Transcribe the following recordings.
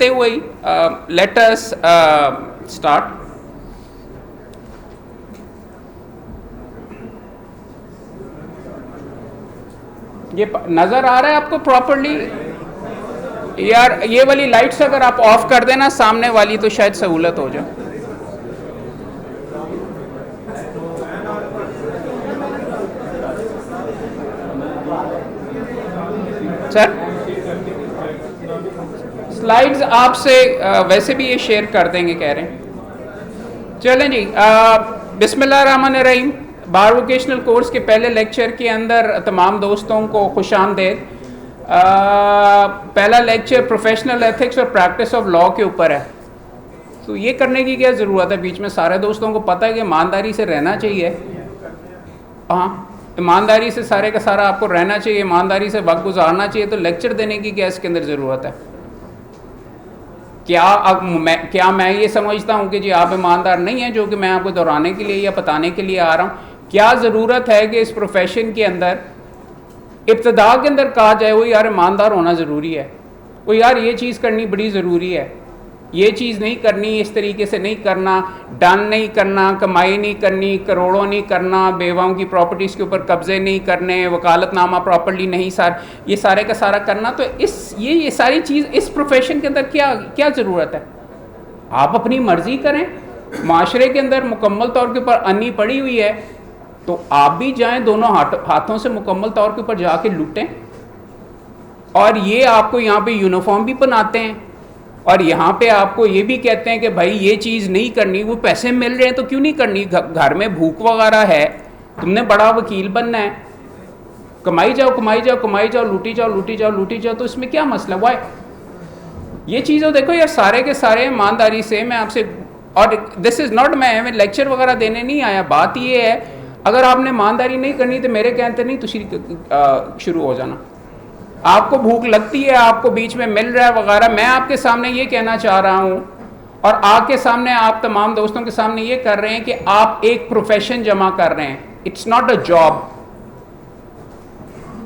देते हुए ही let us start. ये नजर आ रहा है आपको प्रॉपरली? यार ये वाली लाइट्स अगर आप ऑफ कर देना सामने वाली तो शायद सहूलत हो जाए। सर स्लाइड्स आपसे वैसे भी ये शेयर कर देंगे कह रहे हैं। चलें जी, बिस्मिल्लाहिर्रहमानिर्रहीम। बार वोकेशनल कोर्स के पहले लेक्चर के अंदर तमाम दोस्तों को खुशामदीद। पहला लेक्चर प्रोफेशनल एथिक्स और प्रैक्टिस ऑफ लॉ के ऊपर है। तो ये करने की क्या ज़रूरत है? बीच में सारे दोस्तों को पता है कि ईमानदारी से रहना चाहिए। हाँ, ईमानदारी से सारे का सारा आपको रहना चाहिए, ईमानदारी से वक्त गुजारना चाहिए। तो लेक्चर देने की क्या इसके अंदर ज़रूरत है? क्या मैं ये समझता हूँ कि जी आप ईमानदार नहीं हैं, जो कि मैं आपको दोहराने के लिए या बताने के लिए आ रहा हूँ। क्या ज़रूरत है कि इस प्रोफेशन के अंदर इब्तदा के अंदर कहा जाए वो यार ईमानदार होना ज़रूरी है, वो यार ये चीज़ करनी बड़ी ज़रूरी है, ये चीज़ नहीं करनी, इस तरीके से नहीं करना, डन नहीं करना, कमाई नहीं करनी, करोड़ों नहीं करना, बेवाओं की प्रॉपर्टीज़ के ऊपर कब्जे नहीं करने, वकालतनामा प्रॉपर्ली नहीं, ये सारे का सारा करना। तो ये सारी चीज़ इस प्रोफेशन के अंदर क्या ज़रूरत है? आप अपनी मर्ज़ी करें, माशरे के अंदर मुकम्मल तौर के ऊपर अन्नी पड़ी हुई है, तो आप भी जाएं दोनों हाथों से मुकम्मल तौर के ऊपर जाके लूटें। और ये आपको यहाँ पे यूनिफॉर्म भी बनाते हैं और यहाँ पे आपको ये भी कहते हैं कि भाई ये चीज़ नहीं करनी, वो पैसे मिल रहे हैं तो क्यों नहीं करनी? घर में भूख वगैरह है, तुमने बड़ा वकील बनना है, कमाई जाओ कमाई जाओ कमाई जाओ, लूटी जाओ लूटी जाओ लूटी जाओ, तो इसमें क्या मसला? वाई ये चीज़ें देखो यार, सारे के सारे ईमानदारी से मैं आपसे, और दिस इज़ नॉट, मैं लेक्चर वगैरह देने नहीं आया। बात ये है, अगर आपने ईमानदारी नहीं करनी तो मेरे कहते नहीं तो शुरू हो जाना। आपको भूख लगती है, आपको बीच में मिल रहा है वगैरह, मैं आपके सामने ये कहना चाह रहा हूँ और आपके सामने, आप तमाम दोस्तों के सामने ये कर रहे हैं कि आप एक प्रोफेशन जमा कर रहे हैं। It's not a job.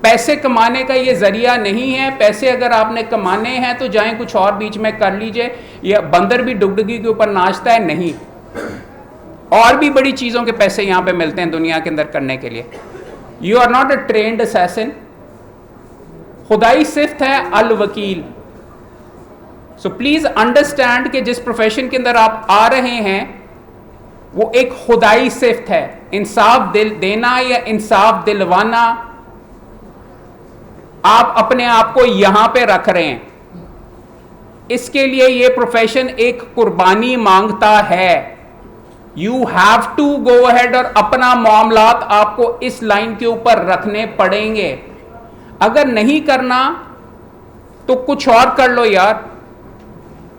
पैसे कमाने का ये जरिया नहीं है। पैसे अगर आपने कमाने हैं तो जाएं कुछ और बीच में कर लीजिए। या बंदर भी डुगडुगी के ऊपर नाचता है, नहीं, और भी बड़ी चीज़ों के पैसे यहाँ पे मिलते हैं दुनिया के अंदर करने के लिए। You are not a trained assassin. खुदाई सिफ्त है अल वकील। सो प्लीज अंडरस्टैंड कि जिस प्रोफेशन के अंदर आप आ रहे हैं वो एक खुदाई सिफ्त है। इंसाफ देना या इंसाफ दिलवाना, आप अपने आप को यहां पे रख रहे हैं। इसके लिए ये प्रोफेशन एक कुर्बानी मांगता है। You have to go ahead और अपना मामलात आपको इस लाइन के ऊपर रखने पड़ेंगे। अगर नहीं करना तो कुछ और कर लो यार।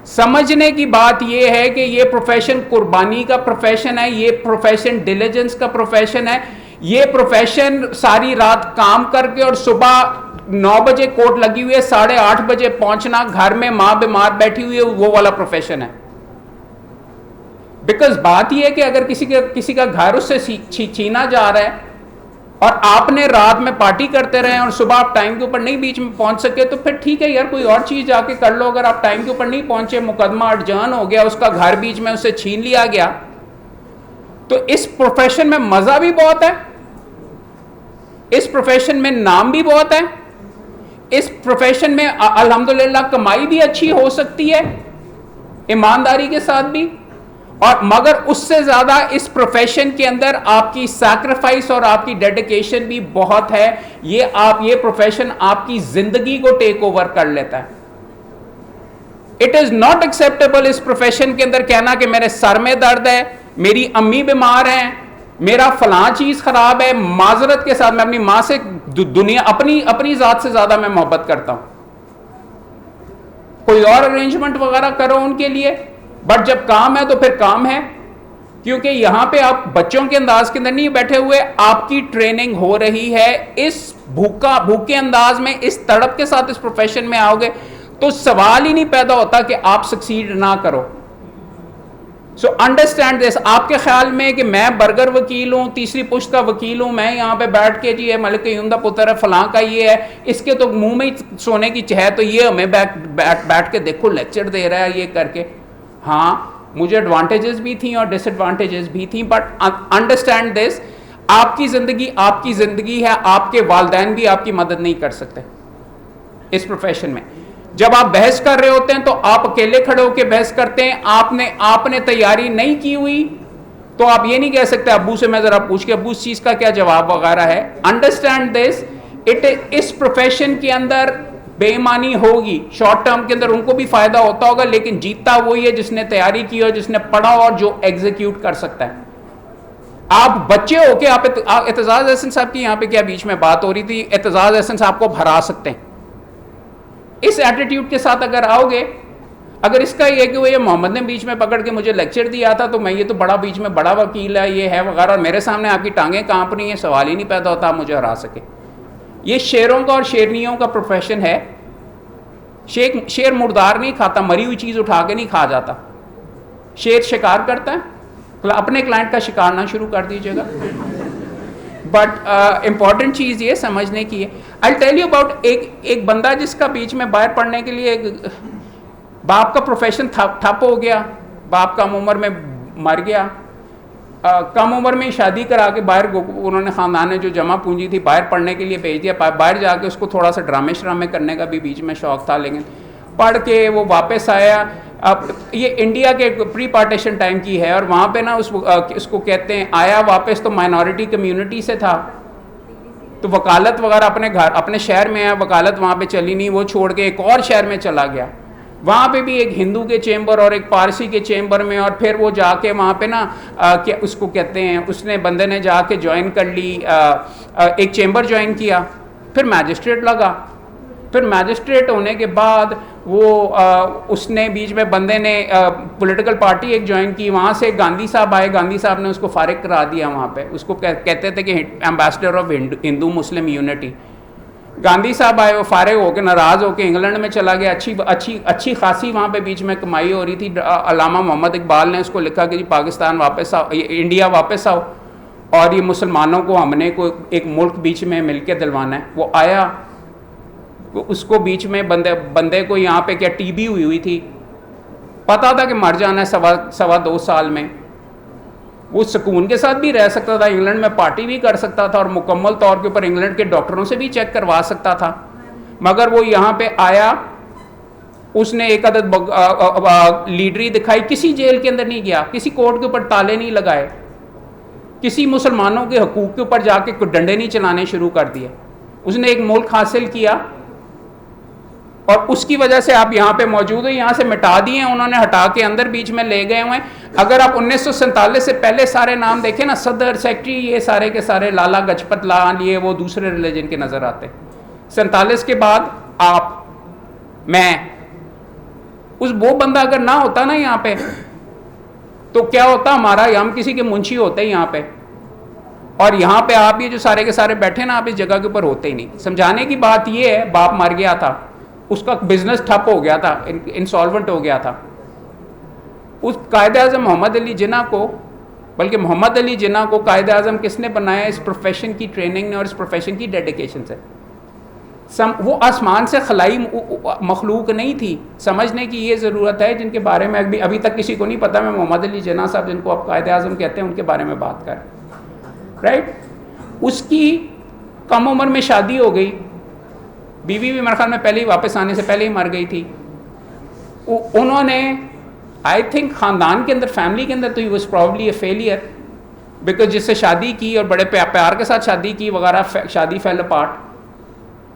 समझने की बात यह है कि ये प्रोफेशन कुर्बानी का प्रोफेशन है, ये प्रोफेशन डिलिजेंस का प्रोफेशन है, ये प्रोफेशन सारी रात काम करके और सुबह 9 बजे कोर्ट लगी हुई है, 8:30 बजे पहुंचना, घर में मां बीमार बैठी हुई है, वो वाला प्रोफेशन है। बिकॉज बात यह है कि अगर किसी का घर उससे छीना जा रहा है और आपने रात में पार्टी करते रहे और सुबह आप टाइम के ऊपर नहीं बीच में पहुंच सके, तो फिर ठीक है यार, कोई और चीज जाके कर लो। अगर आप टाइम के ऊपर नहीं पहुंचे, मुकदमा अड़जान हो गया, उसका घर बीच में उससे छीन लिया गया, तो इस प्रोफेशन में मजा भी बहुत है, इस प्रोफेशन में नाम भी बहुत है, इस प्रोफेशन में अल्हम्दुलिल्लाह कमाई भी अच्छी हो सकती है ईमानदारी के साथ भी, और मगर उससे ज्यादा इस प्रोफेशन के अंदर आपकी सैक्रिफाइस और आपकी डेडिकेशन भी बहुत है। ये प्रोफेशन आपकी जिंदगी को टेक ओवर कर लेता है। इट इज नॉट एक्सेप्टेबल इस प्रोफेशन के अंदर कहना कि मेरे सर में दर्द है, मेरी अम्मी बीमार है, मेरा फलां चीज खराब है। माजरत के साथ मैं अपनी मां से दुनिया अपनी जात से ज्यादा मैं मोहब्बत करता हूं, कोई और अरेंजमेंट वगैरह करो उनके लिए, बट जब काम है तो फिर काम है। क्योंकि यहां पे आप बच्चों के अंदाज के अंदर नहीं बैठे हुए, आपकी ट्रेनिंग हो रही है। इस भूखे अंदाज में, इस तड़प के साथ इस प्रोफेशन में आओगे तो सवाल ही नहीं पैदा होता कि आप सक्सीड ना करो। सो अंडरस्टैंड दिस। आपके ख्याल में कि मैं बर्गर वकील हूँ, तीसरी पुश्त का वकील हूँ, मैं यहाँ पे बैठ के जी ये मलिक युंदा पुत्र है, फलां का ये है, इसके तो मुंह में ही सोने की है, तो ये हमें बैठ के देखो लेक्चर दे रहा है ये करके। हाँ, मुझे एडवांटेजेस भी थी और डिसएडवांटेजेस भी थी, बट अंडरस्टैंड दिस, आपकी ज़िंदगी है, आपके वालिदैन भी आपकी मदद नहीं कर सकते इस प्रोफेशन में। जब आप बहस कर रहे होते हैं तो आप अकेले खड़े होकर बहस करते हैं, आपने तैयारी नहीं की हुई तो आप ये नहीं कह सकते अब्बू से मैं जरा पूछ के अब्बू इस चीज का क्या जवाब वगैरह है। अंडरस्टैंड दिस, इस प्रोफेशन के अंदर बेईमानी होगी, शॉर्ट टर्म के अंदर उनको भी फायदा होता होगा, लेकिन जीतता वही है जिसने तैयारी की और जिसने पढ़ा और जो एग्जीक्यूट कर सकता है। आप बच्चे हो के आप एतजाज एहसन साहब की यहाँ पे क्या बीच में बात हो रही थी, एतजाज एहसन साहब को हरा सकते हैं इस एटीट्यूड के साथ अगर आओगे। अगर इसका ये कि वो ये मोहम्मद ने बीच में पकड़ के मुझे लेक्चर दिया था तो मैं ये तो बड़ा बीच में बड़ा वकील है ये है वगैरह, और मेरे सामने आपकी टांगें कांप रही हैं, सवाल ही नहीं पैदा होता आप मुझे हरा सके। ये शेरों का और शेरनियों का प्रोफेशन है। शेर मुर्दार नहीं खाता, मरी हुई चीज़ उठा के नहीं खा जाता। शेर शिकार करता है, अपने क्लाइंट का शिकार ना शुरू कर दीजिएगा। बट इंपॉर्टेंट चीज़ ये समझने की है। आई टेल यू अबाउट एक बंदा जिसका बीच में बाहर पढ़ने के लिए बाप का प्रोफेशन ठप हो गया, बाप कम उम्र में मर गया, कम उम्र में शादी करा के बाहर उन्होंने ख़ानदान ने जो जमा पूंजी थी बाहर पढ़ने के लिए भेज दिया। बाहर जाके उसको थोड़ा सा ड्रामे करने का भी बीच में शौक़ था, लेकिन पढ़ के वो वापस आया। अब ये इंडिया के प्री पार्टीशन टाइम की है और वहाँ पे ना उसको कहते हैं आया वापस तो माइनॉरिटी कम्युनिटी से था, तो वकालत वगैरह अपने शहर में है, वकालत वहाँ पे चली नहीं, वो छोड़ के एक और शहर में चला गया। वहाँ पे भी एक हिंदू के चेंबर और एक पारसी के चेंबर में, और फिर वो जाके वहाँ पे ना क्या उसको कहते हैं, उसने बंदे ने जाके ज्वाइन कर ली, एक चेंबर ज्वाइन किया, फिर मैजिस्ट्रेट लगा। फिर मैजिस्ट्रेट होने के बाद वो उसने बीच में बंदे ने पॉलिटिकल पार्टी एक ज्वाइन की, वहाँ से गांधी साहब आए, गांधी साहब ने उसको फारिग करा दिया वहाँ पे। उसको कहते थे कि ambassador of Hindu Muslim unity. Gandhi साहब आए, वो फारिग होकर नाराज़ होकर इंग्लैंड में चला गया। अच्छी खासी वहाँ पे बीच में कमाई हो रही थी। अल्लामा मोहम्मद इकबाल ने उसको लिखा कि जी पाकिस्तान वापस आओ, इंडिया वापस आओ, और ये मुसलमानों को हमने को एक मुल्क बीच में मिल के दिलवाना है। वो आया, उसको बीच में बंदे को यहाँ पे क्या टीबी हुई थी, पता था कि मर जाना है सवा 2 साल में। वो सुकून के साथ भी रह सकता था, इंग्लैंड में पार्टी भी कर सकता था और मुकम्मल तौर के ऊपर इंग्लैंड के डॉक्टरों से भी चेक करवा सकता था। मगर वो यहाँ पे आया, उसने एक आदत लीडरी दिखाई, किसी जेल के अंदर नहीं गया, किसी कोर्ट के ऊपर ताले नहीं लगाए, किसी मुसलमानों के हकूक़ के ऊपर जाके डंडे नहीं चलाने शुरू कर दिए। उसने एक मुल्क हासिल किया और उसकी वजह से आप यहाँ पे मौजूद हो। यहाँ से मिटा दिए उन्होंने, हटा के अंदर बीच में ले गए हुए हैं। अगर आप 1947 से पहले सारे नाम देखें ना, सदर सेक्रेटरी, ये सारे के सारे लाला गजपत लाल, ये वो दूसरे रिलीजन के नज़र आते। 47 के बाद आप, मैं, वो बंदा अगर ना होता ना यहाँ पे, तो क्या होता हमारा, हम किसी के मुंशी होते हैं यहाँ पे, और यहाँ पे आप ये जो सारे के सारे बैठे ना, आप इस जगह के ऊपर होते ही नहीं। समझाने की बात ये है, बाप मर गया था, उसका बिजनेस ठप हो गया था, इंसॉल्वेंट हो गया था। उस कायदे आज़म मोहम्मद अली जिन्ना को, बल्कि मोहम्मद अली जिन्ना को कायदे आज़म किसने बनाया? इस प्रोफेशन की ट्रेनिंग ने और इस प्रोफेशन की डेडिकेशन से। वो आसमान से खलाई मखलूक नहीं थी। समझने की ये ज़रूरत है, जिनके बारे में अभी तक किसी को नहीं पता। मैं मोहम्मद अली जिन्ना साहब, जिनको आप कायदे आज़म कहते हैं, उनके बारे में बात कर, राइट। उसकी कम उम्र में शादी हो गई, बीवी भी मेरे ख्याल में पहले ही वापस आने से पहले ही मर गई थी। उन्होंने आई थिंक ख़ानदान के अंदर, फैमिली के अंदर, तो he was probably A failure, because जिससे शादी की और बड़े प्यार के साथ शादी की वगैरह, शादी फेल अपार्ट,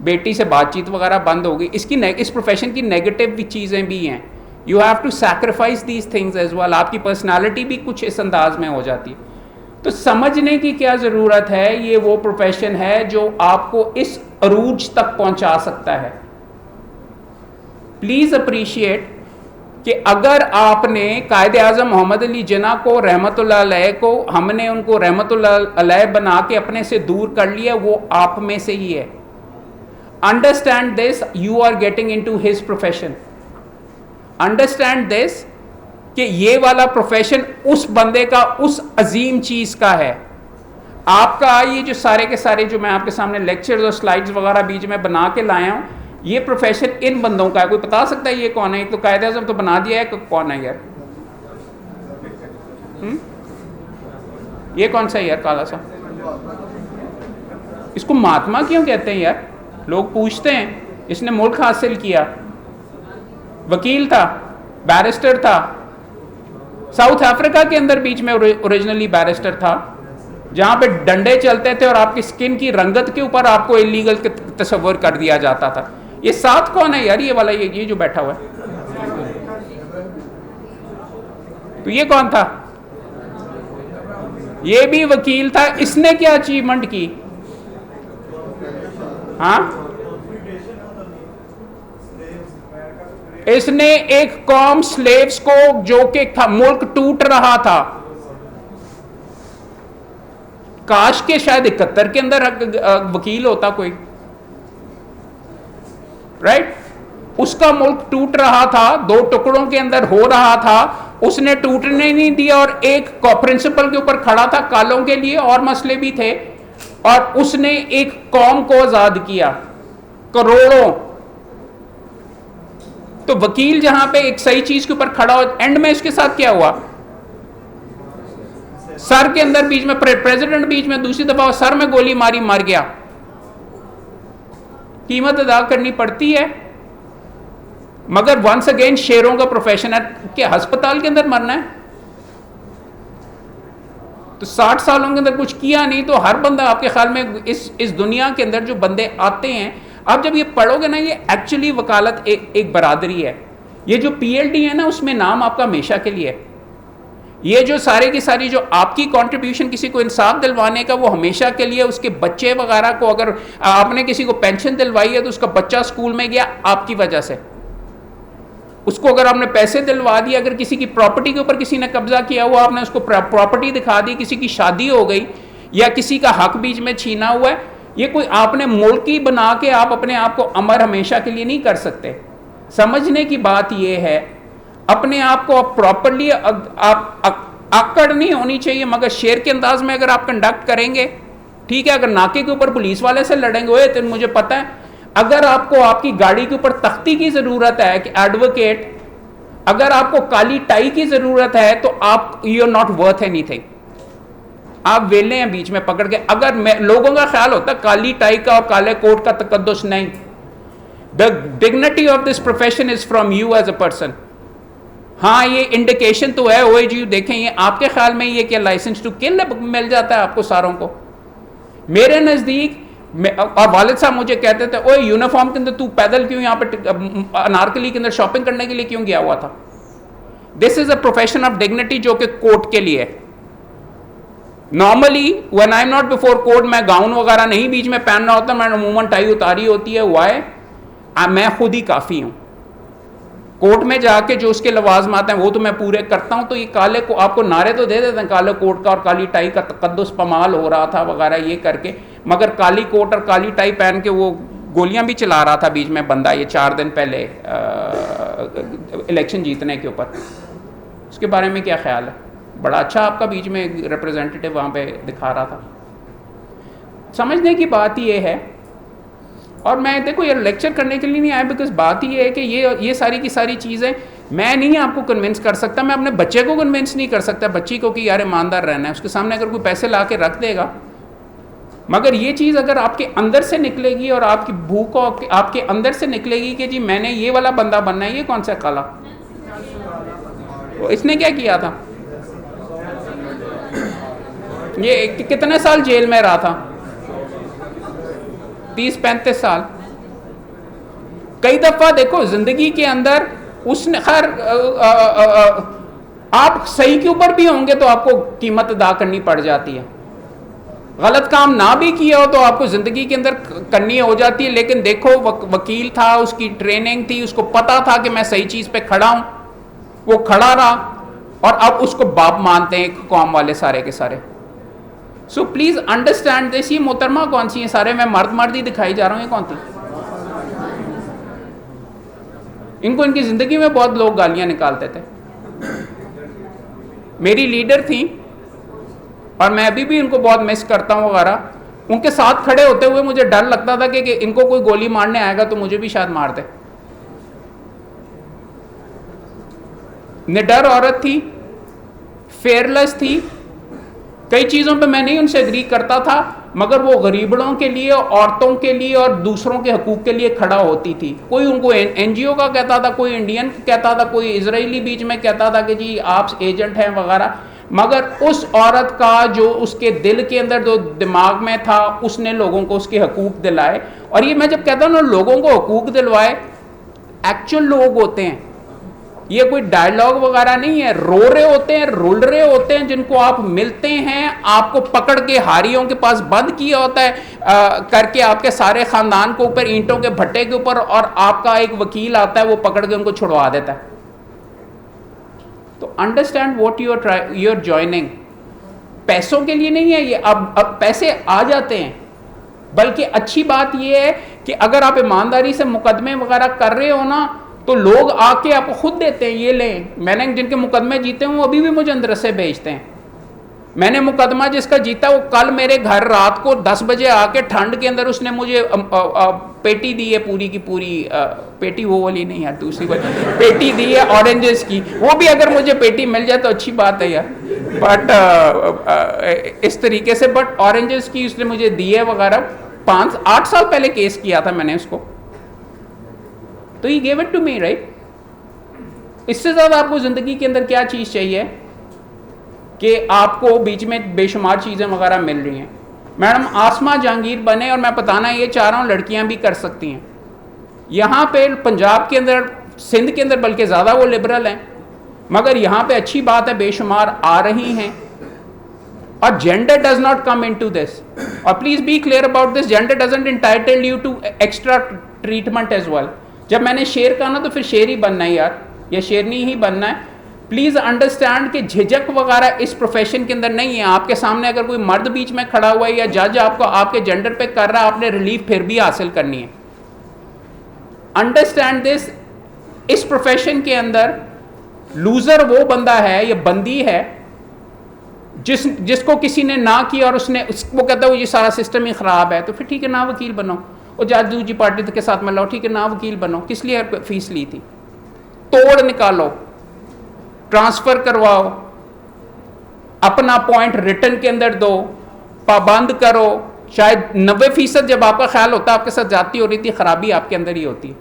बेटी से बातचीत वगैरह बंद हो गई। इस प्रोफेशन की नेगेटिव भी चीज़ें भी हैं। You have to sacrifice these things as well. आपकी पर्सनैलिटी भी कुछ इस अंदाज में हो जाती है। तो समझने की क्या ज़रूरत है, ये वो प्रोफेशन है जो आपको इस अरूज तक पहुंचा सकता है। प्लीज़ अप्रिशिएट कि अगर आपने कायदे आज़म मोहम्मद अली जिन्ना को रहमतुल्लाह अलैह को, हमने उनको रहमतुल्लाह अलैह बना के अपने से दूर कर लिया, वो आप में से ही है। Understand this, you are getting into his profession. Understand this कि ये वाला प्रोफेशन उस बंदे का उस अजीम चीज का है। आपका ये जो सारे के सारे जो मैं आपके सामने लेक्चर्स और स्लाइड्स वगैरह बीच में बना के लाया हूं, ये प्रोफेशन इन बंदों का है। कोई बता सकता है ये कौन है? तो कायदे आज़म तो बना दिया है, कौन है यार? ये कौन सा है यार काला सा? इसको महात्मा क्यों कहते हैं यार? लोग पूछते हैं। इसने मुल्क हासिल किया, वकील था, बैरिस्टर था, साउथ अफ्रीका के अंदर बीच में ओरिजिनली बैरिस्टर था, जहां पे डंडे चलते थे और आपकी स्किन की रंगत के ऊपर आपको इलीगल तस्वर कर दिया जाता था। ये साथ कौन है यार? ये वाला ये जो बैठा हुआ है, तो ये कौन था? ये भी वकील था। इसने क्या अचीवमेंट की? हाँ, इसने एक कौम स्लेव्स को, जो कि था मुल्क टूट रहा था, काश के शायद 71 के अंदर वकील होता कोई, राइट? उसका मुल्क टूट रहा था, दो टुकड़ों के अंदर हो रहा था, उसने टूटने नहीं दिया और एक प्रिंसिपल के ऊपर खड़ा था। कालों के लिए और मसले भी थे, और उसने एक कौम को आजाद किया, करोड़ों। तो वकील जहां पे एक सही चीज के ऊपर खड़ा हो, एंड में इसके साथ क्या हुआ? सर के अंदर बीच में प्रेसिडेंट बीच में दूसरी दफा सर में गोली मारी, मर गया। कीमत अदा करनी पड़ती है, मगर वंस अगेन शेरों का प्रोफेशन है कि अस्पताल के अंदर मरना है। तो 60 सालों के अंदर कुछ किया नहीं, तो हर बंदा आपके ख्याल में इस दुनिया के अंदर जो बंदे आते हैं, आप जब ये पढ़ोगे ना, ये एक्चुअली वकालत एक बरादरी है। ये जो PLD है ना, उसमें नाम आपका हमेशा के लिए है। ये जो सारे की सारी जो आपकी कंट्रीब्यूशन किसी को इंसाफ दिलवाने का, वो हमेशा के लिए। उसके बच्चे वगैरह को, अगर आपने किसी को पेंशन दिलवाई है तो उसका बच्चा स्कूल में गया आपकी वजह से। उसको अगर आपने पैसे दिलवा दिए, अगर किसी की प्रॉपर्टी के ऊपर किसी ने कब्जा किया हुआ, आपने उसको प्रॉपर्टी दिखा दी, किसी की शादी हो गई या किसी का हक बीच में छीना हुआ है, ये कोई आपने मुल्क ही बना के आप अपने आप को अमर हमेशा के लिए नहीं कर सकते। समझने की बात यह है, अपने आप को आप प्रॉपरली, आप आकड़ नहीं होनी चाहिए, मगर शेर के अंदाज में अगर आप कंडक्ट करेंगे, ठीक है। अगर नाके के ऊपर पुलिस वाले से लड़ेंगे, तो मुझे पता है, अगर आपको आपकी गाड़ी के ऊपर तख्ती की जरूरत है कि एडवोकेट, अगर आपको काली टाई की जरूरत है, तो आप you are not worth anything. आप वेले हैं बीच में पकड़ के। अगर लोगों का ख्याल होता काली टाई का और काले कोट का तकद्दुस नहीं, the dignity of this profession is from you as a person. हाँ, ये इंडिकेशन तो है, OAGU देखें, ये आपके ख्याल में ये क्या लाइसेंस टू किल मिल जाता है आपको सारों को? मेरे नज़दीक, और वालिद साहब मुझे कहते थे, ओए यूनिफॉर्म के अंदर तू पैदल क्यों यहाँ पे अनारकली के अंदर शॉपिंग करने के लिए क्यों गया हुआ था? This is a profession of dignity जो कि कोर्ट के लिए है। Normally when I am not before court, मैं गाउन वगैरह नहीं बीच में पहनना होता, मैंने अमूमन टाई उतारी होती है। वाई? मैं खुद ही काफ़ी हूँ। कोर्ट में जाके जो उसके लवाजमात हैं वो तो मैं पूरे करता हूँ। तो ये काले को आपको नारे तो दे देते हैं काले कोट का और काली टाई का तकद्दुस पमाल हो रहा था वगैरह ये करके, मगर काली कोट और काली टाई पहन के वो गोलियां भी चला रहा था बीच में बंदा, ये 4 दिन पहले इलेक्शन जीतने के ऊपर। उसके बारे में क्या ख्याल है? बड़ा अच्छा आपका बीच में रिप्रेजेंटेटिव वहाँ पे दिखा रहा था। समझने की बात ये है, और मैं देखो यार लेक्चर करने के लिए नहीं आया, बिकॉज बात ये है कि ये सारी की सारी चीज़ें मैं नहीं आपको कन्विंस कर सकता। मैं अपने बच्चे को कन्विंस नहीं कर सकता, बच्ची को, कि यार ईमानदार रहना है। उसके सामने अगर कोई पैसे ला के रख देगा, मगर ये चीज़ अगर आपके अंदर से निकलेगी और आपकी भूख आपके अंदर से निकलेगी कि जी मैंने ये वाला बंदा बनना है। ये कौन सा काला? इसने क्या किया था? ये कितने साल जेल में रहा था? 30-35 साल। कई दफा देखो जिंदगी के अंदर उसने खैर आप सही के ऊपर भी होंगे तो आपको कीमत अदा करनी पड़ जाती है। गलत काम ना भी किया हो तो आपको जिंदगी के अंदर करनी हो जाती है। लेकिन देखो वकील था, उसकी ट्रेनिंग थी, उसको पता था कि मैं सही चीज पे खड़ा हूं, वो खड़ा रहा, और अब उसको बाप मानते हैं कौम वाले सारे के सारे। So please understand this. ये मोहतरमा कौन सी है? सारे मैं मर्द ही दिखाई जा रहा हूँ। ये कौन थी? इनको इनकी जिंदगी में बहुत लोग गालियां निकालते थे। मेरी लीडर थी और मैं अभी भी उनको बहुत मिस करता हूँ वगैरह। उनके साथ खड़े होते हुए मुझे डर लगता था कि इनको कोई गोली मारने आएगा तो मुझे भी शायद मार दे। निडर औरत थी, फेयरलेस थी। कई चीज़ों पे मैं नहीं उनसे एग्री करता था, मगर वो गरीबों के लिए, औरतों के लिए और दूसरों के हकूक़ के लिए खड़ा होती थी। कोई उनको एनजीओ का कहता था, कोई इंडियन कहता था, कोई इजरायली बीच में कहता था कि जी आप एजेंट हैं वगैरह, मगर उस औरत का जो उसके दिल के अंदर जो दिमाग में था, उसने लोगों को उसके हकूक़ दिलाए। और ये मैं जब कहता हूँ ना लोगों को हकूक़ दिलवाए, एक्चुअल लोग होते हैं, ये कोई डायलॉग वगैरह नहीं है। रो रहे होते हैं, रुल रहे होते हैं, जिनको आप मिलते हैं, आपको पकड़ के हारियों के पास बंद किया होता है करके आपके सारे खानदान को ऊपर ईंटों के भट्टे के ऊपर, और आपका एक वकील आता है वो पकड़ के उनको छुड़वा देता है। तो understand what you are joining. पैसों के लिए नहीं है ये, अब पैसे आ जाते हैं, बल्कि अच्छी बात यह है कि अगर आप ईमानदारी से मुकदमे वगैरह कर रहे हो ना, तो लोग आके आपको खुद देते हैं, ये लें। मैंने जिनके मुकदमे जीते हैं वो अभी भी मुझे अंदर से भेजते हैं। मैंने मुकदमा जिसका जीता वो कल मेरे घर रात को 10 बजे आके ठंड के अंदर उसने मुझे पेटी दी है, पूरी की पूरी पेटी, वो वाली नहीं यार, दूसरी वाली पेटी दी है ऑरेंजेस की। वो भी अगर मुझे पेटी मिल जाए तो अच्छी बात है यार, बट इस तरीके से, बट ऑरेंजेस की उसने मुझे दी है वगैरह। 5-8 साल पहले केस किया था मैंने उसको, तो he gave it to me, right. इससे ज़्यादा आपको ज़िंदगी के अंदर क्या चीज़ चाहिए कि आपको बीच में बेशुमार चीज़ें वगैरह मिल रही हैं। मैडम आसमा जहांगीर बने, और मैं बताना ये चाह रहा हूँ लड़कियाँ भी कर सकती हैं। यहाँ पे पंजाब के अंदर, सिंध के अंदर बल्कि ज़्यादा वो लिबरल हैं, मगर यहाँ पे अच्छी बात है बेशुमार आ रही हैं। और gender does not come into this, और please be clear about this, gender doesn't entitle you to extra treatment as well. जब मैंने शेर कहा ना तो फिर शेर ही बनना है यार, या शेरनी ही बनना है। प्लीज़ अंडरस्टैंड कि झिझक वगैरह इस प्रोफेशन के अंदर नहीं है। आपके सामने अगर कोई मर्द बीच में खड़ा हुआ है या जज आपको आपके जेंडर पे कर रहा है, आपने रिलीफ फिर भी हासिल करनी है। अंडरस्टैंड दिस, इस प्रोफेशन के अंदर लूजर वो बंदा है या बंदी है जिसको किसी ने ना किया और वो कहता है वो ये सारा सिस्टम ही ख़राब है, तो फिर ठीक है ना वकील बनो, और जज दूसरी पार्टी के साथ मिलाओ, ठीक है ना वकील बनो। किस लिए फीस ली थी? तोड़ निकालो, ट्रांसफ़र करवाओ, अपना पॉइंट रिटर्न के अंदर दो, पाबंद करो। शायद 90% जब आपका ख्याल होता है आपके साथ जाती हो रही थी, ख़राबी आपके अंदर ही होती है,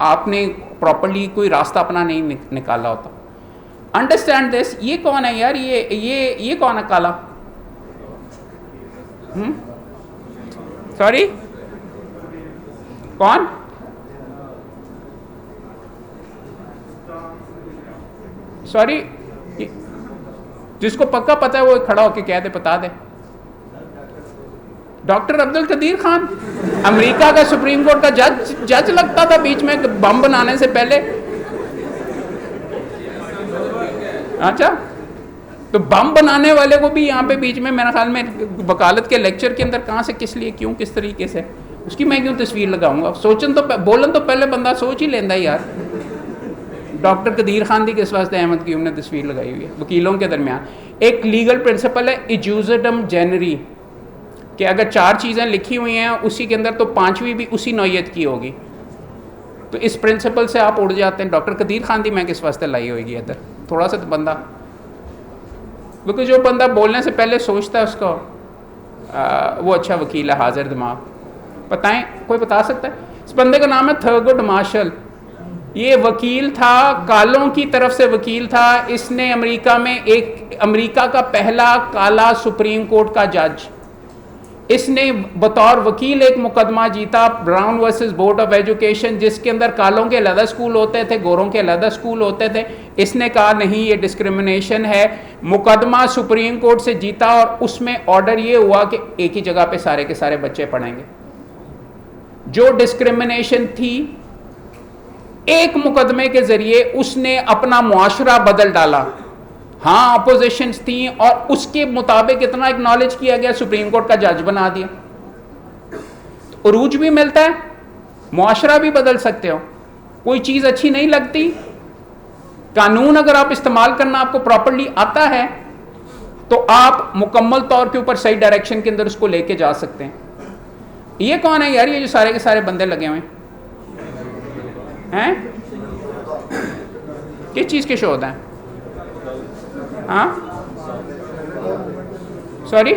आपने प्रॉपर्ली कोई रास्ता अपना नहीं निकाला होता। Understand this. ये कौन है यार, ये कौन है काला? सॉरी, कौन? सॉरी, जिसको पक्का पता है वो खड़ा होके कह दे, बता दे। डॉक्टर अब्दुल कदीर खान, अमेरिका का सुप्रीम कोर्ट का जज लगता था बीच में बम बनाने से पहले। अच्छा, तो बम बनाने वाले को भी यहाँ पे बीच में मेरे ख्याल में वकालत के लेक्चर के अंदर कहाँ से, किस लिए, क्यों, किस तरीके से, उसकी मैं क्यों तस्वीर लगाऊंगा? सोचन तो बोलन तो पहले बंदा सोच ही लेंदा यार। डॉक्टर कदीर खान दी किस वास्ते अहमद की हमने तस्वीर लगाई हुई है? वकीलों के दरमियान एक लीगल प्रिंसिपल है इजूजडम जेनरी, कि अगर 4 चीज़ें लिखी हुई हैं उसी के अंदर तो 5वीं भी उसी नौयत की होगी। तो इस प्रिंसिपल से आप उड़ जाते हैं। डॉक्टर कदीर खान दी मैं किस वास्ते लाई होगी इधर? थोड़ा सा तो बंदा, क्योंकि जो बंदा बोलने से पहले सोचता है उसको वो अच्छा वकील है, हाजिर दिमाग। बताएं, कोई बता सकता है? इस बंदे का नाम है थर्गुड मार्शल। ये वकील था, कालों की तरफ से वकील था। इसने अमेरिका का पहला काला सुप्रीम कोर्ट का जज, इसने बतौर वकील एक मुकदमा जीता, brown versus board of education, जिसके अंदर कालों के अलग स्कूल होते थे, गोरों के अलग स्कूल होते थे। इसने कहा नहीं ये डिस्क्रिमिनेशन है, मुकदमा सुप्रीम कोर्ट से जीता, और उसमें ऑर्डर ये हुआ कि एक ही जगह पे सारे के सारे बच्चे पढ़ेंगे। जो डिस्क्रिमिनेशन थी, एक मुकदमे के जरिए उसने अपना मुआशरा बदल डाला। हाँ, अपोजिशंस थी और उसके मुताबिक इतना एक्नॉलेज किया गया, सुप्रीम कोर्ट का जज बना दिया। तो उरूज भी मिलता है, मुआशरा भी बदल सकते हो। कोई चीज़ अच्छी नहीं लगती कानून अगर आप इस्तेमाल करना आपको प्रॉपर्ली आता है तो आप मुकम्मल तौर के ऊपर सही डायरेक्शन के अंदर उसको लेके जा सकते हैं। ये कौन है यार, ये जो सारे के सारे बंदे लगे हुए हैं, किस चीज़ के शोध हैं? हाँ सॉरी,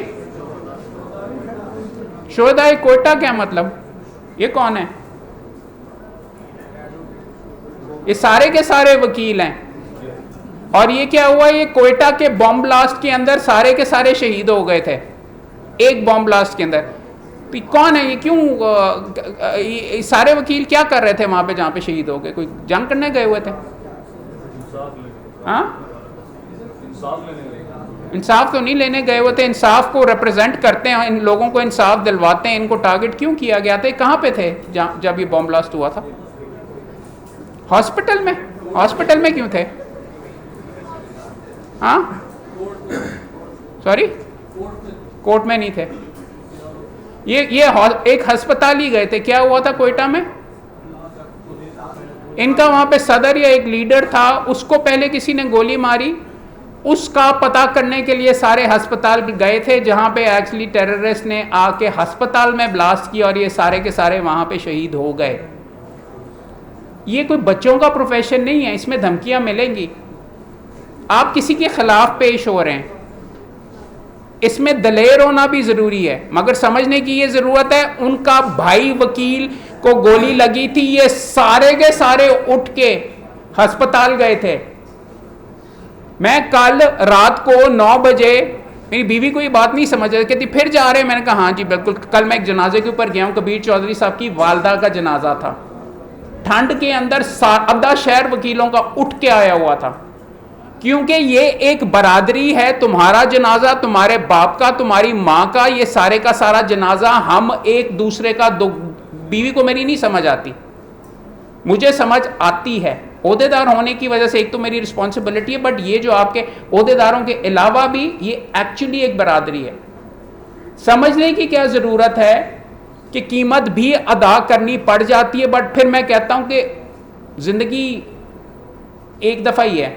शोध है कोयटा, क्या मतलब? ये कौन है? ये सारे के सारे वकील हैं। और ये क्या हुआ, ये कोयटा के बॉम्ब ब्लास्ट के अंदर सारे के सारे शहीद हो गए थे, एक बॉम्ब ब्लास्ट के अंदर। कौन है ये, क्यों ये सारे वकील क्या कर रहे थे वहां पे जहां पे शहीद हो गए? कोई जंग करने गए हुए थे? हाँ, इंसाफ तो नहीं लेने गए हुए थे, इंसाफ को रिप्रेजेंट करते हैं, इन लोगों को इंसाफ दिलवाते हैं। इनको टारगेट क्यों किया गया था? कहाँ पे थे जब ये बॉम्ब ब्लास्ट हुआ था? हॉस्पिटल में। हॉस्पिटल में क्यों थे? हाँ सॉरी, कोर्ट में नहीं थे। ये एक अस्पताल ही गए थे। क्या हुआ था कोयटा में? इनका वहां पे सदर या एक लीडर था, उसको पहले किसी ने गोली मारी, उसका पता करने के लिए सारे अस्पताल गए थे जहां पे एक्चुअली टेररिस्ट ने आके अस्पताल में ब्लास्ट किया और ये सारे के सारे वहां पे शहीद हो गए। ये कोई बच्चों का प्रोफेशन नहीं है, इसमें धमकियां मिलेंगी। आप किसी के खिलाफ पेश हो रहे हैं, इसमें दलेर होना भी जरूरी है, मगर समझने की ये जरूरत है उनका भाई वकील को गोली लगी थी, ये सारे के सारे उठ के अस्पताल गए थे। मैं कल रात को 9 बजे, मेरी बीवी को ये बात नहीं समझ रही, कहती फिर जा रहे हैं। मैंने कहा हाँ जी बिल्कुल। कल मैं एक जनाजे के ऊपर गया हूँ, कबीर चौधरी साहब की वालदा का जनाजा था। ठंड के अंदर आधा शहर वकीलों का उठ के आया हुआ था, क्योंकि ये एक बरादरी है। तुम्हारा जनाजा, तुम्हारे बाप का, तुम्हारी माँ का, ये सारे का सारा जनाजा हम एक दूसरे का बीवी को मेरी नहीं समझ आती, मुझे समझ आती है। ओहदेदार होने की वजह से एक तो मेरी रिस्पॉन्सिबिलिटी है, बट ये जो आपके ओहदेदारों के अलावा भी ये एक्चुअली एक बरादरी है। समझने की क्या ज़रूरत है कि कीमत भी अदा करनी पड़ जाती है, बट फिर मैं कहता हूँ कि ज़िंदगी एक दफ़ा ही है।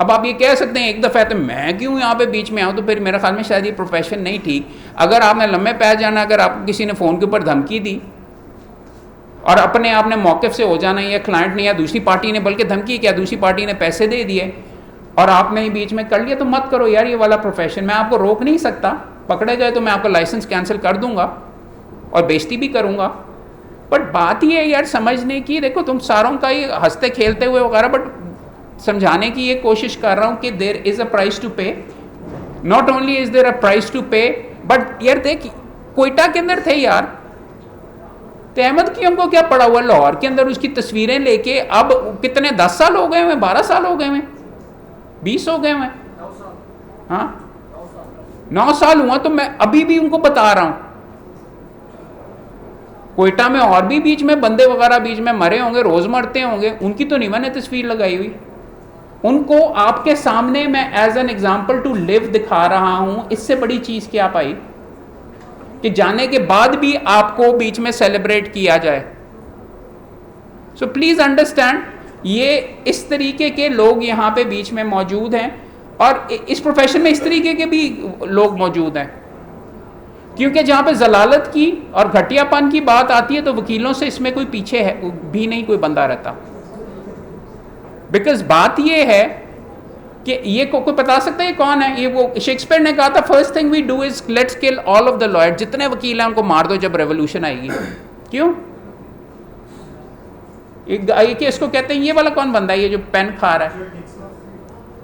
अब आप ये कह सकते हैं एक दफ़ा है तो मैं क्यों यहाँ पे बीच में आऊँ, तो फिर मेरे ख्याल में शायद ये प्रोफेशन नहीं ठीक। अगर आपने लम्बे पैर जाना, अगर आपको किसी ने फ़ोन के ऊपर धमकी दी और अपने आप ने मौक़िफ़ से हो जाना, या क्लाइंट ने या दूसरी पार्टी ने, बल्कि धमकी क्या, दूसरी पार्टी ने पैसे दे दिए और आपने ही बीच में कर लिया, तो मत करो यार ये वाला प्रोफेशन। मैं आपको रोक नहीं सकता, पकड़े गए तो मैं आपका लाइसेंस कैंसिल कर दूंगा और बेइज्जती भी करूंगा। बट बात ये है यार समझने की, देखो तुम सारों का ये हंसते खेलते हुए वगैरह, बट समझाने की ये कोशिश कर रहा हूँ कि there is a price to pay. Not only is there a price to pay, but यार देख कोयटा के अंदर थे यार, तो अहमद की हमको क्या पड़ा हुआ, लाहौर के अंदर उसकी तस्वीरें लेके अब कितने 10 साल हो गए हुए, 12 साल हो गए हुए, 20 हो गए हुए, हाँ 9 साल हुआ। तो मैं अभी भी उनको बता रहा हूँ, कोयटा में और भी बीच में बंदे वगैरह बीच में मरे होंगे, रोज मरते होंगे, उनकी तो नहीं मैंने तस्वीर लगाई हुई। उनको आपके सामने मैं as an example to live दिखा रहा हूं। इससे बड़ी चीज क्या पाई कि जाने के बाद भी आपको बीच में सेलिब्रेट किया जाए। सो प्लीज अंडरस्टैंड, ये इस तरीके के लोग यहाँ पे बीच में मौजूद हैं और इस प्रोफेशन में इस तरीके के भी लोग मौजूद हैं, क्योंकि जहाँ पे जलालत की और घटियापन की बात आती है तो वकीलों से इसमें कोई पीछे है भी नहीं कोई बंदा रहता। बिकॉज बात ये है कि ये कोई बता सकता है ये कौन है। ये वो शेक्सपियर ने कहा था, first thing we do is let's kill all of the lawyer. जितने वकील हैं उनको मार दो जब रेवोल्यूशन आएगी। क्यों? एक इसको कहते हैं, ये वाला कौन बंदा है ये जो पेन खा रहा है?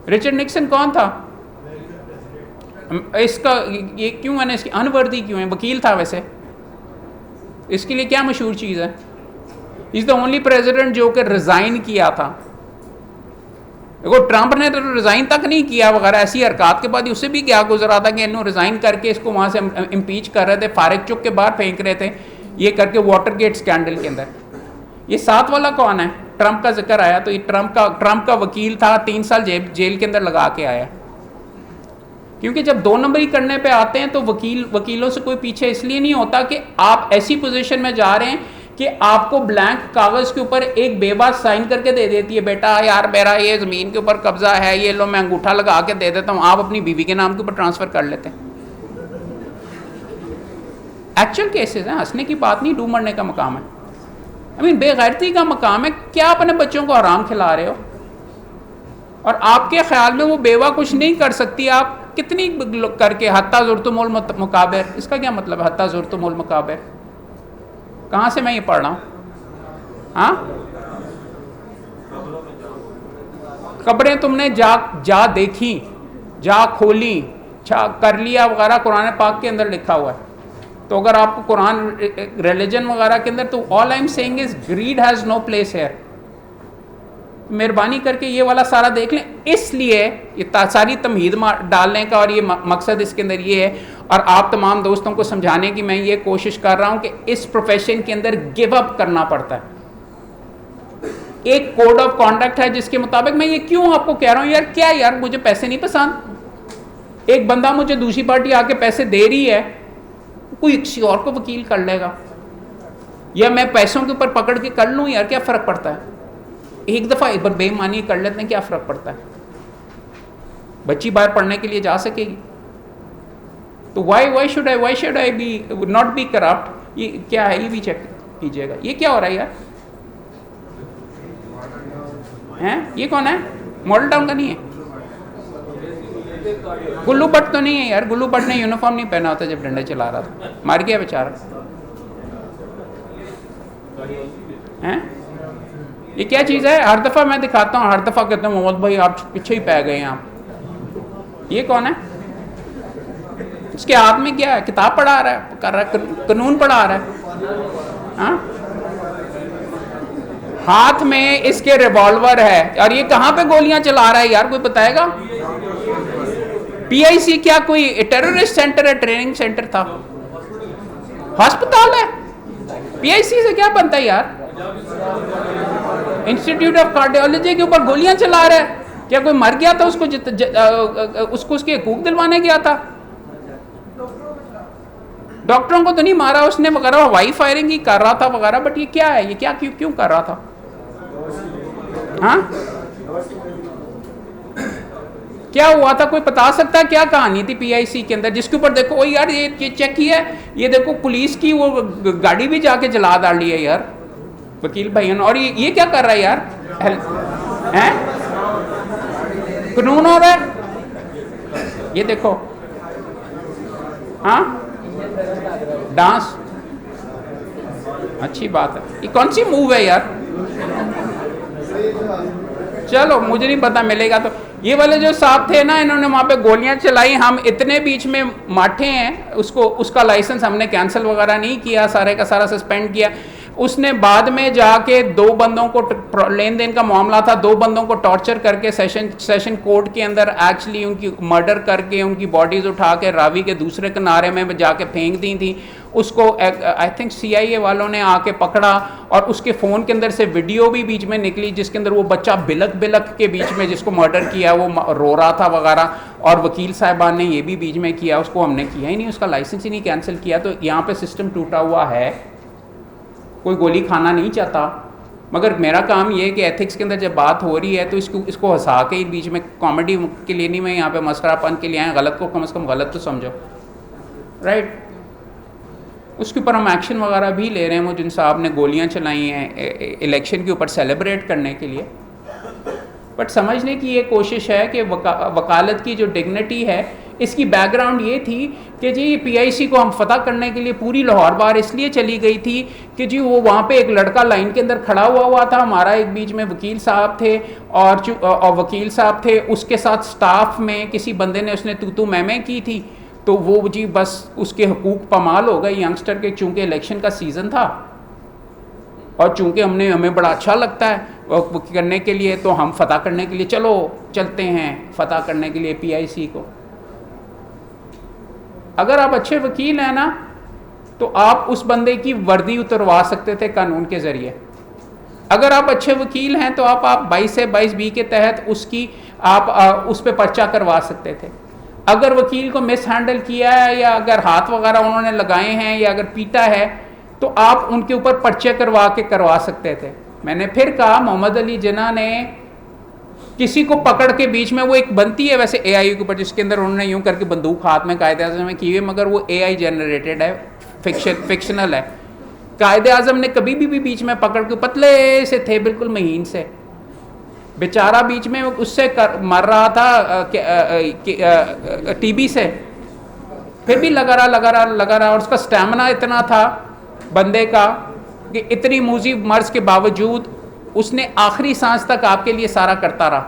रिचर्ड निक्सन कौन था? इसका ये क्यों है ना, इसकी अनवर्दी क्यों है? वकील था वैसे, इसके लिए क्या मशहूर चीज़ है? इज द ओनली प्रेसिडेंट जो कि रिजाइन किया था। देखो ट्रंप ने तो रिजाइन तक नहीं किया वगैरह, ऐसी हरकत के बाद उससे भी क्या गुजरा था कि इन्होंने रिजाइन करके इसको वहाँ से इम्पीच कर रहे थे, फारिग चुक के बाहर फेंक रहे थे, ये करके वाटरगेट स्कैंडल के अंदर। ये 7 वाला कौन है? ट्रंप का जिक्र आया तो ये ट्रंप का वकील था, 3 साल जेल के अंदर लगा के आया। क्योंकि जब 2 नंबरी करने पे आते हैं तो वकीलों से कोई पीछे इसलिए नहीं होता कि आप ऐसी पोजीशन में जा रहे हैं कि आपको ब्लैंक कागज़ के ऊपर एक बेबस साइन करके दे देती है, बेटा यार मेरा ये ज़मीन के ऊपर कब्जा है, ये लो मैं अंगूठा लगा के दे देता हूँ, आप अपनी बीवी के नाम के ऊपर ट्रांसफ़र कर लेते हैं। एक्चुअल केसेस हैं, हंसने की बात नहीं, डूब मरने का मकाम है। आई मीन बेगैरती का मकाम है। क्या अपने बच्चों को हराम खिला रहे हो? और आपके ख्याल में वो बेवा कुछ नहीं कर सकती, आप कितनी करके हत्ता ज़ुर्तुमुल मुकाबिर, इसका क्या मतलब है हत्ता ज़ुर्तुमुल मुकाबिर? कहाँ से मैं ये पढ़ रहा हूँ? हाँ, कब्रें तुमने जा देखी, जा खोली, कर लिया वगैरह, कुरान पाक के अंदर लिखा हुआ है। तो अगर आपको कुरान रिलीजन वगैरह के अंदर, तो all I am saying is greed has no place here. मेहरबानी करके ये वाला सारा देख लें। इसलिए ये सारी तमहीद डालने का और ये मकसद इसके अंदर ये है, और आप तमाम दोस्तों को समझाने की मैं ये कोशिश कर रहा हूँ कि इस प्रोफेशन के अंदर गिव अप करना पड़ता है। एक कोड ऑफ कॉन्डक्ट है जिसके मुताबिक, मैं ये क्यों आपको कह रहा हूँ यार, क्या यार मुझे पैसे नहीं पसंद, एक बंदा मुझे दूसरी पार्टी आके पैसे दे रही है, कोई किसी और को वकील कर लेगा, या मैं पैसों के ऊपर पकड़ के कर लूँ यार, क्या फ़र्क पड़ता है? एक दफ़ा एक बार बेईमानी कर लेते हैं, क्या फ़र्क पड़ता है? बच्ची बाहर पढ़ने के लिए जा सकेगी। तो why should I be not be corrupt? ये क्या है, ये भी चेक कीजिएगा। ये क्या हो रहा है यार? हैं, ये कौन है? मॉडल टाउन का नहीं है? गुल्लू भट्ट तो नहीं है यार? गुल्लू भट्ट ने यूनिफॉर्म नहीं पहना होता जब डंडे चला रहा था, मार गया बेचारा। हैं, ये क्या चीज़ है? हर दफ़ा मैं दिखाता हूँ, हर दफ़ा कहते हैं मोहम्मद भाई आप पीछे ही पै गए हैं आप। ये कौन है? उसके हाथ में क्या है? किताब पढ़ा रहा है, कर रहा है, कानून पढ़ा रहा है। हाँ, हाथ में इसके रिवॉल्वर है, और ये कहाँ पे गोलियां चला रहा है यार, कोई बताएगा? पीआईसी क्या कोई टेररिस्ट सेंटर है, ट्रेनिंग सेंटर था? अस्पताल है। पीआईसी से क्या बनता है यार? इंस्टीट्यूट ऑफ कार्डियोलॉजी के ऊपर गोलियां चला रहा है। क्या कोई मर गया था उसको उसको उसके हकूक दिलवाने गया था? डॉक्टरों को तो नहीं मारा उसने वगैरह, हवाई फायरिंग ही कर रहा था वगैरह, बट ये क्या है? ये क्या क्यों कर रहा था? हाँ, क्या हुआ था? कोई बता सकता है क्या कहानी थी पीआईसी के अंदर, जिसके ऊपर देखो, ओ यार ये चेक किया है, ये देखो पुलिस की वो गाड़ी भी जाके जला डाली है यार वकील भाई। और ये क्या कर रहा है यार? हैं, कानून हो रहा है, ये देखो। हाँ, डांस, अच्छी बात है। ये कौन सी मूव है यार? चलो मुझे नहीं पता, मिलेगा तो। ये वाले जो साहब थे ना, इन्होंने वहाँ पे गोलियां चलाई, हम इतने बीच में माठे हैं, उसका लाइसेंस हमने कैंसिल वगैरह नहीं किया, सारे का सारा सस्पेंड किया। उसने बाद में जाके 2 बंदों को, लेन देन का मामला था, 2 बंदों को टॉर्चर करके सेशन कोर्ट के अंदर एक्चुअली उनकी मर्डर करके उनकी बॉडीज उठा के रावी के दूसरे किनारे में जाके फेंक दी थी। उसको आई थिंक सीआईए वालों ने आके पकड़ा, और उसके फ़ोन के अंदर से वीडियो भी बीच में निकली जिसके अंदर वो बच्चा बिलक के बीच में जिसको मर्डर किया वो रो रहा था वगैरह, और वकील साहिबान ने ये भी बीच में किया, उसको हमने किया ही नहीं, उसका लाइसेंस ही नहीं कैंसिल किया। तो यहाँ पे सिस्टम टूटा हुआ है, कोई गोली खाना नहीं चाहता। मगर मेरा काम ये है कि एथिक्स के अंदर जब बात हो रही है तो इसको हंसा के बीच में, कॉमेडी के लिए नहीं, मैं यहाँ पे मस्करापन के लिए आया, गलत को कम से कम गलत तो समझो, राइट? उसके ऊपर हम एक्शन वगैरह भी ले रहे हैं। मुझे साहब ने गोलियां चलाई हैं इलेक्शन के ऊपर सेलिब्रेट करने के लिए, बट समझने की ये कोशिश है कि वकालत की जो डिग्निटी है, इसकी बैकग्राउंड ये थी कि जी पीआईसी को हम फतह करने के लिए पूरी लाहौर बार इसलिए चली गई थी कि जी वो वहाँ पे एक लड़का लाइन के अंदर खड़ा हुआ था, हमारा एक बीच में वकील साहब थे, और वकील साहब थे, उसके साथ स्टाफ में किसी बंदे ने उसने तू मैं की थी, तो वो जी बस उसके हकूक़ पमाल हो गए यंगस्टर के, चूँकि इलेक्शन का सीज़न था और चूँकि हमें बड़ा अच्छा लगता है करने के लिए, तो हम फतह करने के लिए चलते हैं फतह करने के लिए पीआईसी को। अगर आप अच्छे वकील हैं ना, तो आप उस बंदे की वर्दी उतरवा सकते थे कानून के ज़रिए। अगर आप अच्छे वकील हैं तो आप 22 से 22B के तहत उसकी आप उस पर पर्चा करवा सकते थे। अगर वकील को मिस हैंडल किया है, या अगर हाथ वगैरह उन्होंने लगाए हैं, या अगर पीटा है, तो आप उनके ऊपर पर्चे करवा सकते थे। मैंने फिर कहा मोहम्मद अली जिन्ना ने किसी को पकड़ के बीच में, वो एक बनती है वैसे एआई के ऊपर जिसके अंदर उन्होंने यूं करके बंदूक हाथ में कायदे आज़म में की हुई, मगर वो एआई जनरेटेड है, फिक्शनल है। कायदे आज़म ने कभी भी बीच में पकड़ के, पतले से थे बिल्कुल महीन से, बेचारा बीच में उससे मर रहा था टीबी से, फिर भी लगा रहा और उसका स्टैमिना इतना था बंदे का कि इतनी मूजी मर्ज के बावजूद उसने आखिरी सांस तक आपके लिए सारा करता रहा।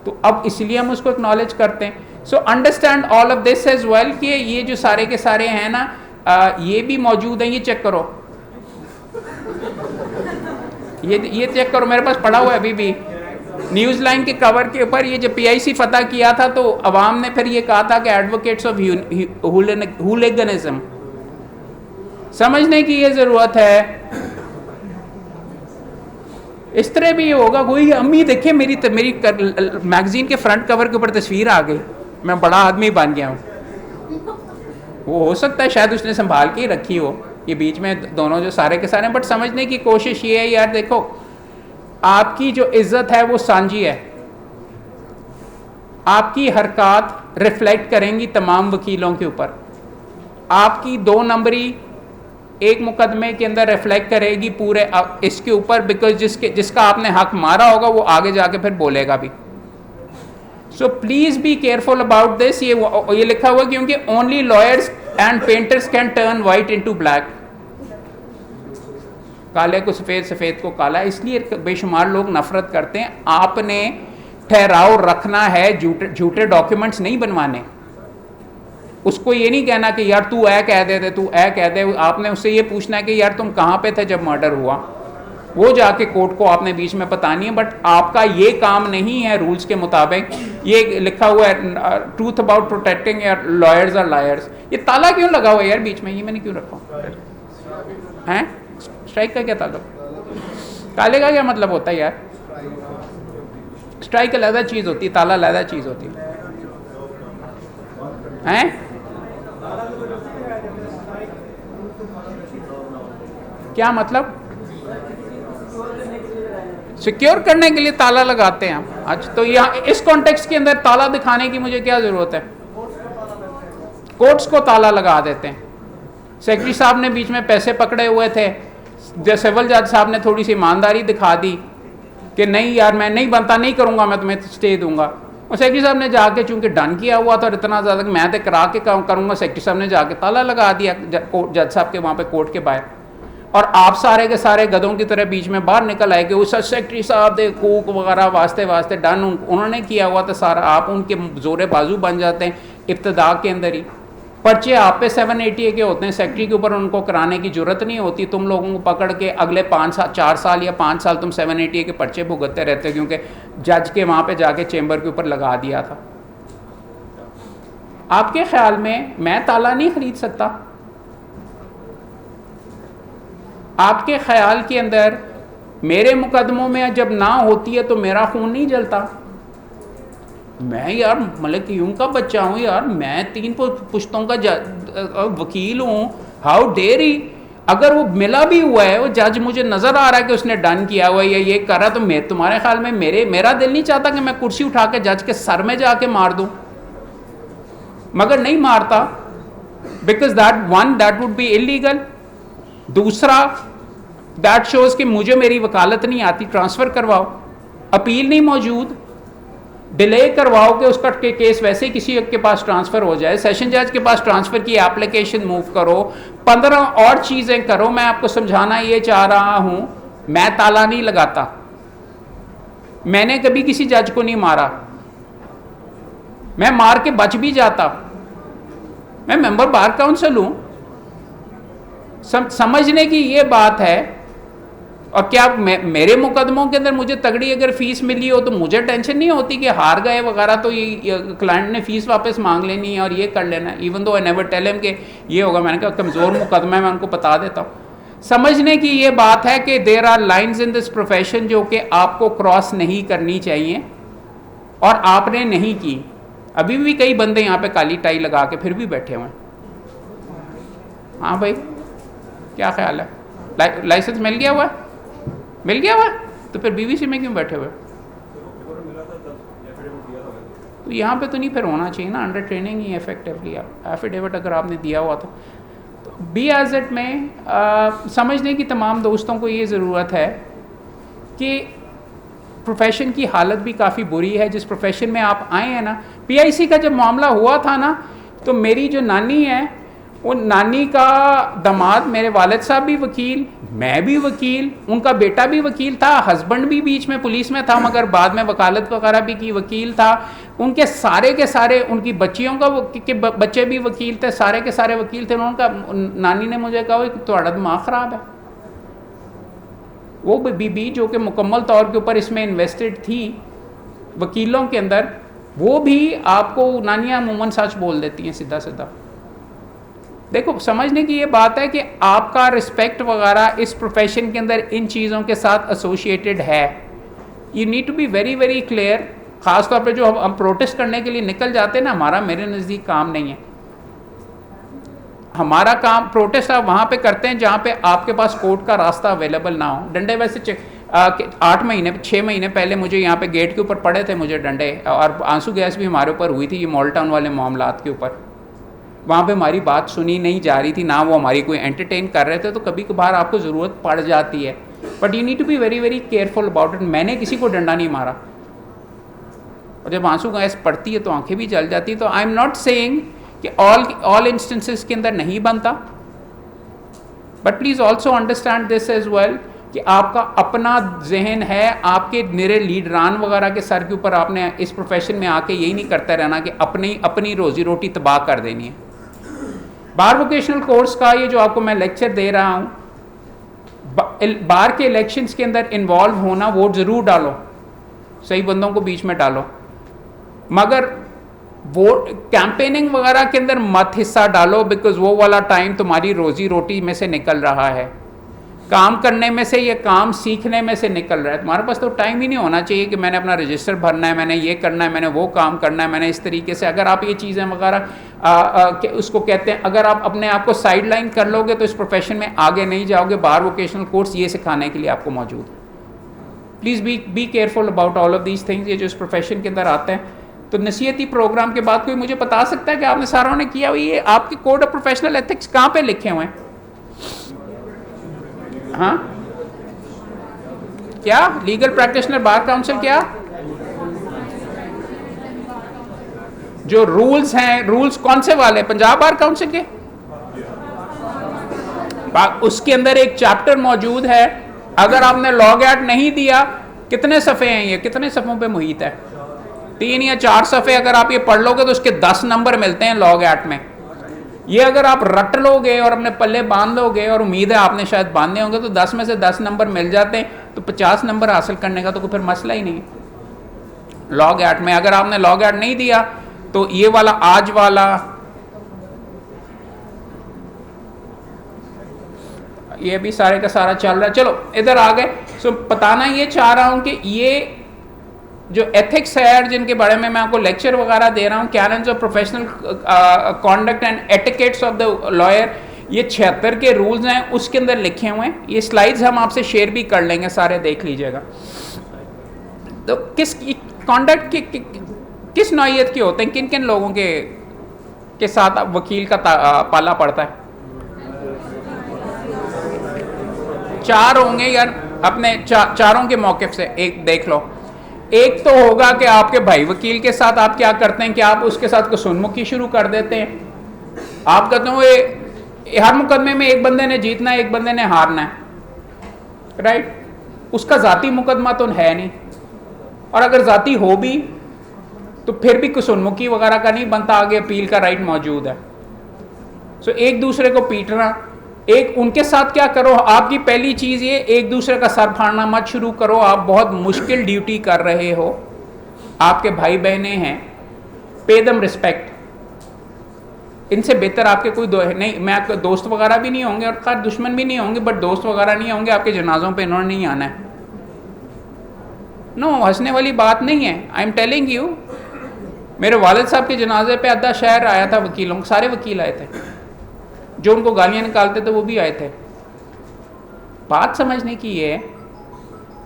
तो अब इसलिए हम उसको एक्नॉलेज करते हैं। So understand all of this as well कि ये जो सारे के सारे हैं ना, ये भी मौजूद हैं। ये चेक करो, ये चेक करो, मेरे पास पड़ा हुआ है अभी भी। न्यूज़ लाइन के कवर के ऊपर ये जब PIC फतह किया था तो अवाम ने फिर ये कहा था कि एडवोकेट्स ऑफ हुलिगनिज्म, समझने की ये ज़रूरत है। इस तरह भी ये होगा, कोई अम्मी देखे मेरी मैगजीन के फ्रंट कवर के ऊपर तस्वीर आ गई, मैं बड़ा आदमी बन गया हूँ। वो हो सकता है शायद उसने संभाल के ही रखी हो ये बीच में दोनों जो सारे के सारे, बट समझने की कोशिश ये है यार, देखो आपकी जो इज्जत है वो सांझी है। आपकी हरकत रिफ्लेक्ट करेंगी तमाम वकीलों के ऊपर। आपकी 2 नंबरी एक मुकदमे के अंदर रिफ्लेक्ट करेगी पूरे इसके ऊपर, बिकॉज जिसका आपने हक मारा होगा वो आगे जाके फिर बोलेगा भी। So please be careful about this. ये लिखा हुआ क्योंकि only lawyers and painters can turn white into black. काले को सफ़ेद, सफ़ेद को काला, इसलिए बेशुमार लोग नफरत करते हैं। आपने ठहराव रखना है, झूठे डॉक्यूमेंट्स नहीं बनवाने। उसको ये नहीं कहना कि यार तू ऐ कह दे, तू ऐ कह दे। आपने उससे ये पूछना है कि यार तुम कहाँ पे थे जब मर्डर हुआ, वो जाके कोर्ट को आपने बीच में बतानी है। बट आपका ये काम नहीं है रूल्स के मुताबिक। ये लिखा हुआ है ट्रूथ अबाउट प्रोटेक्टिंग लॉयर्स और लायर्स। ये ताला क्यों लगा हुआ है यार बीच में, ये मैंने क्यों रखा है? स्ट्राइक का क्या ताल्लुक? ताले का क्या मतलब होता है यार? स्ट्राइक अलग चीज़ होती है, ताला अलग चीज़ होती है। क्या मतलब? सिक्योर करने के लिए ताला लगाते हैं हम। अच्छा, तो यहाँ इस कॉन्टेक्स्ट के अंदर ताला दिखाने की मुझे क्या ज़रूरत है? कोर्ट्स को ताला लगा देते हैं। सेक्रेटरी साहब ने बीच में पैसे पकड़े हुए थे, सिविल जज साहब ने थोड़ी सी ईमानदारी दिखा दी कि नहीं यार मैं नहीं बनता, नहीं करूँगा, मैं तुम्हें स्टे दूंगा। और सेक्रेटरी साहब ने जाके चूंकि डन किया हुआ था और इतना ज़्यादा कि मैं तो करा के करूँगा, सेक्रेटरी साहब ने जाके ताला लगा दिया जज साहब के वहाँ पे कोर्ट के बाहर। और आप सारे के सारे गधों की तरह बीच में बाहर निकल आए कि उस सेक्रेटरी साहब दे कूक वगैरह वास्ते डन उन्होंने किया हुआ था सारा। आप उनके जोरे बाजू बन जाते हैं इब्तदा के अंदर ही। पर्चे आप पे 780 के होते हैं, सेक्रेटरी के ऊपर उनको कराने की जरूरत नहीं होती। तुम लोगों को पकड़ के अगले 4 साल या 5 साल तुम 780 के पर्चे भुगतते रहते हो, क्योंकि जज के वहाँ पे जाके चेंबर के ऊपर लगा दिया था। आपके ख्याल में मैं ताला नहीं खरीद सकता? आपके ख्याल के अंदर मेरे मुकदमों में जब ना होती है तो मेरा खून नहीं जलता? मैं यार मलिक यूं का बच्चा हूँ यार, मैं 3 पुश्तों का वकील हूँ। हाउ डेयर ही, अगर वो मिला भी हुआ है, वो जज मुझे नज़र आ रहा है कि उसने डन किया हुआ है या ये कर रहा, तो मैं तुम्हारे ख्याल में मेरा दिल नहीं चाहता कि मैं कुर्सी उठा के जज के सर में जाके मार दूँ? मगर नहीं मारता, because that would be illegal. दूसरा, दैट शोज कि मुझे मेरी वकालत नहीं आती, ट्रांसफ़र करवाओ। अपील नहीं मौजूद, डिले करवाओ कि उसका केस वैसे ही किसी के पास ट्रांसफ़र हो जाए, सेशन जज के पास ट्रांसफ़र की एप्लीकेशन मूव करो, 15 और चीज़ें करो। मैं आपको समझाना ये चाह रहा हूँ, मैं ताला नहीं लगाता। मैंने कभी किसी जज को नहीं मारा, मैं मार के बच भी जाता। मैं मेंबर बार काउंसिल हूँ। समझने की ये बात है। और क्या मेरे मुकदमों के अंदर मुझे तगड़ी अगर फीस मिली हो तो मुझे टेंशन नहीं होती कि हार गए वगैरह तो ये क्लाइंट ने फीस वापस मांग लेनी है और ये कर लेना है। Even though I never tell him कि ये होगा। मैंने कहा कमज़ोर मुकदमा है, मैं उनको बता देता हूँ। समझने की ये बात है कि there are lines in this profession जो कि आपको क्रॉस नहीं करनी चाहिए और आपने नहीं की। अभी भी कई बंदे यहाँ पे काली टाई लगा के फिर भी बैठे हुए हैं। हाँ भाई, क्या ख्याल है? लाइसेंस मिल गया हुआ है? मिल गया हुआ है? तो फिर बीवीसी में क्यों बैठे हुए? तो यहाँ पे तो नहीं फिर होना चाहिए ना, अंडर ट्रेनिंग ही इफेक्टिवली एफिडेविट अगर आपने दिया हुआ तो बी एज इट में समझने की तमाम दोस्तों को ये ज़रूरत है कि प्रोफेशन की हालत भी काफ़ी बुरी है जिस प्रोफेशन में आप आए हैं ना। पीआईसी का जब मामला हुआ था ना, तो मेरी जो नानी है, वो नानी का दामाद, मेरे वालिद साहब भी वकील, मैं भी वकील, उनका बेटा भी वकील था, हस्बैंड भी बीच में पुलिस में था मगर बाद में वकालत वगैरह भी की, वकील था, उनके सारे के सारे, उनकी बच्चियों का के बच्चे भी वकील थे, सारे के सारे वकील थे। उनका नानी ने मुझे कहा कि तुम्हारा दिमाग ख़राब है। वो बीबी जो कि मुकम्मल तौर के ऊपर इसमें इन्वेस्टेड थी वकीलों के अंदर, वो भी आपको नानियाँ अमूमन सच बोल देती हैं सीधा सीधा। देखो, समझने की ये बात है कि आपका रिस्पेक्ट वगैरह इस प्रोफेशन के अंदर इन चीज़ों के साथ एसोसिएटेड है। You need to be very very clear. ख़ास तौर पे जो हम प्रोटेस्ट करने के लिए निकल जाते हैं ना, हमारा मेरे नज़दीक काम नहीं है। हमारा काम प्रोटेस्ट आप वहाँ पे करते हैं जहाँ पे आपके पास कोर्ट का रास्ता अवेलेबल ना हो। डंडे वैसे 6 महीने पहले मुझे यहाँ पे गेट के ऊपर पड़े थे मुझे डंडे, और आंसू गैस भी हमारे ऊपर हुई थी ये मॉल टाउन वाले मामलात के ऊपर। वहाँ पे हमारी बात सुनी नहीं जा रही थी, ना वो हमारी कोई एंटरटेन कर रहे थे। तो कभी कभार आपको ज़रूरत पड़ जाती है, but you need to be very very careful about it. मैंने किसी को डंडा नहीं मारा, और जब आंसू गैस पड़ती है तो आंखें भी जल जाती है। तो आई एम नॉट सेइंग कि ऑल इंस्टेंसेस के अंदर नहीं बनता, but please also understand this as well कि आपका अपना जहन है, आपके निरे लीडरान वगैरह के सर के ऊपर आपने इस प्रोफेशन में आके यही नहीं करते रहना कि अपनी रोजी रोटी तबाह कर देनी है। बार वोकेशनल कोर्स का ये जो आपको मैं लेक्चर दे रहा हूँ, बार के इलेक्शंस के अंदर इन्वॉल्व होना, वोट ज़रूर डालो, सही बंदों को बीच में डालो, मगर वोट कैंपेनिंग वगैरह के अंदर मत हिस्सा डालो, बिकॉज वो वाला टाइम तुम्हारी रोजी रोटी में से निकल रहा है, काम करने में से, ये काम सीखने में से निकल रहा है। तुम्हारे पास तो टाइम ही नहीं होना चाहिए कि मैंने अपना रजिस्टर भरना है, मैंने ये करना है, मैंने वो काम करना है, मैंने इस तरीके से। अगर आप ये चीज़ें वगैरह उसको कहते हैं, अगर आप अपने आप को साइड लाइन कर लोगे तो इस प्रोफेशन में आगे नहीं जाओगे। बार वोकेशनल कोर्स ये सिखाने के लिए आपको मौजूद है। Please be careful about all of these things. ये जो इस प्रोफेशन के अंदर आते हैं, तो नसीहती प्रोग्राम के बाद कोई मुझे बता सकता है कि आपने सारों ने किया हुआ ये आपके कोड ऑफ प्रोफेशनल एथिक्स कहाँ पे लिखे हुए हैं? हाँ, क्या लीगल प्रैक्टिशनर बार काउंसिल, क्या जो रूल्स हैं, रूल्स कौन से वाले? पंजाब बार काउंसिल के, उसके अंदर एक चैप्टर मौजूद है। अगर आपने लॉग एक्ट नहीं दिया, कितने सफ़े हैं ये, कितने सफ़ों पे मुहित है? 3 या 4 सफ़े। अगर आप ये पढ़ लोगे तो उसके 10 नंबर मिलते हैं लॉग एक्ट में। ये अगर आप रट लोगे और अपने पल्ले बांध लोगे, और उम्मीद है आपने शायद बांधे होंगे, तो 10 में से 10 नंबर मिल जाते हैं। तो 50 नंबर हासिल करने का तो कोई फिर मसला ही नहीं है लॉग एक्ट में। अगर आपने लॉग एक्ट नहीं दिया तो ये वाला आज वाला, ये भी सारे का सारा चल रहा है। चलो इधर आ गए। सो बताना ये चाह रहा हूं कि ये जो एथिक्स है जिनके बारे में मैं आपको लेक्चर वगैरह दे रहा हूँ, cannons of professional conduct and etiquettes of the lawyer, ये 76 के रूल्स हैं, उसके अंदर लिखे हुए हैं। ये स्लाइड्स हम आपसे शेयर भी कर लेंगे, सारे देख लीजिएगा। तो किस कॉन्डक्ट किस नौइयत के होते हैं, किन किन लोगों के साथ वकील का पाला पड़ता है? 4 होंगे यार, अपने चारों के मौक़िफ़ से एक देख लो। एक तो होगा कि आपके भाई वकील के साथ आप क्या करते हैं कि आप उसके साथ कसुनमुखी शुरू कर देते हैं। आप कहते हो हर मुकदमे में एक बंदे ने जीतना है, एक बंदे ने हारना है, राइट? उसका ज़ाती मुकदमा तो है नहीं, और अगर ज़ाती हो भी तो फिर भी कसुनमुखी वगैरह का नहीं बनता, आगे अपील का राइट मौजूद है। सो एक दूसरे को पीटना, एक उनके साथ क्या करो, आपकी पहली चीज़ ये, एक दूसरे का सर फाड़ना मत शुरू करो। आप बहुत मुश्किल ड्यूटी कर रहे हो, आपके भाई बहनें हैं, पे देम रिस्पेक्ट। इनसे बेहतर आपके कोई नहीं, मैं आपके दोस्त वगैरह भी नहीं होंगे, और खैर दुश्मन भी नहीं होंगे, बट दोस्त वगैरह नहीं होंगे आपके जनाजों पे, इन्होंने नहीं आना है। नो, हंसने वाली बात नहीं है। आई एम टेलिंग यू, मेरे वालिद साहब के जनाजे पे आधा शहर आया था वकीलों, सारे वकील आए थे, जो उनको गालियाँ निकालते थे वो भी आए थे। बात समझने की ये है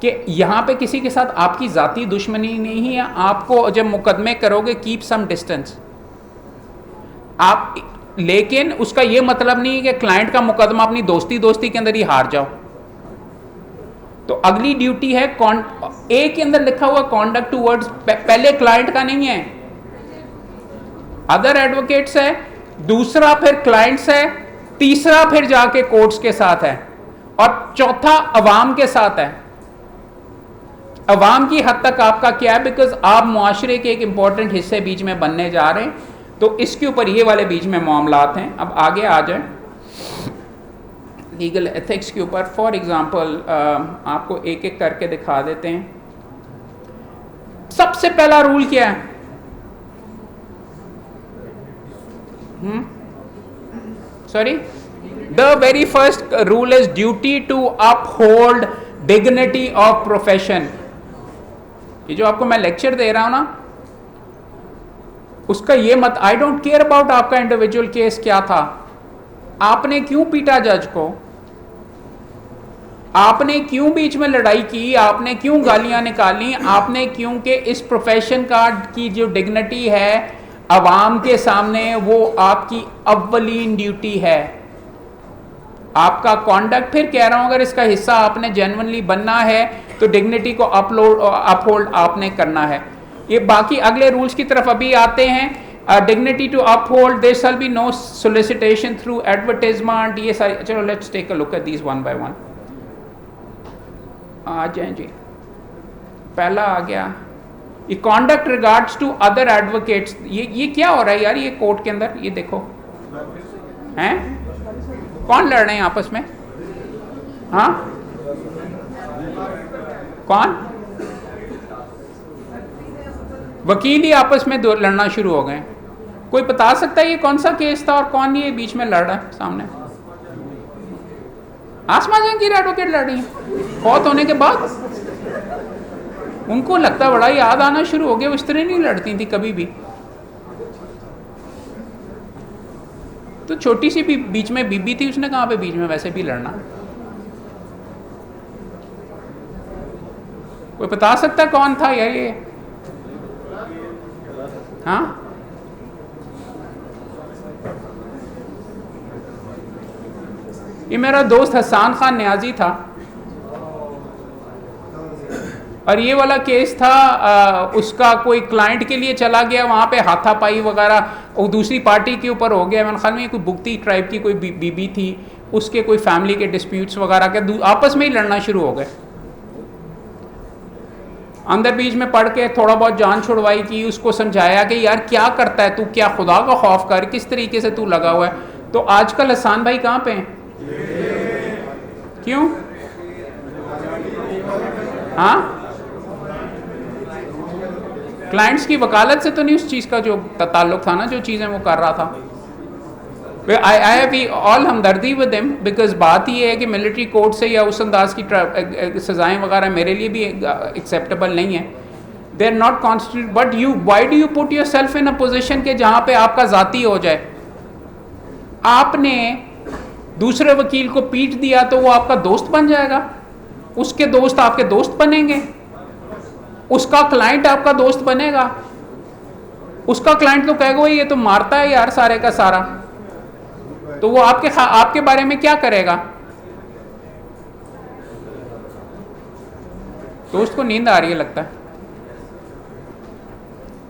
कि यहाँ पे किसी के साथ आपकी ज़ाती दुश्मनी नहीं है। आपको जब मुकदमे करोगे कीप सम डिस्टेंस आप, लेकिन उसका ये मतलब नहीं है कि क्लाइंट का मुकदमा अपनी दोस्ती के अंदर ही हार जाओ। तो अगली ड्यूटी है ए के अंदर लिखा हुआ कॉन्डक्ट टूवर्ड्स, पहले क्लाइंट का नहीं है, अदर एडवोकेट्स है, दूसरा फिर क्लाइंट्स है, तीसरा फिर जाके कोर्ट्स के साथ है, और चौथा अवाम के साथ है। अवाम की हद तक आपका क्या है, बिकॉज आप मुआशरे के एक इंपॉर्टेंट हिस्से बीच में बनने जा रहे हैं, तो इसके ऊपर ये वाले बीच में मामलात हैं। अब आगे आ जाए लीगल एथिक्स के ऊपर। फॉर एग्जांपल आपको एक एक करके दिखा देते हैं। सबसे पहला रूल क्या है? Sorry, the very first rule is duty to uphold dignity of profession. ये जो आपको मैं लेक्चर दे रहा हूं ना, उसका ये मत, आई डोंट केयर अबाउट आपका इंडिविजुअल केस क्या था, आपने क्यों पीटा जज को, आपने क्यों बीच में लड़ाई की, आपने क्यों गालियां निकाली, आपने क्योंकि इस प्रोफेशन का की जो डिग्निटी है अवाम के सामने, वो आपकी अव्वलीन ड्यूटी है। आपका कॉन्डक्ट, फिर कह रहा हूं, अगर इसका हिस्सा आपने जेन्युइनली बनना है तो डिग्निटी को अपहोल्ड आपने करना है। ये बाकी अगले रूल्स की तरफ अभी आते हैं। Dignity to uphold, there shall be no solicitation through advertisement, ये सारी। चलो let's take a look at these one by one. आ जाए जी, पहला आ गया ये conduct regards to other advocates. ये क्या हो रहा है यार, ये कोर्ट के अंदर, ये देखो हैं कौन लड़ रहे हैं आपस में? हाँ, कौन? वकील ही आपस में लड़ना शुरू हो गए। कोई बता सकता है ये कौन सा केस था और कौन ये बीच में लड़ रहा है सामने? आसमा जहांगीर एडवोकेट लड़ रही है फौत होने के बाद। उनको लगता बड़ा याद आना शुरू हो गया, उस तरह नहीं लड़ती थी कभी भी। तो छोटी सी भी बीच में बीबी थी, उसने कहाँ पे बीच में वैसे भी लड़ना। कोई बता सकता कौन था यार ये? हाँ, ये मेरा दोस्त हसन खान न्याजी था, और ये वाला केस था उसका कोई क्लाइंट के लिए चला गया, वहाँ पे हाथापाई वगैरह और दूसरी पार्टी के ऊपर हो गया। मैंने ख्याल में कोई बुगती ट्राइब की कोई बीबी थी, उसके कोई फैमिली के डिस्प्यूट्स वगैरह के आपस में ही लड़ना शुरू हो गए। अंदर बीच में पढ़ के थोड़ा बहुत जान छुड़वाई की, उसको समझाया कि यार क्या करता है तू, क्या खुदा का खौफ कर, किस तरीके से तू लगा हुआ है। तो आजकल हसन भाई कहाँ पे हैं? क्यों? हाँ, क्लाइंट्स की वकालत से तो नहीं, उस चीज़ का जो ताल्लुक था ना, जो चीज़ें वो कर रहा था। आई हैव ऑल हमदर्दी विद हिम, बिकॉज बात ये है कि मिलिट्री कोर्ट से या उस अंदाज की सजाएं वगैरह मेरे लिए भी एक्सेप्टेबल नहीं है। They are not constitute, but you why do you put yourself in a position के जहाँ पे आपका ज़ाती हो जाए। आपने दूसरे वकील को पीट दिया तो वो आपका दोस्त बन जाएगा, उसके दोस्त आपके दोस्त बनेंगे, उसका क्लाइंट आपका दोस्त बनेगा। उसका क्लाइंट तो कहेगा ये तो मारता है यार सारे का सारा, तो वो आपके बारे में क्या करेगा? दोस्त को नींद आ रही है लगता है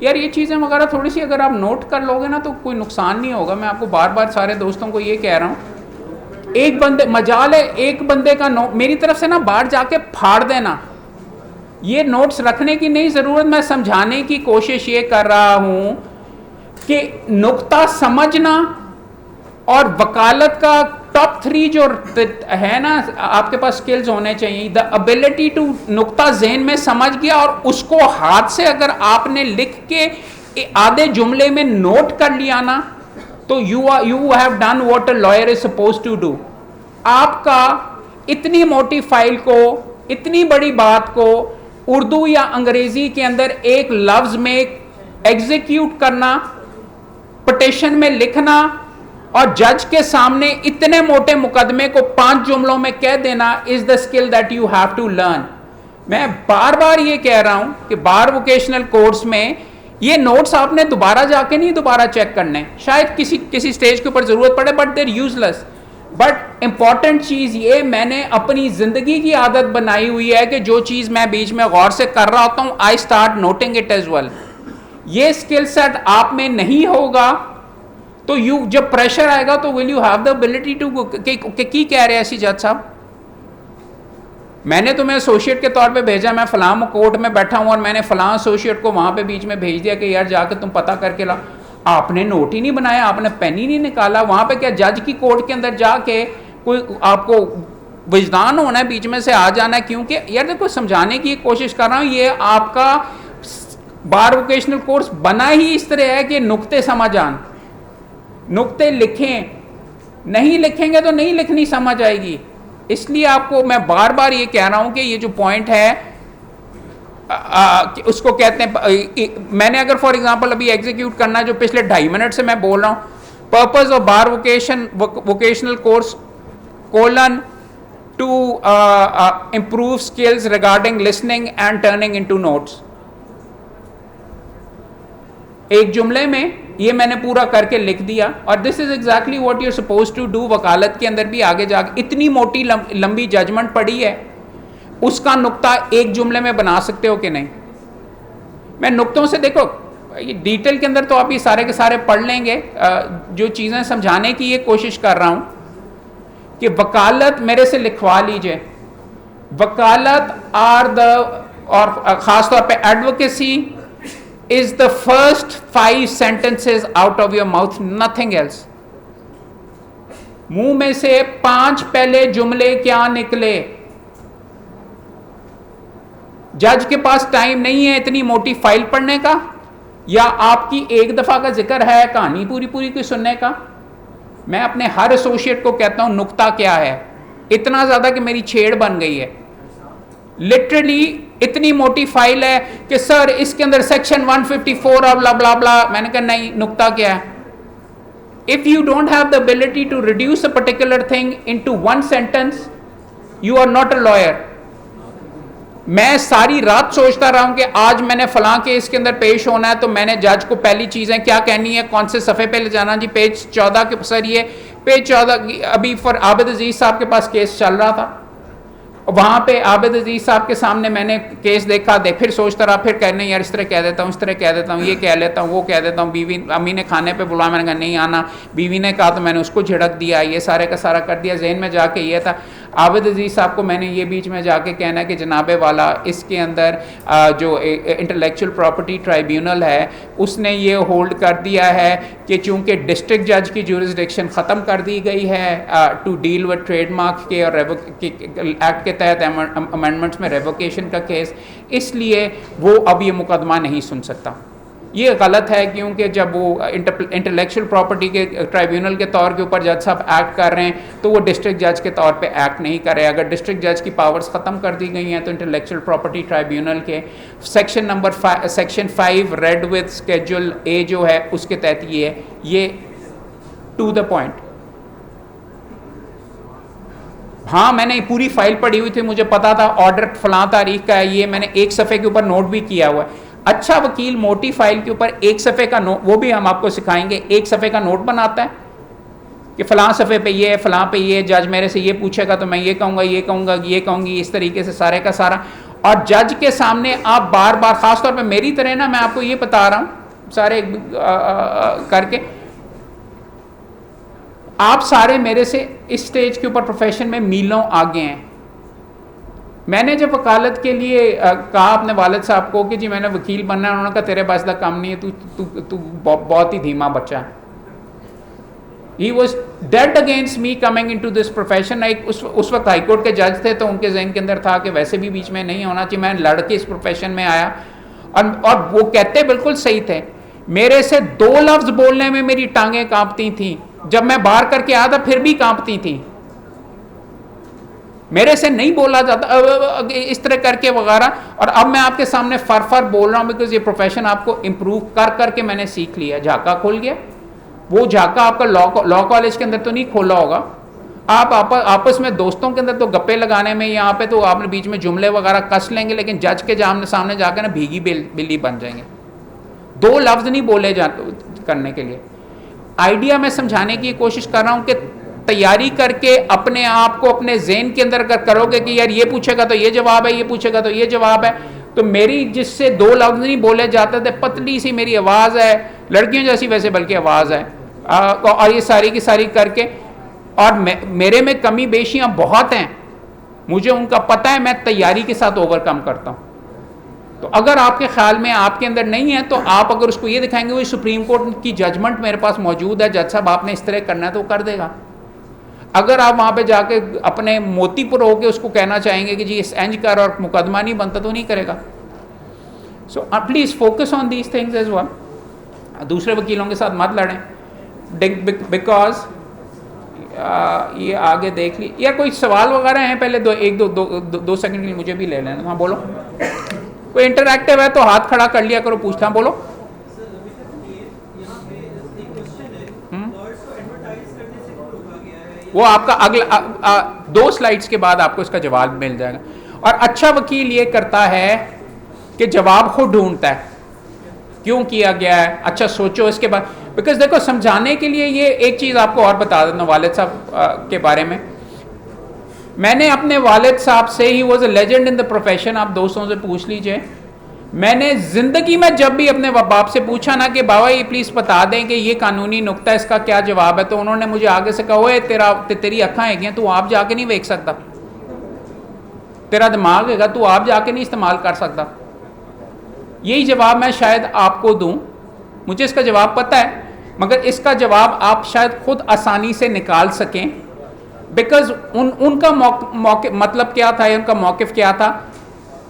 यार। ये चीज़ें वगैरह थोड़ी सी अगर आप नोट कर लोगे ना तो कोई नुकसान नहीं होगा। मैं आपको बार बार सारे दोस्तों को ये कह रहा हूँ, एक बंदे मजाल है, एक बंदे का नोट मेरी तरफ से ना बाहर जाके फाड़ देना, ये नोट्स रखने की नहीं ज़रूरत। मैं समझाने की कोशिश ये कर रहा हूँ कि नुक्ता समझना और वकालत का टॉप 3 जो है ना आपके पास स्किल्स होने चाहिए। द एबिलिटी टू नुक्ता ज़हन में समझ गया और उसको हाथ से अगर आपने लिख के आधे जुमले में नोट कर लिया ना, तो you have done what a lawyer is suppose to do. आपका इतनी मोटी फाइल को, इतनी बड़ी बात को उर्दू या अंग्रेजी के अंदर एक लफ्ज में एग्जीक्यूट करना, पिटीशन में लिखना और जज के सामने इतने मोटे मुकदमे को 5 जुमलों में कह देना is the skill that you have to learn. मैं बार बार ये कह रहा हूं कि बार वोकेशनल कोर्स में ये नोट्स आपने दोबारा जाके नहीं दोबारा चेक करने, शायद किसी स्टेज के ऊपर जरूरत पड़े, but there useless. But important चीज ये, मैंने अपनी जिंदगी की आदत बनाई हुई है कि जो चीज मैं बीच में गौर से कर रहा होता हूं, I start noting it as well. ये स्किल सेट आप में नहीं होगा तो जब प्रेशर आएगा तो will you have the ability to, की कह रहे हैं ऐसी जज साहब, मैंने तुम्हें एसोसिएट के तौर पे भेजा, मैं फलां कोर्ट में बैठा हूं और मैंने फलां एसोसिएट को वहां पे बीच में भेज दिया कि यार जाके तुम पता करके ला। आपने नोट ही नहीं बनाया, आपने पेन ही नहीं निकाला। वहां पे क्या जज की कोर्ट के अंदर जाके कोई आपको विजदान होना है, बीच में से आ जाना है? क्योंकि यार देखो, समझाने की कोशिश कर रहा हूं, ये आपका बार वोकेशनल कोर्स बना ही इस तरह है कि नुक्ते समझ आन, नुक्ते लिखें, नहीं लिखेंगे तो नहीं लिखनी समझ आएगी। इसलिए आपको मैं बार बार ये कह रहा हूं कि ये जो पॉइंट है उसको कहते हैं, मैंने अगर फॉर एग्जांपल अभी एग्जीक्यूट करना जो पिछले 2.5 मिनट से मैं बोल रहा हूं, purpose of bar vocational course colon to improve skills regarding listening and turning into notes. एक जुमले में ये मैंने पूरा करके लिख दिया, और this is exactly what you are suppose to do. वकालत के अंदर भी आगे जाके इतनी मोटी लंबी जजमेंट पड़ी है, उसका नुक्ता एक जुमले में बना सकते हो कि नहीं? मैं नुक्तों से, देखो ये डिटेल के अंदर तो आप ये सारे के सारे पढ़ लेंगे, जो चीज़ें समझाने की ये कोशिश कर रहा हूं कि वकालत मेरे से लिखवा लीजिए, वकालत आर द, और ख़ासतौर पे advocacy is the first 5 sentences out of your mouth, nothing else. मुंह में से 5 पहले जुमले क्या निकले? जज के पास टाइम नहीं है इतनी मोटी फाइल पढ़ने का, या आपकी एक दफा का जिक्र है कहानी पूरी पूरी की सुनने का? मैं अपने हर एसोसिएट को कहता हूं नुक्ता क्या है, इतना ज्यादा कि मेरी छेड़ बन गई है। लिटरली इतनी मोटी फाइल है कि सर इसके अंदर सेक्शन 154 और ब्ला ब्ला ब्ला। मैंने कहा नहीं, नुक्ता क्या है? If you don't have the ability to reduce a particular thing into 1 sentence, you are not a lawyer. मैं सारी रात सोचता रहा हूं कि आज मैंने फलां केस के अंदर पेश होना है, तो मैंने जज को पहली चीजें क्या कहनी है, कौन से सफ़े पे ले जाना, जी पेज 14 के, सर ये पेज 14 अभी फॉर आबिद अजीज साहब के पास केस चल रहा था, वहाँ पे आबिद अजीज साहब के सामने मैंने केस देखा, फिर सोचता रहा, फिर कहने यार इस तरह कह देता हूँ, इस तरह कह देता हूँ, ये कह लेता हूँ, वो कह देता हूँ। बीवी अम्मी ने खाने पे बुलाया, मैंने कहा नहीं आना, बीवी ने कहा तो मैंने उसको झिड़क दिया, ये सारे का सारा कर दिया। जहन में जाके ये था, आबिद अजीज साहब को मैंने ये बीच में जाके कहना कि जनाबे वाला इसके अंदर जो इंटेलेक्चुअल प्रॉपर्टी ट्राइब्यूनल है उसने ये होल्ड कर दिया है कि चूँकि डिस्ट्रिक्ट जज की ज्यूरिसडिक्शन ख़त्म कर दी गई है टू डील विद ट्रेडमार्क के और एक्ट के तहत अमेंडमेंट्स में रेवोकेशन का केस, इसलिए वो अब ये मुकदमा नहीं सुन सकता। ये गलत है, क्योंकि जब वो इंटेलेक्चुअल प्रॉपर्टी के ट्राइब्यूनल के तौर के ऊपर जज साहब एक्ट कर रहे हैं तो वो डिस्ट्रिक्ट जज के तौर पे एक्ट नहीं कर रहे। अगर डिस्ट्रिक्ट जज की पावर्स ख़त्म कर दी गई हैं तो इंटेलेक्चुअल प्रॉपर्टी ट्राइब्यूनल के सेक्शन 5 रेड विद स्केड्यूल ए जो है उसके तहत ये टू द पॉइंट। हाँ, मैंने पूरी फाइल पढ़ी हुई थी, मुझे पता था ऑर्डर फलां तारीख का है, ये मैंने एक सफ़े के ऊपर नोट भी किया हुआ है। अच्छा वकील मोटी फाइल के ऊपर एक सफ़े का नोट, वो भी हम आपको सिखाएंगे, एक सफ़े का नोट बनाता है कि फलां सफ़े पे ये, फलां पे ये, जज मेरे से ये पूछेगा तो मैं ये कहूँगा, ये कहूँगा, ये कहूँगी, इस तरीके से सारे का सारा। और जज के सामने आप बार बार, ख़ासतौर पे मेरी तरह ना, मैं आपको ये बता रहा हूँ सारे करके, आप सारे मेरे से इस स्टेज के ऊपर प्रोफेशन में मीलों आगे हैं। मैंने जब वकालत के लिए कहा अपने वालिद साहब को कि जी मैंने वकील बनना है, उन्होंने कहा तेरे पास का काम नहीं है, तू बहुत ही धीमा बच्चा है। He was dead against me coming into this profession. उस वक्त हाईकोर्ट के जज थे तो उनके जहन के अंदर था कि वैसे भी बीच में नहीं होना चाहिए। मैं लड़ के इस प्रोफेशन में आया, और वो कहते बिल्कुल सही थे। मेरे से 2 लफ्ज बोलने में मेरी टांगें कांपती थी, जब मैं बाहर करके आया था फिर भी कांपती थी। मेरे से नहीं बोला जाता इस तरह करके वगैरह। और अब मैं आपके सामने फर बोल रहा हूँ बिकॉज ये प्रोफेशन आपको इम्प्रूव कर करके मैंने सीख लिया, झाका खुल गया। वो झाका आपका लॉ कॉलेज के अंदर तो नहीं खोला होगा, आप आपस में दोस्तों के अंदर तो गप्पे लगाने में यहाँ पे तो आपने बीच में जुमले वगैरह कस लेंगे, लेकिन जज के सामने जाकर ना भीगी बिल्ली बन जाएंगे। दो लफ्ज नहीं बोले करने के लिए। आइडिया मैं समझाने की कोशिश कर रहा हूँ कि तैयारी करके अपने आप को अपने जेहन के अंदर करोगे कि यार ये पूछेगा तो ये जवाब है, ये पूछेगा तो ये जवाब है, तो मेरी जिससे दो लफ्ज नहीं बोले जाते थे, पतली सी मेरी आवाज़ है, लड़कियों जैसी वैसे बल्कि आवाज़ है, और ये सारी की सारी करके, और मेरे में कमी बेशियाँ बहुत हैं, मुझे उनका पता है, मैं तैयारी के साथ ओवरकम करता हूँ। तो अगर आपके ख्याल में आपके अंदर नहीं है, तो आप अगर उसको ये दिखाएंगे वो सुप्रीम कोर्ट की जजमेंट मेरे पास मौजूद है, जज साहब आपने इस तरह करना है, तो कर देगा। अगर आप वहाँ पे जाके अपने मोतीपुर होके उसको कहना चाहेंगे कि जी इस एंज कर और मुकदमा नहीं बनता, तो नहीं करेगा। So please focus on these things as well. दूसरे वकीलों के साथ मत लड़ें, बिकॉज ये आगे देख ली। यार कोई सवाल वगैरह हैं पहले दो सेकंड के लिए मुझे भी ले लेना। हाँ बोलो, कोई इंटरैक्टिव है तो हाथ खड़ा कर लिया करो, पूछना। बोलो। वो आपका अगला 2 स्लाइड्स के बाद आपको इसका जवाब मिल जाएगा। और अच्छा वकील ये करता है कि जवाब खुद ढूंढता है, क्यों किया गया है, अच्छा सोचो इसके बाद। बिकॉज देखो, समझाने के लिए ये एक चीज़ आपको और बता देता हूँ वालिद साहब के बारे में। मैंने अपने वालिद साहब से, he was a legend in the profession, आप दोस्तों से पूछ लीजिए। मैंने ज़िंदगी में जब भी अपने बाप से पूछा ना कि बाबा ये प्लीज़ बता दें कि ये कानूनी नुक्ता इसका क्या जवाब है, तो उन्होंने मुझे आगे से कहा, ओए तेरी अक्खां हैगियां, तू आप जाके नहीं देख सकता, तेरा दिमाग हैगा, तू आप जाके नहीं इस्तेमाल कर सकता। यही जवाब मैं शायद आपको दूं, मुझे इसका जवाब पता है, मगर इसका जवाब आप शायद खुद आसानी से निकाल सकें। बिकॉज उनका मतलब क्या था, उनका मौक़िफ़ क्या था।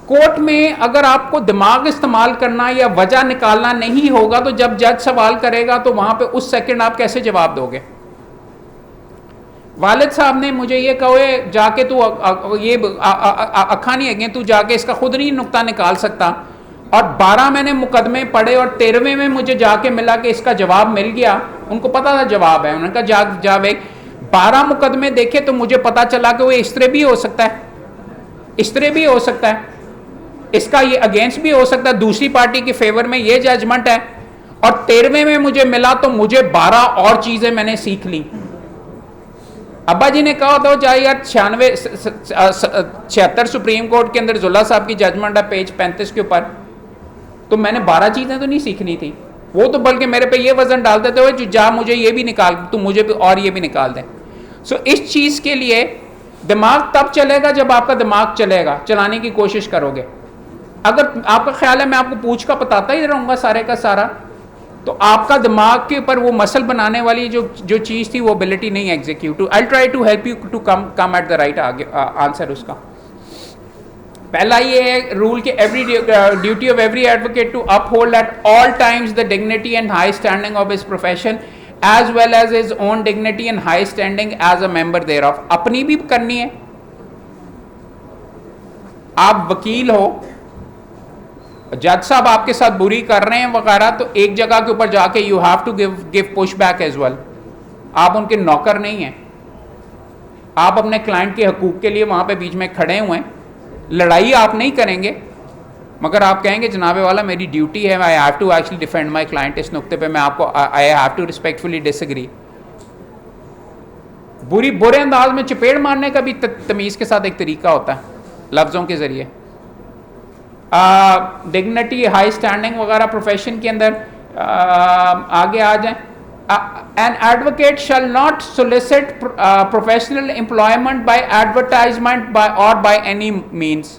कोर्ट में अगर आपको दिमाग इस्तेमाल करना या वजह निकालना नहीं होगा, तो जब जज सवाल करेगा तो वहां पे उस सेकंड आप कैसे जवाब दोगे। वालिद साहब ने मुझे ये कहे जाके तू ये अखा नहीं है, तू जाके इसका खुद नहीं नुक्ता निकाल सकता। और 12 मैंने मुकदमे पढ़े और 13वें में मुझे जाके मिला कि इसका जवाब मिल गया। उनको पता था जवाब है, उन्होंने कहा जावे 12 मुकदमे देखे तो मुझे पता चला कि वो इस तरह भी हो सकता है, इस तरह भी हो सकता है, इसका ये अगेंस्ट भी हो सकता है, दूसरी पार्टी के फेवर में ये जजमेंट है। और 13वें में मुझे मिला तो मुझे 12 और चीजें मैंने सीख ली। अब्बा जी ने कहा था चाहे यार 76 सुप्रीम कोर्ट के अंदर जुल्ला साहब की जजमेंट है पेज 35 के ऊपर, तो मैंने 12 चीजें तो नहीं सीखनी थी, वो तो बल्कि मेरे पे ये वजन डाल देते हुए जा मुझे ये भी निकाल, तू मुझे भी और ये भी निकाल दे। सो इस चीज के लिए दिमाग तब चलेगा जब आपका दिमाग चलेगा, चलाने की कोशिश करोगे। अगर आपका ख्याल है मैं आपको पूछ का बताता ही रहूंगा सारे का सारा, तो आपका दिमाग के ऊपर वो मसल बनाने वाली जो चीज़ थी वो एबिलिटी नहीं execute. I try to help you to come at the right answer. उसका पहला ये है रूल कि every duty of every advocate to uphold at all times the dignity and high standing of his profession as well as his own dignity and high standing as a member thereof. अपनी भी करनी है, आप वकील हो, जज साहब आपके साथ बुरी कर रहे हैं वगैरह, तो एक जगह के ऊपर जाके you have to give push back as well. आप उनके नौकर नहीं हैं, आप अपने क्लाइंट के हकूक के लिए वहां पे बीच में खड़े हुए हैं। लड़ाई आप नहीं करेंगे, मगर आप कहेंगे जनाबे वाला मेरी ड्यूटी है, I have to actually defend my client, इस नुक्ते पे मैं आपको I have to respectfully disagree. बुरे अंदाज में चपेड़ मारने का भी तमीज़ के साथ एक तरीका होता है, लफ्ज़ों के ज़रिए। डिग्निटी, हाई स्टैंडिंग वगैरह प्रोफेशन के अंदर आगे आ जाएं। An advocate shall not solicit professional employment by advertisement or by any means।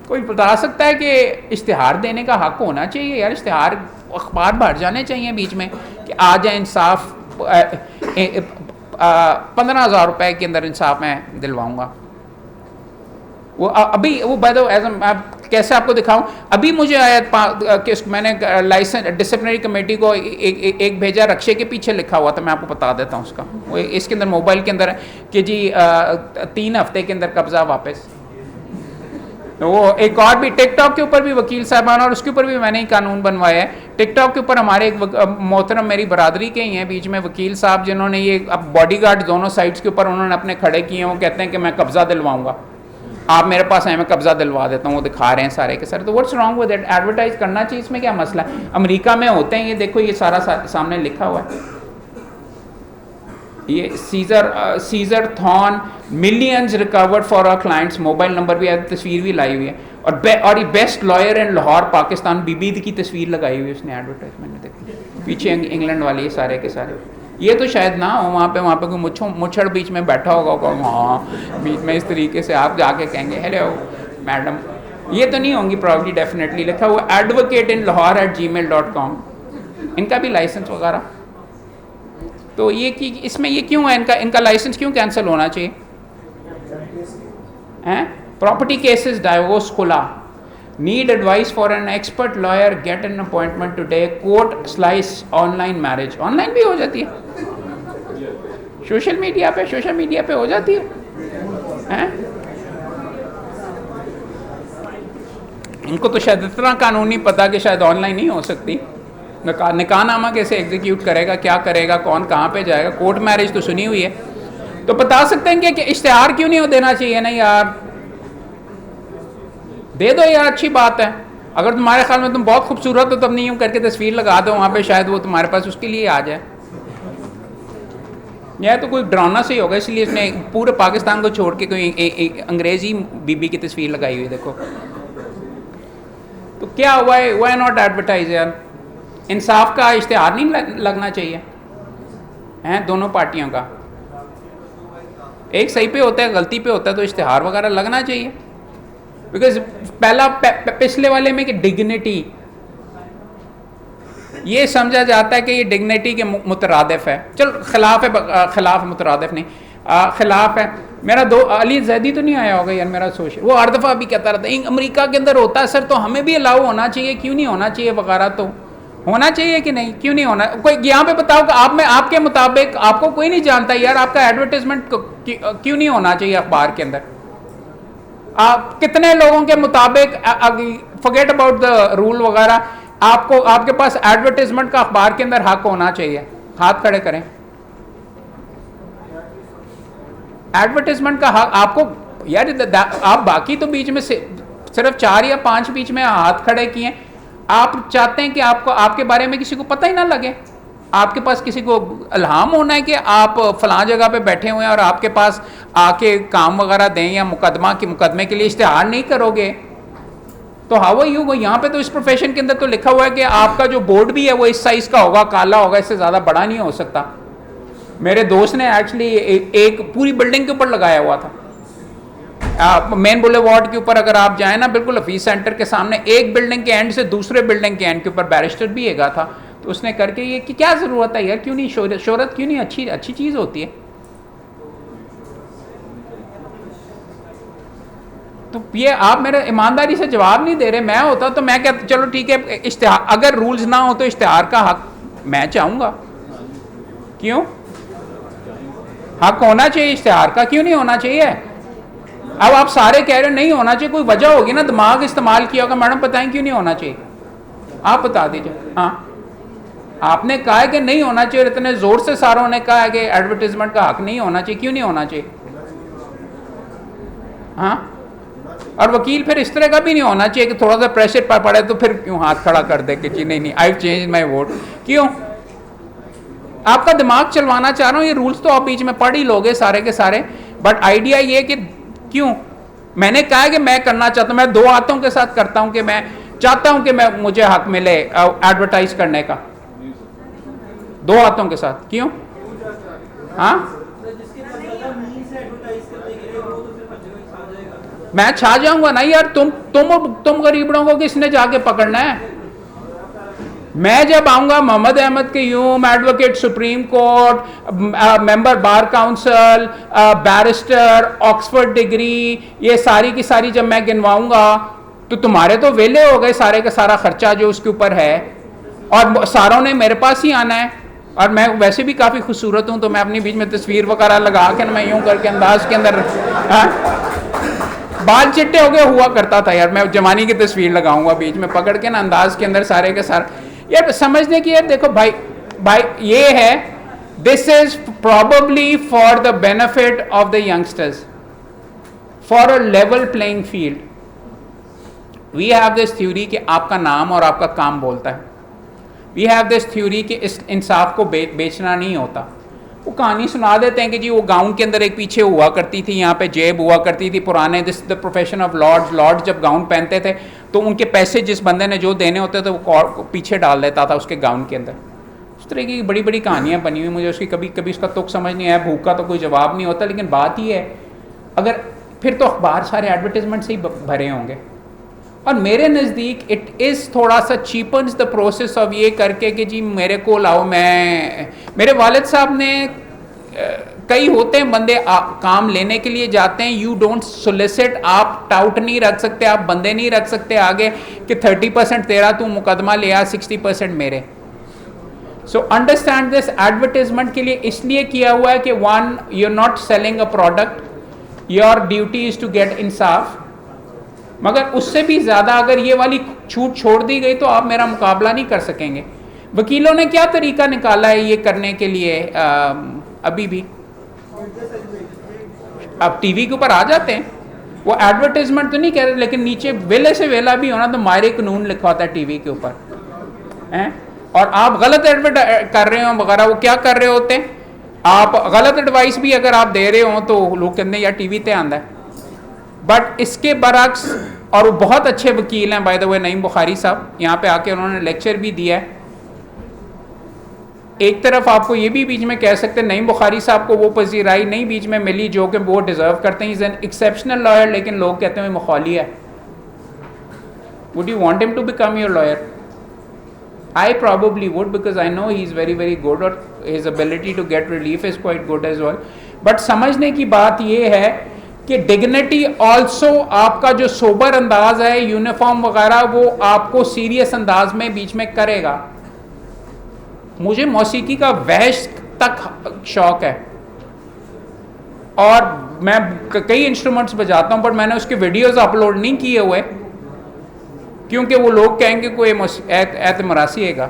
कोई बता सकता है कि इश्तिहार देने का हक होना चाहिए? यार इश्तिहार अखबार भर जाने चाहिए बीच में कि आ जाए इंसाफ, 15,000 रुपए के अंदर इंसाफ मैं दिलवाऊंगा। वो अभी वो कैसे आपको दिखाऊं, अभी मुझे आया कि मैंने लाइसेंस डिसिप्लिनरी कमेटी को एक भेजा, रक्षे के पीछे लिखा हुआ था, मैं आपको बता देता हूं उसका। वो इसके अंदर मोबाइल के अंदर है कि जी 3 हफ्ते के अंदर कब्जा वापस। तो वो एक और भी टिकटॉक के ऊपर भी वकील साहबान, और उसके ऊपर भी मैंने ही कानून बनवाया है। टिकटॉक के ऊपर हमारे एक मोहतरम मेरी बरादरी के ही हैं बीच में वकील साहब, जिन्होंने ये अब बॉडीगार्ड दोनों साइड्स के ऊपर उन्होंने अपने खड़े किए हैं। वो कहते हैं कि मैं कब्जा दिलवाऊंगा, आप मेरे पास आए, मैं कब्जा दिलवा देता हूँ। वो दिखा रहे हैं सारे के सारे। तो what's wrong with it? Advertise करना चाहिए, इसमें क्या मसला है? अमेरिका में होते हैं ये, देखो ये सारा सामने लिखा हुआ है। ये सीजर थॉन millions recovered for our clients, mobile number भी है, तस्वीर भी लाई हुई है। और ये best lawyer in Lahore Pakistan, बीबी की तस्वीर लगाई हुई है उसने एडवर्टाइजमेंट में। देखिए पीछे इंग्लैंड वाली ये सारे के सारे। ये तो शायद ना हो वहाँ पे कोई मुछड़ बीच में बैठा होगा, हाँ बीच में इस तरीके से आप जाके कहेंगे हेलो मैडम, ये तो नहीं होंगी प्रॉब्ली। डेफिनेटली लिखा हुआ advocateinlahore@gmail.com, इनका भी लाइसेंस वगैरह। तो ये कि इसमें ये क्यों है, इनका लाइसेंस क्यों कैंसिल होना चाहिए? हैं प्रॉपर्टी केसेस, डाइवोर्स खुला, need advice for an expert lawyer, get an appointment today, court slice, online marriage, online भी हो जाती है, सोशल मीडिया पे हो जाती है। इनको तो शायद इतना कानून नहीं पता कि शायद ऑनलाइन नहीं हो सकती। निकाहनामा कैसे एग्जीक्यूट करेगा, क्या करेगा, कौन कहाँ पे जाएगा? कोर्ट मैरिज तो सुनी हुई है। तो बता सकते हैं कि इश्तिहार क्यों नहीं देना चाहिए? नहीं यार दे दो यार, अच्छी बात है। अगर तुम्हारे ख्याल में तुम बहुत खूबसूरत हो तब नहीं यूँ करके तस्वीर लगा दो वहाँ पे, शायद वो तुम्हारे पास उसके लिए आ जाए। यह तो कोई ड्रामा से ही होगा, इसलिए इसने पूरे पाकिस्तान को छोड़ के कोई अंग्रेजी बीबी की तस्वीर लगाई हुई। देखो तो क्या हुआ है, वाई नॉट एडवर्टाइज यार? इंसाफ का इश्तिहार नहीं लगना चाहिए हैं दोनों पार्टियों का? एक सही पे होता है, गलती पे होता है, तो इश्तिहार वगैरह लगना चाहिए। बिकॉज पहला पिछले वाले में कि डिग्निटी, ये समझा जाता है कि ये डिग्निटी के मुतरादिफ है। चलो खिलाफ है, खिलाफ मुतरादिफ नहीं, खिलाफ है। मेरा दो अली जैदी तो नहीं आया होगा यार, मेरा सोशल, वो हर दफ़ा भी कहता रहता है अमेरिका के अंदर होता है सर, तो हमें भी अलाउ होना चाहिए, क्यों नहीं होना चाहिए वगैरह। तो होना चाहिए कि नहीं, क्यों नहीं होना? कोई यहाँ पे बताओ कि आप में आपके मुताबिक, आपको कोई नहीं जानता यार, आपका एडवर्टाइजमेंट क्यों नहीं होना चाहिए अखबार के अंदर? आप कितने लोगों के मुताबिक, फॉरगेट अबाउट द रूल वगैरह, आपको आपके पास एडवर्टाइजमेंट का अखबार के अंदर हक होना चाहिए? हाथ खड़े करें। एडवर्टाइजमेंट का हक आपको यार, आप बाकी तो बीच में से सिर्फ 4 या 5 बीच में हाथ खड़े किए। आप चाहते हैं कि आपको आपके बारे में किसी को पता ही ना लगे? आपके पास किसी को इल्हाम होना है कि आप फलां जगह पे बैठे हुए हैं और आपके पास आके काम वगैरह दें, या मुकदमे के लिए इश्तिहार नहीं करोगे? तो हाउ यू वो यहाँ पे तो इस प्रोफेशन के अंदर तो लिखा हुआ है कि आपका जो बोर्ड भी है वो इस साइज का होगा, काला होगा, इससे ज़्यादा बड़ा नहीं हो सकता। मेरे दोस्त ने एक्चुअली एक पूरी बिल्डिंग के ऊपर लगाया हुआ था, मेन बुलेवार्ड के ऊपर अगर आप जाए ना, बिल्कुल हफीज सेंटर के सामने, एक बिल्डिंग के एंड से दूसरे बिल्डिंग के एंड के ऊपर बैरिस्टर भी हैगा था। तो उसने करके ये कि क्या ज़रूरत है यार, क्यों नहीं? शोहरत क्यों नहीं? अच्छी चीज़ होती है। तो ये आप मेरे ईमानदारी से जवाब नहीं दे रहे। मैं होता तो मैं कहता चलो ठीक है, इश्तिहार अगर रूल्स ना हो तो इश्तिहार का हक मैं चाहूँगा। क्यों? हक होना चाहिए इश्तिहार का, क्यों नहीं होना चाहिए? अब आप सारे कह रहे हो नहीं होना चाहिए, कोई वजह होगी ना, दिमाग इस्तेमाल किया होगा। मैडम बताएं क्यों नहीं होना चाहिए? आप बता दीजिए। हाँ आपने कहा है कि नहीं होना चाहिए, इतने जोर से सारों ने कहा है कि एडवर्टीजमेंट का हक नहीं होना चाहिए, क्यों नहीं होना चाहिए? हाँ और वकील फिर इस तरह का भी नहीं होना चाहिए कि थोड़ा सा प्रेशर पर पड़े तो फिर क्यों हाथ खड़ा कर दे कि जी नहीं आई चेंज माई वोट। क्यों? आपका दिमाग चलवाना चाह रहा हूँ। ये रूल्स तो आप बीच में पढ़ ही लोगे सारे के सारे, बट आइडिया ये कि क्यों मैंने कहा है कि मैं करना चाहता हूँ, मैं 2 हाथों के साथ करता हूँ कि मैं चाहता हूँ कि मैं मुझे हक मिले एडवर्टाइज करने का, 2 हाथों के साथ। क्यों? हाँ मैं छा जाऊंगा ना यार, तुम गरीबड़ों को किसने जाके पकड़ना है? मैं जब आऊंगा Mohammad Ahmed Qayyum, advocate supreme court, member bar council, barrister, Oxford degree, ये सारी की सारी जब मैं गिनवाऊंगा तो तुम्हारे तो वेले हो गए सारे का सारा खर्चा जो उसके ऊपर है, और सारों ने मेरे पास ही आना है। और मैं वैसे भी काफ़ी खूबसूरत हूँ, तो मैं अपनी बीच में तस्वीर वगैरह लगा के मैं यूँ करके अंदाज के अंदर बाल चिट्टे हो गए हुआ करता था यार, मैं जवानी की तस्वीर लगाऊंगा बीच में पकड़ के ना, अंदाज के अंदर सारे के सारे यार समझने की। यार देखो भाई, भाई ये है, this is probably for the benefit of the youngsters, for a level playing field. We have this theory कि आपका नाम और आपका काम बोलता है। वी हैव दिस थ्योरी कि इस इंसाफ को बेचना नहीं होता। वो कहानी सुना देते हैं कि जी वो गाउन के अंदर एक पीछे हुआ करती थी, यहाँ पे जेब हुआ करती थी पुराने, this the profession of lords. Lord जब गाउन पहनते थे तो उनके पैसे जिस बंदे ने जो देने होते थे वो पीछे डाल देता था उसके गाउन के अंदर। उस तरह की बड़ी बड़ी कहानियाँ बनी हुई, मुझे उसकी कभी कभी उसका तुक समझ नहीं आया। भूख का तो कोई जवाब नहीं होता, लेकिन बात ही है, अगर फिर तो अखबार सारे एडवर्टीजमेंट से ही भरे होंगे। और मेरे नज़दीक इट इज़ थोड़ा सा चीपन्स द प्रोसेस ऑफ ये करके कि जी मेरे को लाओ। मेरे वालिद साहब ने कई होते हैं बंदे काम लेने के लिए जाते हैं, यू डोंट सोलिसिट, आप टाउट नहीं रख सकते, आप बंदे नहीं रख सकते आगे कि 30% तेरा तू मुकदमा ले आ, 60% मेरे। सो अंडरस्टैंड दिस, एडवर्टीजमेंट के लिए इसलिए किया हुआ है कि one, you are not selling a product, your duty is to get इंसाफ। मगर उससे भी ज़्यादा अगर ये वाली छूट छोड़ दी गई तो आप मेरा मुकाबला नहीं कर सकेंगे। वकीलों ने क्या तरीका निकाला है ये करने के लिए, अभी भी अब टीवी के ऊपर आ जाते हैं, वो एडवर्टाइजमेंट तो नहीं कह रहे, लेकिन नीचे वेले से वेला भी होना तो मारे कानून लिखा होता है टीवी के ऊपर हैं, और आप गलत एडवर्टाइज कर रहे हो वगैरह। वो क्या कर रहे होते हैं, आप गलत एडवाइस भी अगर आप दे रहे हो तो लोग कहते हैं यार टीवी ते आंदा है। बट इसके बरक्स, और वो बहुत अच्छे वकील हैं by the way, Naeem Bukhari साहब, यहाँ पे आके उन्होंने लेक्चर भी दिया है। एक तरफ आपको ये भी बीच में कह सकते हैं नईम बुखारी साहब को वो पजीराई नहीं बीच में मिली जो कि वो डिज़र्व करते हैं, इज़ एन एक्सेप्शनल लॉयर, लेकिन लोग कहते हैं मखौली है। Would you want him to become your lawyer? I probably would, because I know he is very very good, और his ability to get relief is quite good as well. But समझने की बात ये है कि डिग्निटी ऑल्सो, आपका जो sober अंदाज है, यूनिफॉर्म वगैरह, वो आपको सीरियस अंदाज में बीच में करेगा। मुझे मौसीकी का वहश तक शौक है और मैं कई इंस्ट्रूमेंट्स बजाता हूँ, पर मैंने उसके वीडियोस अपलोड नहीं किए हुए क्योंकि वो लोग कहेंगे कोई मरासी है।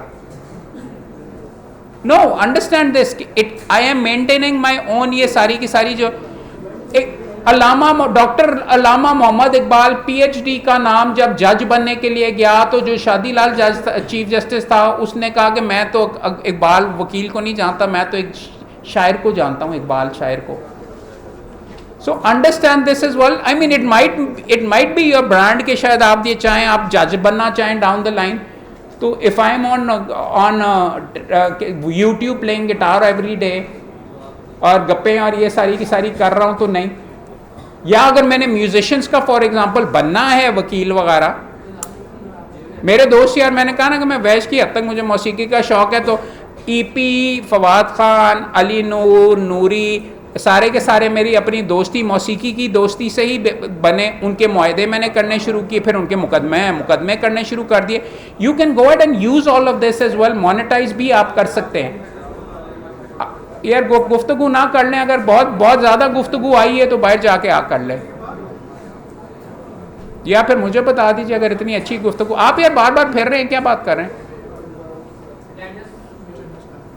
No, understand this, it I am maintaining my own. ये सारी की सारी जो एक डॉक्टर अल्लामा मोहम्मद इकबाल PhD का नाम जब जज बनने के लिए गया तो जो शादीलाल जज चीफ जस्टिस था, उसने कहा कि मैं तो इकबाल वकील को नहीं जानता, मैं तो एक शायर को जानता हूँ, इकबाल शायर को। सो understand this is well, I mean it might be your brand के शायद आप ये चाहें, आप जज बनना चाहें डाउन द लाइन। तो if I am on YouTube playing guitar every day और गप्पे और ये सारी की सारी कर रहा हूँ तो नहीं, या अगर मैंने म्यूजिशियंस का फॉर एग्जांपल बनना है वकील वगैरह, मेरे दोस्त यार, मैंने कहा ना कि मैं वैश की हद तक मुझे मौसीकी का शौक है, तो EP, फवाद खान, अली नूर, नूरी, सारे के सारे मेरी अपनी दोस्ती मौसीकी की दोस्ती से ही बने। उनके मुआहदे मैंने करने शुरू किए, फिर उनके मुकदमे करने शुरू कर दिए। You can go ad and use all of this as well, monetize भी आप कर सकते हैं। यार गुफ्तगू ना कर लें, अगर बहुत बहुत ज़्यादा गुफ्तगू आई है तो बाहर जाके आ कर लें, या फिर मुझे बता दीजिए अगर इतनी अच्छी गुफ्तगू। आप यार बार बार फिर रहे हैं, क्या बात कर रहे हैं?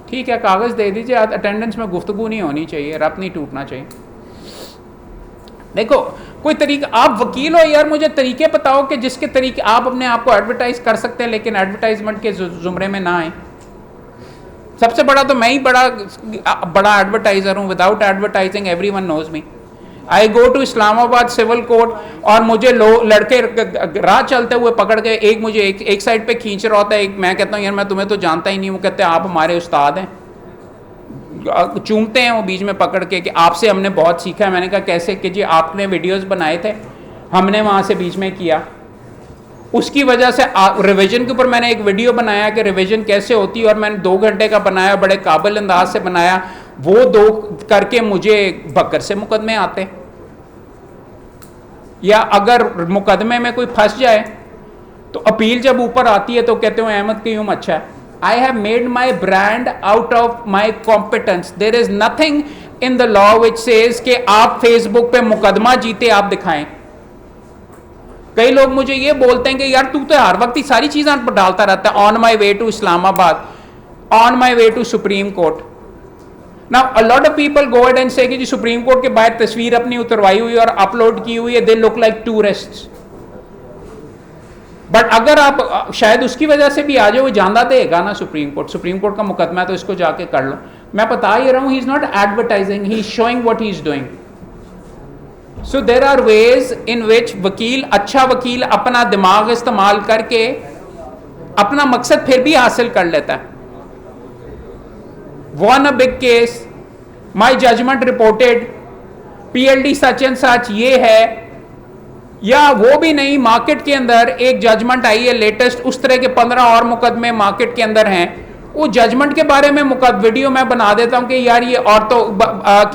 ठीक है, कागज़ दे दीजिए, अटेंडेंस में गुफ्तगू नहीं होनी चाहिए, रब नहीं टूटना चाहिए। देखो कोई तरीका, आप वकील हो यार, मुझे तरीके बताओ कि जिसके तरीके आप अपने आप को एडवर्टाइज कर सकते हैं लेकिन एडवर्टाइजमेंट के जुमरे में ना आए। सबसे बड़ा तो मैं ही बड़ा एडवर्टाइजर हूँ, without advertising everyone knows me. I go to Islamabad civil court और मुझे लड़के राह चलते हुए पकड़ के एक मुझे एक साइड पे खींच रहा होता है, एक मैं कहता हूँ यार मैं तुम्हें तो जानता ही नहीं। वो कहते हैं आप हमारे उस्ताद हैं, चूमते हैं वो बीच में पकड़ के कि आपसे हमने बहुत सीखा है। मैंने कहा कैसे? कि जी आपने वीडियोस बनाए थे, हमने वहाँ से बीच में किया, उसकी वजह से रिवीजन के ऊपर मैंने एक वीडियो बनाया कि रिवीजन कैसे होती है, और मैंने 2 घंटे का बनाया, बड़े काबिल अंदाज से बनाया। वो 2 करके मुझे बकर से मुकदमे आते, या अगर मुकदमे में कोई फंस जाए तो अपील जब ऊपर आती है तो कहते हो अहमद क़य्यूम अच्छा है। I have made my brand out of my competence. There is nothing in the law which says कि आप फेसबुक पे मुकदमा जीते आप दिखाएं। कई लोग मुझे ये बोलते हैं कि यार तू तो हर वक्त ही सारी चीज़ें पर डालता रहता है, on my way to Islamabad, on my way to supreme court. Now a lot of people go ahead and say कि जी सुप्रीम कोर्ट के बाहर तस्वीर अपनी उतरवाई हुई और अपलोड की हुई है, they look like tourists. But अगर आप शायद उसकी वजह से भी आ जाए, वो जानता देगा ना सुप्रीम कोर्ट का मुकदमा है तो इसको जाके कर लो। मैं बता ही रहा हूं, he is not advertising, he is showing what he is doing. So there are ways in which वकील, अच्छा वकील अपना दिमाग इस्तेमाल करके अपना मकसद फिर भी हासिल कर लेता है। won a big case, my judgment reported, PLD such and such ये है, या वो भी नहीं, मार्केट के अंदर एक जजमेंट आई है लेटेस्ट, उस तरह के 15 और मुकदमे मार्केट के अंदर हैं। वो जजमेंट के बारे में वीडियो मैं बना देता हूं कि यार ये और तो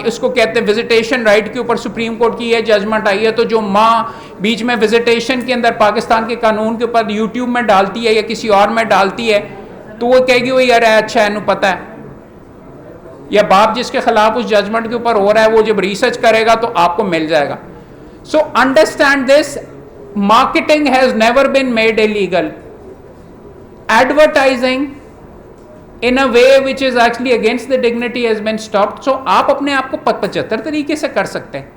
उसको कहते हैं विजिटेशन राइट के ऊपर सुप्रीम कोर्ट की ये जजमेंट आई है, तो जो माँ बीच में विजिटेशन के अंदर पाकिस्तान के कानून के ऊपर यूट्यूब में डालती है या किसी और में डालती है, तो वो कहेगी वो यार अच्छा है, पता है। या बाप जिसके खिलाफ उस जजमेंट के ऊपर हो रहा है, वो जब रिसर्च करेगा तो आपको मिल जाएगा। So understand this, marketing has never been made illegal, advertising in a way which is actually against the dignity has been stopped. So आप अपने आप को 75 तरीके से कर सकते हैं।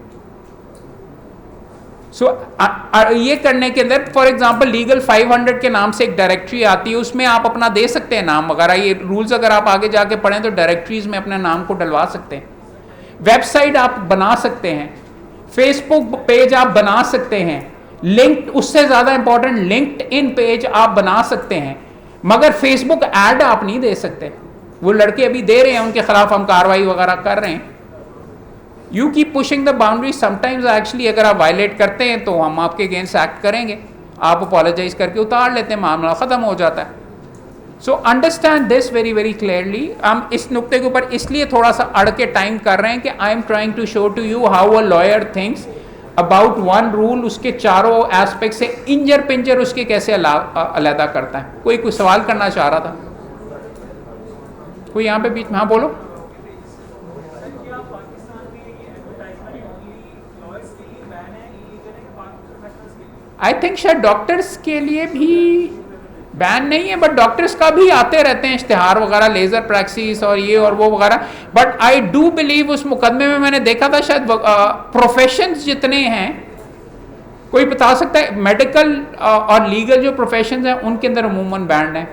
सो ये करने के अंदर फॉर एग्जांपल लीगल 500 के नाम से एक डायरेक्टरी आती है, उसमें आप अपना दे सकते हैं नाम वगैरह। ये रूल्स अगर आप आगे जाके पढ़ें तो डायरेक्टरीज में अपने नाम को डलवा सकते हैं। वेबसाइट आप बना सकते हैं, फेसबुक पेज आप बना सकते हैं, लिंक्ड, उससे ज्यादा इंपॉर्टेंट लिंक्ड इन पेज आप बना सकते हैं, मगर फेसबुक ऐड आप नहीं दे सकते। वो लड़के अभी दे रहे हैं, उनके खिलाफ हम कार्रवाई वगैरह कर रहे हैं। You keep pushing the boundary, sometimes actually अगर आप वायलेट करते हैं तो हम आपके अगेंस्ट एक्ट करेंगे, आप अपोलोजाइज करके उतार लेते हैं, मामला ख़त्म हो जाता है। So understand this very very clearly. हम इस नुक्ते के ऊपर इसलिए थोड़ा सा अड़ के टाइम कर रहे हैं कि I am trying to show to you how a lawyer thinks about one rule, उसके चारों एस्पेक्ट से इंजर पिंजर उसके कैसे अलहदा करता है। कोई सवाल करना चाह रहा था, कोई यहाँ पे बीच में? हाँ बोलो। आई थिंक शायद डॉक्टर्स के लिए भी बैन नहीं है, बट डॉक्टर्स का भी आते रहते हैं इश्तिहार वगैरह, लेजर प्रैक्टिस और ये और वो वगैरह। बट आई डू बिलीव उस मुकदमे में मैंने देखा था शायद प्रोफेशंस जितने हैं, कोई बता सकता है मेडिकल और लीगल जो प्रोफेशंस हैं उनके अंदर अमूमन बैंड है।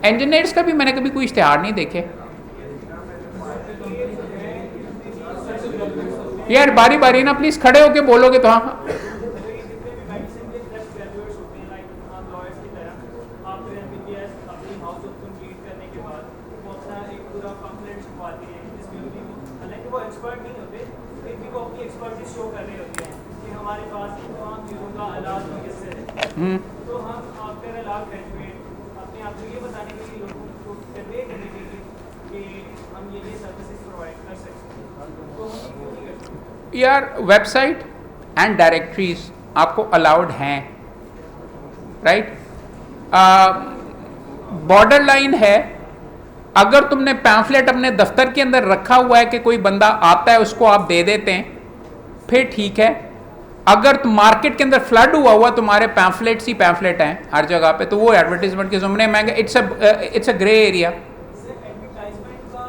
इंजीनियर्स का भी मैंने कभी कोई इश्तिहार नहीं देखे। यार बारी बारी ना प्लीज खड़े होके बोलोगे तो हाँ। तो हम आफ्टर अ लॉ ग्रेजुएट अपने आप को ये बताने के लिए लोगों को कन्वे करने के लिए कि हम ये सर्विसेज प्रोवाइड कर सकते हैं, तो हम क्यों नहीं कर सकते? यार वेबसाइट एंड डायरेक्टरीज आपको अलाउड हैं, राइट। बॉर्डर लाइन है, अगर तुमने पैम्फलेट अपने दफ्तर के अंदर रखा हुआ है कि कोई बंदा आता है उसको आप दे देते हैं, फिर ठीक है। अगर मार्केट के अंदर फ्लड हुआ तुम्हारे पैम्फलेट्स ही पैम्फलेट हैं हर जगह पे, तो वो एडवर्टीजमेंट के जुमरे में it's a grey area. Advertisement का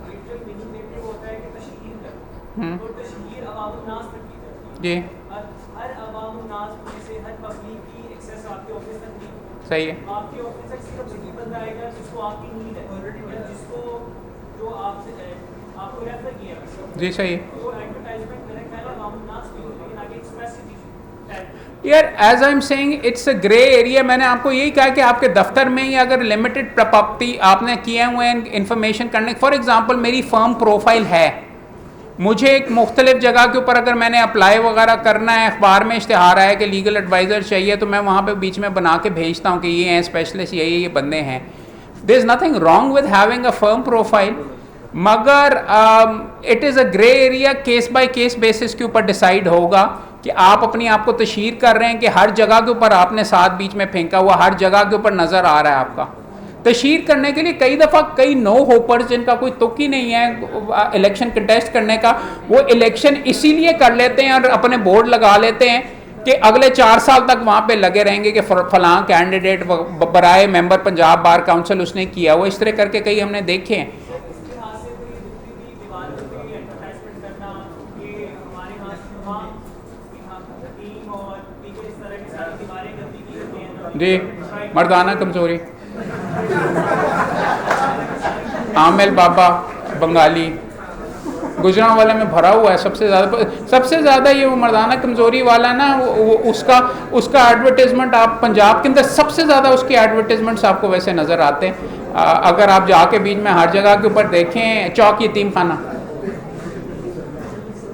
लिटरल मीनिंग देखते होता है कि तशहीर है, तो तशहीर अवाम-उन-नास तक की जाती है। जी, हर अवाम-उन-नास में से हर पब्लिक की एक्सेस आपके ऑफिस तक नहीं। सही है। आपके ऑफिस तक सिर्फ वही बंदा आएगा जिसको आपकी नीड है ऑलरेडी, जिसको जो आपसे आपको रेफर किया। जी सही है। तो एडवर्टाइजमेंट मेरे ख्याल है अवाम-उन-नास भी होती है, ना कि एक्सप्रेसिटी। यार as I am saying it's a grey area. मैंने आपको यही कहा कि आपके दफ्तर में ही अगर लिमिटेड प्रॉपर्टी आपने किए हुए हैं इन्फॉर्मेशन करने, फॉर एग्जांपल मेरी फर्म प्रोफाइल है, मुझे एक मुख्तलिफ जगह के ऊपर अगर मैंने अप्लाई वगैरह करना है, अखबार में इश्तिहार आया कि लीगल एडवाइज़र चाहिए, तो मैं वहाँ पे बीच में बना के भेजता हूँ कि ये हैं स्पेशलिस्ट, ये बंदे हैं। There is nothing wrong with having a firm profile, मगर it is a grey area. Case by case basis के ऊपर डिसाइड होगा कि आप अपनी आप को तशहीर कर रहे हैं कि हर जगह के ऊपर आपने साथ बीच में फेंका हुआ, हर जगह के ऊपर नज़र आ रहा है आपका। तशहीर करने के लिए कई दफ़ा कई नो होपर्स जिनका कोई तुक ही नहीं है इलेक्शन कंटेस्ट करने का, वो इलेक्शन इसीलिए कर लेते हैं और अपने बोर्ड लगा लेते हैं कि अगले 4 साल तक वहाँ पे लगे रहेंगे कि फलां कैंडिडेट बराए मेंबर पंजाब बार काउंसिल उसने किया वो, इस तरह करके कई हमने देखे हैं। जी, मर्दाना कमजोरी, आमिल बाबा बंगाली गुजरांवाला में भरा हुआ है सबसे ज़्यादा ये वो मर्दाना कमज़ोरी वाला ना, वो उसका एडवर्टाइजमेंट आप पंजाब के अंदर सबसे ज़्यादा उसके एडवर्टाइजमेंट्स आपको वैसे नज़र आते हैं। अगर आप जाके बीच में हर जगह के ऊपर देखें चौक यतीम खाना,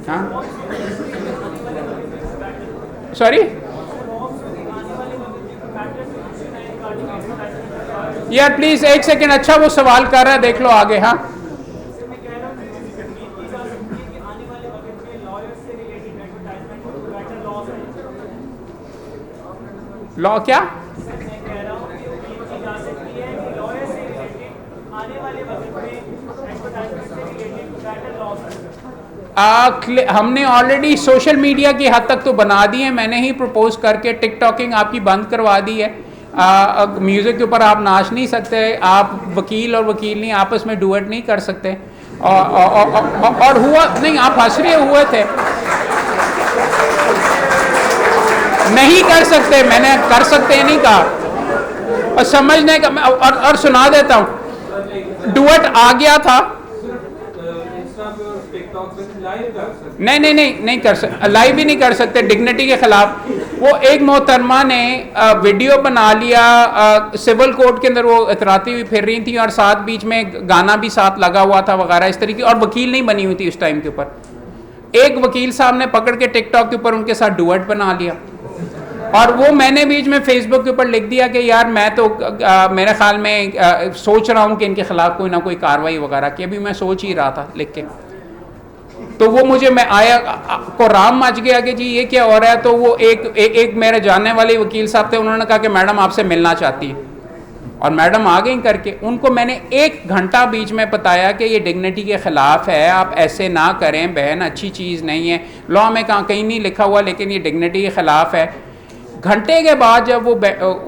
हाँ सॉरी यार प्लीज़ एक सेकेंड, अच्छा वो सवाल कर रहा है, देख लो आगे। हाँ लॉ क्या? हमने ऑलरेडी सोशल मीडिया की हद तक तो बना दी है, मैंने ही प्रपोज करके टिकटॉकिंग आपकी बंद करवा दी है। म्यूज़िक के ऊपर आप नाच नहीं सकते, आप वकील और वकील नहीं आपस में डुएट नहीं कर सकते। और हुआ नहीं, आप हंस रहे हुए थे, नहीं कर सकते, मैंने कर सकते नहीं कहा। और समझने का और सुना देता हूँ, डुएट आ गया था, नहीं कर सकते, लाइव भी नहीं कर सकते, डिग्निटी के खिलाफ। वो एक मोहतरमा ने वीडियो बना लिया, सिविल कोर्ट के अंदर वो इतराती हुई फिर रही थी और साथ बीच में गाना भी साथ लगा हुआ था वगैरह इस तरीके, और वकील नहीं बनी हुई थी उस टाइम के ऊपर। एक वकील साहब ने पकड़ के टिकटॉक के ऊपर उनके साथ डुएट बना लिया, और वो मैंने बीच में फेसबुक के ऊपर लिख दिया कि यार मैं तो मेरे ख्याल में सोच रहा हूँ कि इनके खिलाफ कोई ना कोई कार्रवाई वगैरह की, अभी मैं सोच ही रहा था लिख के। तो वो मुझे मैं आया को राम मच गया कि जी ये क्या हो रहा है। तो वो एक मेरे जानने वाले वकील साहब थे, उन्होंने कहा कि मैडम आपसे मिलना चाहती है, और मैडम आ गई करके। उनको मैंने 1 घंटा बीच में बताया कि ये डिग्निटी के ख़िलाफ़ है, आप ऐसे ना करें बहन, अच्छी चीज़ नहीं है, लॉ में कहीं नहीं लिखा हुआ, लेकिन ये डिग्निटी के ख़िलाफ़ है। घंटे के बाद जब वो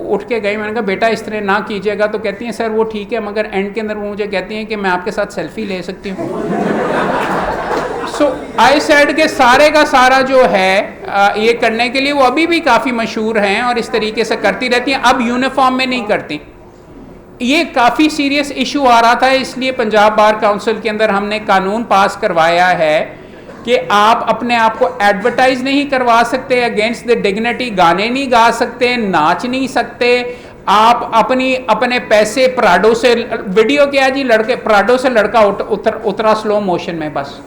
उठ के गई, मैंने कहा बेटा इस तरह ना कीजिएगा, तो कहती हैं सर वो ठीक है, मगर एंड के अंदर वो मुझे कहती हैं कि मैं आपके साथ सेल्फी ले सकती हूँ। सो आई सेड के सारे का सारा जो है ये करने के लिए वो अभी भी काफ़ी मशहूर हैं और इस तरीके से करती रहती हैं, अब यूनिफॉर्म में नहीं करती। ये काफ़ी सीरियस इशू आ रहा था, इसलिए पंजाब बार काउंसिल के अंदर हमने कानून पास करवाया है कि आप अपने आप को एडवर्टाइज नहीं करवा सकते अगेंस्ट द डिग्निटी, गाने नहीं गा सकते, नाच नहीं सकते, आप अपने पैसे प्राडो से, वीडियो क्या जी, लड़के प्राडो से लड़का उतरा स्लो मोशन में, बस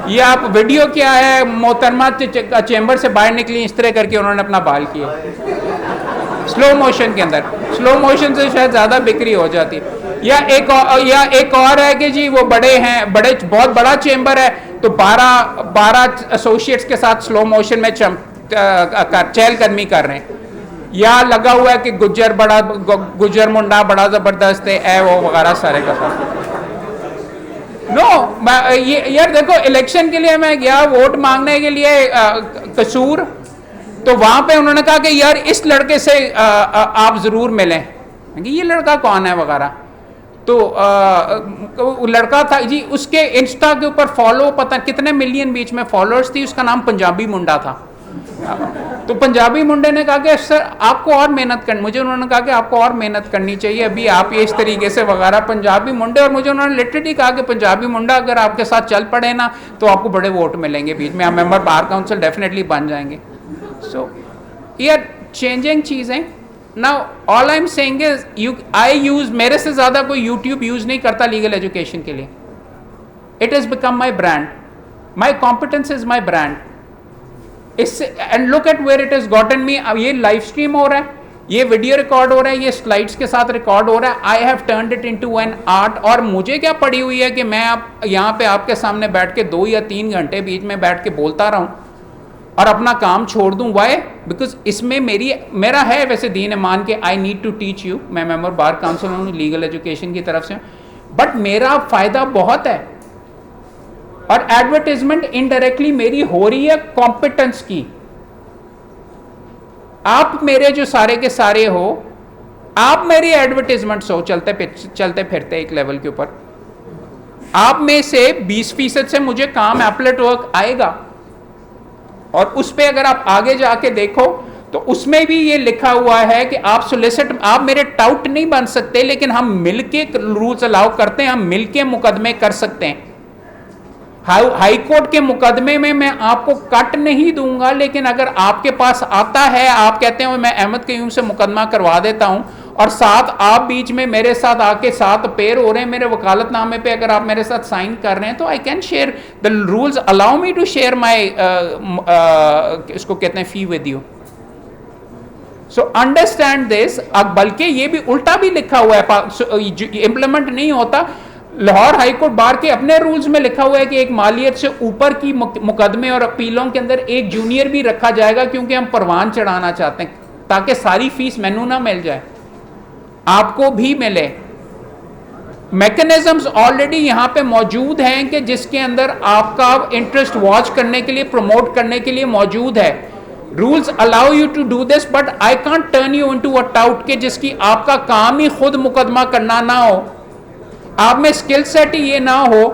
ये आप वीडियो क्या है, मोहतरमा चेंबर से बाहर निकली इस तरह करके उन्होंने अपना बाल किया स्लो मोशन के अंदर, स्लो मोशन से शायद ज़्यादा बिक्री हो जाती। या एक और है कि जी वो बड़े हैं, बहुत बड़ा चेंबर है, तो 12 एसोसिएट्स के साथ स्लो मोशन में चहलकदमी कर रहे हैं। या लगा हुआ है कि गुज्जर मुंडा बड़ा ज़बरदस्त है वो वगैरह सारे का साथ। ये यार देखो, इलेक्शन के लिए मैं गया वोट मांगने के लिए कसूर, तो वहां पे उन्होंने कहा कि यार इस लड़के से आप ज़रूर मिलें, ये लड़का कौन है वगैरह। तो वो लड़का था जी, उसके इंस्टा के ऊपर फॉलो पता कितने मिलियन बीच में फॉलोअर्स थी, उसका नाम पंजाबी मुंडा था। तो पंजाबी मुंडे ने कहा कि सर आपको और मेहनत करनी, मुझे उन्होंने कहा कि आपको और मेहनत करनी चाहिए, अभी आप ये इस तरीके से वगैरह पंजाबी मुंडे, और मुझे उन्होंने लिटरली कहा कि पंजाबी मुंडा अगर आपके साथ चल पड़े ना तो आपको बड़े वोट मिलेंगे बीच में, आप मेंबर बार काउंसिल डेफिनेटली बन जाएंगे। सो ये चेंजिंग चीज़ें। Now all I am saying is I use, मेरे से ज़्यादा कोई यूट्यूब यूज़ नहीं करता लीगल एजुकेशन के लिए। It is become my brand, my competence is my brand. इससे and look at where it is gotten me. अब ये लाइव स्ट्रीम हो रहा है, ये वीडियो रिकॉर्ड हो रहा है, ये स्लाइड्स के साथ रिकॉर्ड हो रहा है। I have turned it into an art. और मुझे क्या पड़ी हुई है कि मैं आप यहाँ पे आपके सामने बैठ के 2 या 3 घंटे बीच में बैठ के बोलता रहूँ और अपना काम छोड़ दूँ। वाई? बिकॉज इसमें मेरा है वैसे दीन ईमान के I need to teach you, मैं मेंबर बार काउंसिल हूँ लीगल एजुकेशन की तरफ से, बट मेरा फ़ायदा बहुत है और एडवर्टीजमेंट इनडायरेक्टली मेरी हो रही है कॉम्पिटेंस की। आप मेरे जो सारे के सारे हो, आप मेरी एडवर्टीजमेंट्स हो चलते फिरते एक लेवल के ऊपर, आप में से 20% से मुझे काम एपलेट वर्क आएगा। और उस पर अगर आप आगे जाके देखो तो उसमें भी ये लिखा हुआ है कि आप सोलिसिट, आप मेरे टाउट नहीं बन सकते, लेकिन हम मिलके रूल्स अलाउ करते हैं, हम मिलके मुकदमे कर सकते हैं। हाई कोर्ट के मुकदमे में मैं आपको कट नहीं दूंगा, लेकिन अगर आपके पास आता है, आप कहते हैं मैं अहमद कयूम से मुकदमा करवा देता हूं, और साथ आप बीच में मेरे साथ आके साथ पेयर हो रहे हैं मेरे वकालतनामे पे, अगर आप मेरे साथ साइन कर रहे हैं, तो I can share the rules allow me to share my इसको कहते हैं fee with you. So understand this. अब बल्कि ये भी उल्टा भी लिखा हुआ है, इंप्लीमेंट नहीं होता। लाहौर हाईकोर्ट बार के अपने रूल्स में लिखा हुआ है कि एक मालियत से ऊपर की मुकदमे और अपीलों के अंदर एक जूनियर भी रखा जाएगा, क्योंकि हम परवान चढ़ाना चाहते हैं ताकि सारी फीस मैनू ना मिल जाए, आपको भी मिले। मैकेनिज्म्स ऑलरेडी यहां पे मौजूद हैं कि जिसके अंदर आपका इंटरेस्ट वॉच करने के लिए, प्रमोट करने के लिए मौजूद है। Rules allow you to do this, but I can't turn you into a tout के जिसकी आपका काम ही खुद मुकदमा करना ना हो, आप में स्किल सेट ही ये ना हो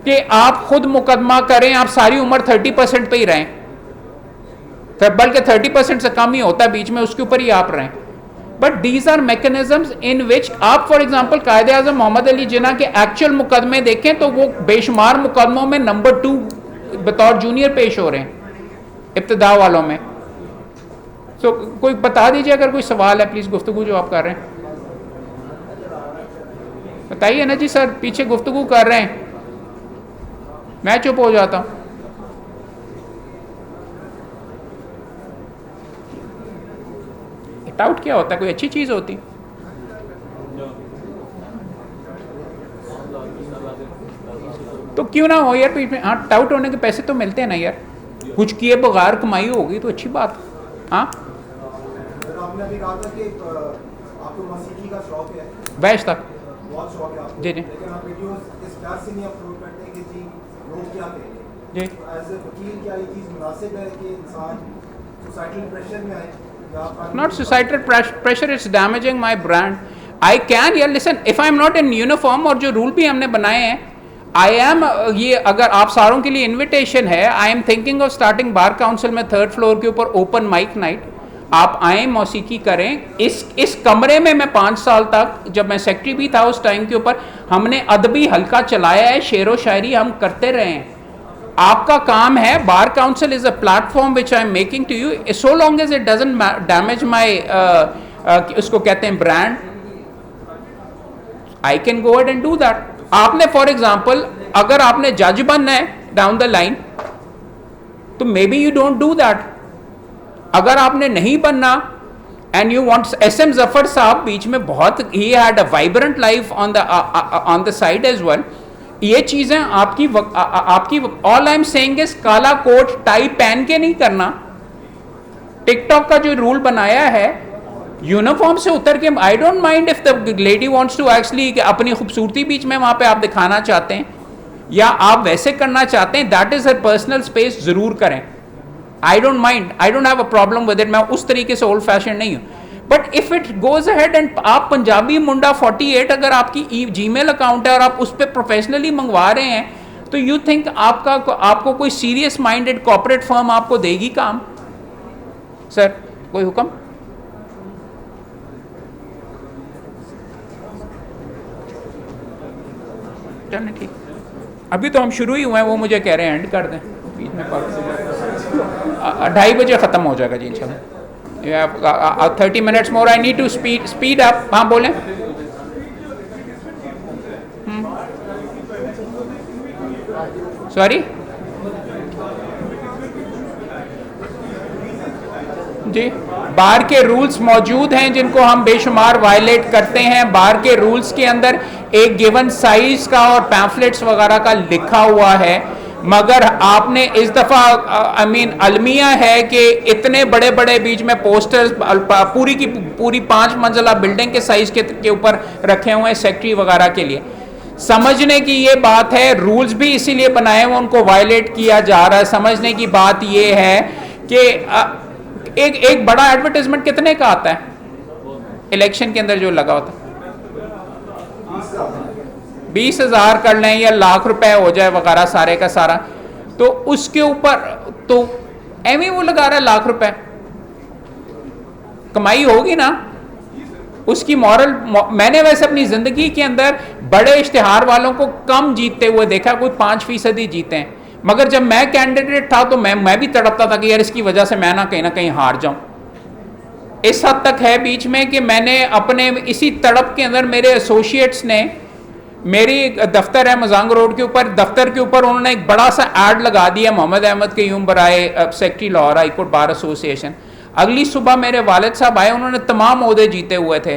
कि आप खुद मुकदमा करें, आप सारी उम्र 30% पे ही रहें, बल्कि 30% से कम ही होता है, बीच में उसके ऊपर ही आप रहें। बट दीज आर मैकेनिज्म्स इन विच आप, फॉर एग्जांपल कायदे आजम मोहम्मद अली जिन्ना के एक्चुअल मुकदमे देखें तो वो बेशुमार मुकदमों में नंबर 2 बतौर जूनियर पेश हो रहे हैं इब्तिदा वालों में। तो कोई बता दीजिए अगर कोई सवाल है प्लीज, गुफ्तगू जो आप कर रहे हैं बताइए ना जी। सर पीछे गुफ्तगू कर रहे हैं, मैं चुप हो जाता हूं। टाउट क्या होता है, कोई अच्छी चीज होती? तो क्यों ना हो यार बीच में। हाँ, टाउट होने के पैसे तो मिलते हैं ना यार, कुछ किए बगैर कमाई होगी तो अच्छी बात। हाँ, आपने अभी कहा था कि आपको मौसीकी का शौक है, वैश तक बहुत शौक है आपको, जी जी, लेकिन आप वीडियोस इस प्यार से नहीं अपलोड करते कि जी लोग क्या कहेंगे जी। तो एज ए वकील क्या ये चीज़ मुनासिब है कि इंसान सोसाइटल प्रेशर में आए? Not societal pressure, it's damaging my brand. I can, yeah, listen, if I'm not in uniform, और जो रूल भी हमने बनाए हैं, I am, ये अगर आप सारों के लिए इन्विटेशन है, I am thinking of starting bar council में 3rd फ्लोर के ऊपर ओपन माइक नाइट, आप आएँ मौसीकी करें। इस कमरे में मैं 5 साल तक, जब मैं सेक्रेटरी भी था उस टाइम के ऊपर, हमने अदबी हल्का चलाया है, शेर व शायरी हम करते रहे हैं। आपका काम है, bar council is a platform which I am making to you, so long as it doesn't damage my, उसको कहते हैं brand, I can go ahead and do that. आपने फॉर एग्जाम्पल अगर आपने जज बनना है डाउन द लाइन तो maybe you don't do that. अगर आपने नहीं बनना and you want, SM Zafar साहब बीच में बहुत, ही had a vibrant life on the side as well. ये चीजें आपकी all I am saying is काला कोट टाई पहन के नहीं करना। टिकटॉक का जो रूल बनाया है यूनिफॉर्म से उतर के, I don't mind if the lady wants to actually अपनी खूबसूरती बीच में वहां पे आप दिखाना चाहते हैं या आप वैसे करना चाहते हैं, that is her personal space, जरूर करें। आई don't mind, I don't have a problem with it, मैं उस तरीके से ओल्ड फैशन नहीं हूं। But if it goes ahead and आप पंजाबी मुंडा 48 अगर आपकी जीमेल अकाउंट है और आप उस पर प्रोफेशनली मंगवा रहे हैं, तो यू थिंक आपको कोई सीरियस माइंडेड कॉर्पोरेट फर्म आपको देगी काम? सर कोई हुक्म? चलें ठीक, अभी तो हम शुरू ही हुए हैं, वो मुझे कह रहे हैं एंड कर दें, बीच में 2:30 बजे ख़त्म हो जाएगा जी इंशाल्लाह। 30 minutes more. I need to speed up. हाँ बोलें। सॉरी जी, बार के रूल्स मौजूद हैं जिनको हम बेशुमार वायलेट करते हैं। बार के रूल्स के अंदर एक गिवन साइज का और पैम्फलेट्स वगैरह का लिखा हुआ है, मगर आपने इस दफ़ा अलमिया है कि इतने बड़े बड़े बीच में पोस्टर्स पूरी की पूरी 5 मंजिला बिल्डिंग के साइज के ऊपर रखे हुए हैं सेक्रेटरी वगैरह के लिए। समझने की ये बात है, रूल्स भी इसीलिए बनाए हुए, उनको वायलेट किया जा रहा है। समझने की बात ये है कि एक बड़ा एडवर्टाइजमेंट कितने का आता है इलेक्शन के अंदर जो लगा होता है? 20,000 कर लें या लाख रुपए हो जाए वगैरह सारे का सारा, तो उसके ऊपर तो एवं वो लगा रहा है लाख रुपए, कमाई होगी ना उसकी। मॉरल, मैंने वैसे अपनी जिंदगी के अंदर बड़े इश्तिहार वालों को कम जीतते हुए देखा, कोई 5% ही जीते हैं, मगर जब मैं कैंडिडेट था तो मैं भी तड़पता था कि यार इसकी वजह से मैं ना कहीं हार जाऊं। इस हद तक है बीच में कि मैंने अपने इसी तड़प के अंदर मेरे एसोसिएट्स ने, मेरी दफ्तर है मजांग रोड के ऊपर, दफ्तर के ऊपर उन्होंने एक बड़ा सा ऐड लगा दिया, मोहम्मद अहमद क्यूम बराए secretary Lahore high court bar association. अगली सुबह मेरे वालिद साहब आए, उन्होंने तमाम ओहदे जीते हुए थे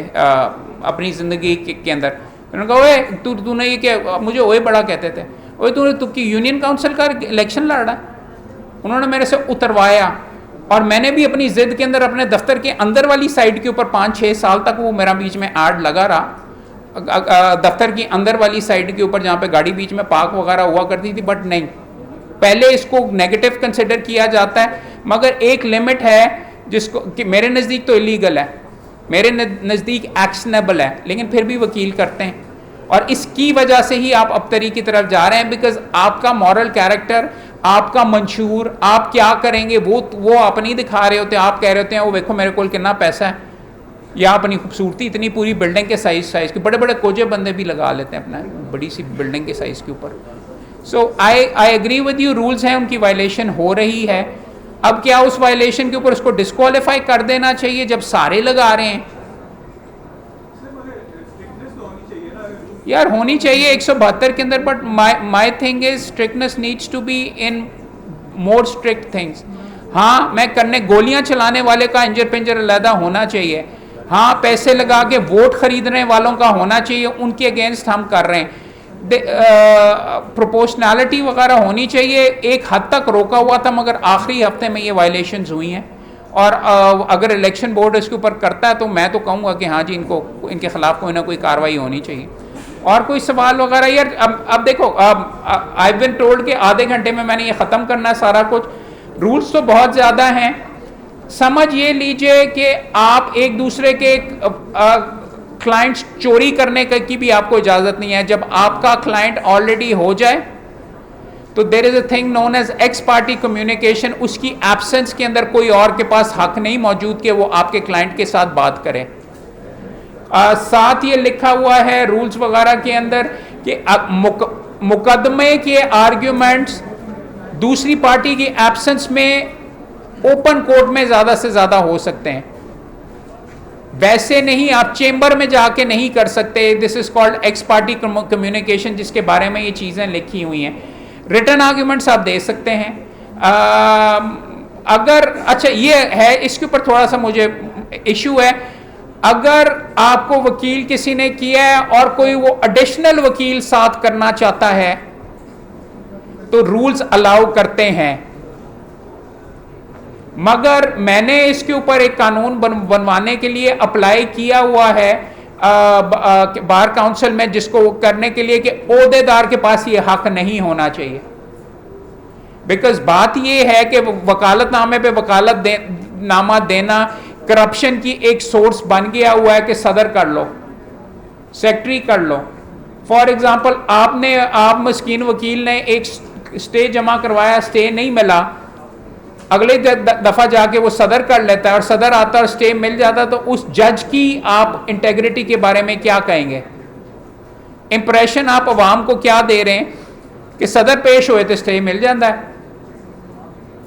अपनी ज़िंदगी के अंदर। उन्होंने कहा ओए तूने ये क्या, मुझे ओए बड़ा कहते थे, ओए तू यूनियन काउंसिल का इलेक्शन लड़ रहा है। उन्होंने मेरे से उतरवाया और मैंने भी अपनी ज़िद के अंदर अपने दफ्तर के अंदर वाली साइड के ऊपर 5-6 साल तक वो मेरा बीच में ऐड लगा रहा, दफ्तर की अंदर वाली साइड के ऊपर जहाँ पे गाड़ी बीच में पार्क वगैरह हुआ करती थी। बट नहीं, पहले इसको नेगेटिव कंसिडर किया जाता है, मगर एक लिमिट है जिसको कि मेरे नज़दीक तो इलीगल है, मेरे नज़दीक एक्शनेबल है, लेकिन फिर भी वकील करते हैं। और इसकी वजह से ही आप अबतरी की तरफ जा रहे हैं, बिकॉज आपका मॉरल कैरेक्टर, आपका मंशूर, आप क्या करेंगे वो आप नहीं दिखा रहे होते। आप कह रहे होते हैं वो देखो मेरे को कितना पैसा है, या अपनी खूबसूरती इतनी पूरी बिल्डिंग के साइज़ के बड़े बड़े कोजे बंदे भी लगा लेते हैं अपना बड़ी सी बिल्डिंग के साइज़ के ऊपर। So I agree with you, rules हैं, उनकी वायलेशन हो रही है। अब क्या उस वायलेशन के ऊपर उसको डिस्क्वालीफाई कर देना चाहिए जब सारे लगा रहे हैं? यार होनी चाहिए 172 के अंदर, but my thing is strictness needs to be in more strict things. हाँ, मैं करने गोलियां चलाने वाले का इंजर पिंजर अलहदा होना चाहिए। हाँ, पैसे लगा के वोट खरीदने वालों का होना चाहिए, उनके अगेंस्ट हम कर रहे हैं। प्रोपोर्शनैलिटी वगैरह होनी चाहिए। एक हद तक रोका हुआ था, मगर आखिरी हफ्ते में ये वायलेशंस हुई हैं, और अगर इलेक्शन बोर्ड इसके ऊपर करता है तो मैं तो कहूँगा कि हाँ जी, इनके खिलाफ कोई ना कोई कार्रवाई होनी चाहिए। और कोई सवाल वगैरह यार, अब देखो, आई बीन टोल्ड कि आधे घंटे में मैंने ये ख़त्म करना है सारा कुछ। रूल्स तो बहुत ज़्यादा हैं। समझ ये लीजिए कि आप एक दूसरे के क्लाइंट्स चोरी करने की भी आपको इजाज़त नहीं है। जब आपका क्लाइंट ऑलरेडी हो जाए तो there is a thing known as ex parte communication. उसकी एब्सेंस के अंदर कोई और के पास हक नहीं मौजूद कि वो आपके क्लाइंट के साथ बात करे। साथ ये लिखा हुआ है रूल्स वगैरह के अंदर कि मुकदमे के आर्ग्यूमेंट्स दूसरी पार्टी की एब्सेंस में ओपन कोर्ट में ज़्यादा से ज़्यादा हो सकते हैं, वैसे नहीं आप चेंबर में जाके नहीं कर सकते। This is called x parte communication, जिसके बारे में ये चीज़ें लिखी हुई हैं। रिटर्न आर्ग्यूमेंट्स आप दे सकते हैं। अगर अच्छा ये है, इसके ऊपर थोड़ा सा मुझे इशू है, अगर आपको वकील किसी ने किया है और कोई वो एडिशनल वकील साथ करना चाहता है तो रूल्स अलाउ करते हैं, मगर मैंने इसके ऊपर एक कानून बनवाने के लिए अप्लाई किया हुआ है बार काउंसिल में, जिसको करने के लिए कि ओहदेदार के पास ये हक नहीं होना चाहिए। बिकॉज बात ये है कि वकालतनामे पे वकालतनामा देना करप्शन की एक सोर्स बन गया हुआ है कि सदर कर लो, सेक्रेटरी कर लो। फॉर एग्जांपल आप मस्कीन वकील ने एक स्टे जमा करवाया, स्टे नहीं मिला, अगले दफा जाके वो सदर कर लेता है और सदर आता और स्टे मिल जाता, तो उस जज की आप इंटेग्रिटी के बारे में क्या कहेंगे? इंप्रेशन आप अवाम को क्या दे रहे हैं कि सदर पेश हुए तो स्टे मिल जाता है।